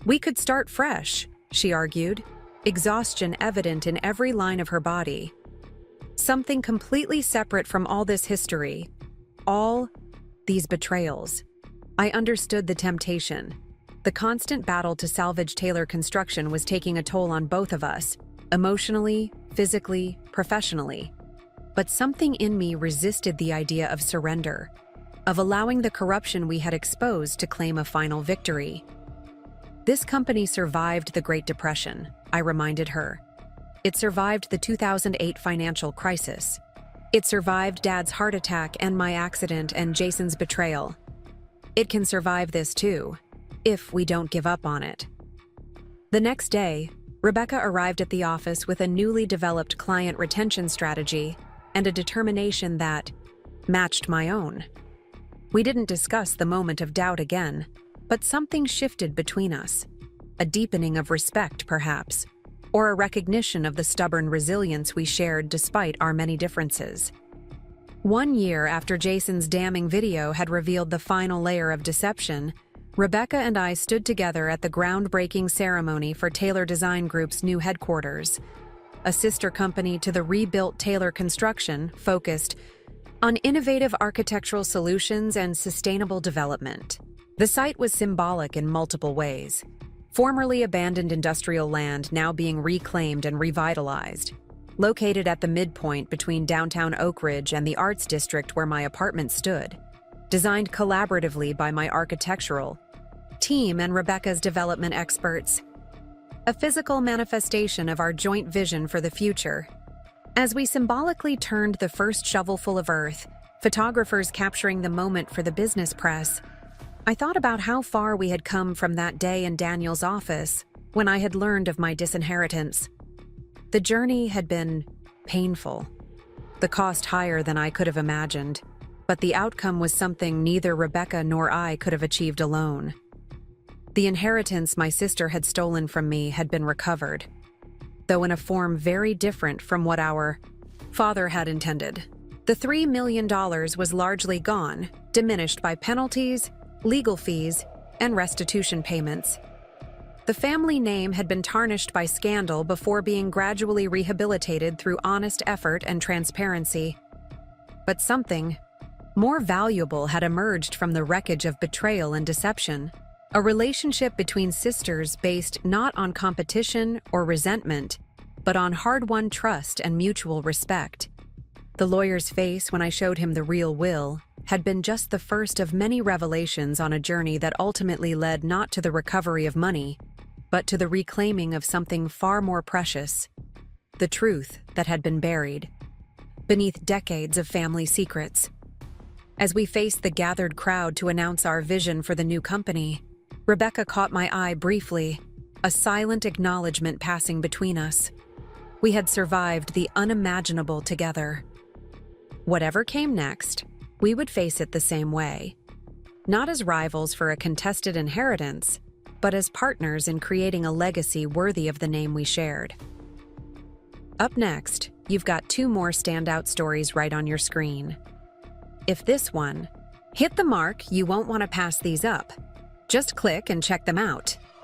We could start fresh, she argued, exhaustion evident in every line of her body. Something completely separate from all this history, all these betrayals. I understood the temptation. The constant battle to salvage Taylor Construction was taking a toll on both of us, emotionally, physically, professionally. But something in me resisted the idea of surrender, of allowing the corruption we had exposed to claim a final victory. This company survived the Great Depression, I reminded her. It survived the 2008 financial crisis. It survived Dad's heart attack and my accident and Jason's betrayal. It can survive this too, if we don't give up on it. The next day, Rebecca arrived at the office with a newly developed client retention strategy and a determination that matched my own. We didn't discuss the moment of doubt again, but something shifted between us. A deepening of respect, perhaps, or a recognition of the stubborn resilience we shared despite our many differences. 1 year after Jason's damning video had revealed the final layer of deception, Rebecca and I stood together at the groundbreaking ceremony for Taylor Design Group's new headquarters, a sister company to the rebuilt Taylor Construction focused on innovative architectural solutions and sustainable development. The site was symbolic in multiple ways. Formerly abandoned industrial land now being reclaimed and revitalized. Located at the midpoint between downtown Oak Ridge and the Arts District where my apartment stood. Designed collaboratively by my architectural team and Rebecca's development experts. A physical manifestation of our joint vision for the future. As we symbolically turned the first shovelful of earth, photographers capturing the moment for the business press, I thought about how far we had come from that day in Daniel's office when I had learned of my disinheritance. The journey had been painful, the cost higher than I could have imagined, but the outcome was something neither Rebecca nor I could have achieved alone. The inheritance my sister had stolen from me had been recovered, though in a form very different from what our father had intended. The $3 million was largely gone, diminished by penalties, legal fees, and restitution payments. The family name had been tarnished by scandal before being gradually rehabilitated through honest effort and transparency. But something more valuable had emerged from the wreckage of betrayal and deception. A relationship between sisters based not on competition or resentment, but on hard-won trust and mutual respect. The lawyer's face when I showed him the real will had been just the first of many revelations on a journey that ultimately led not to the recovery of money, but to the reclaiming of something far more precious, the truth that had been buried beneath decades of family secrets. As we faced the gathered crowd to announce our vision for the new company, Rebecca caught my eye briefly, a silent acknowledgement passing between us. We had survived the unimaginable together. Whatever came next, we would face it the same way. Not as rivals for a contested inheritance, but as partners in creating a legacy worthy of the name we shared. Up next, you've got 2 more standout stories right on your screen. If this one hit the mark, you won't want to pass these up. Just click and check them out.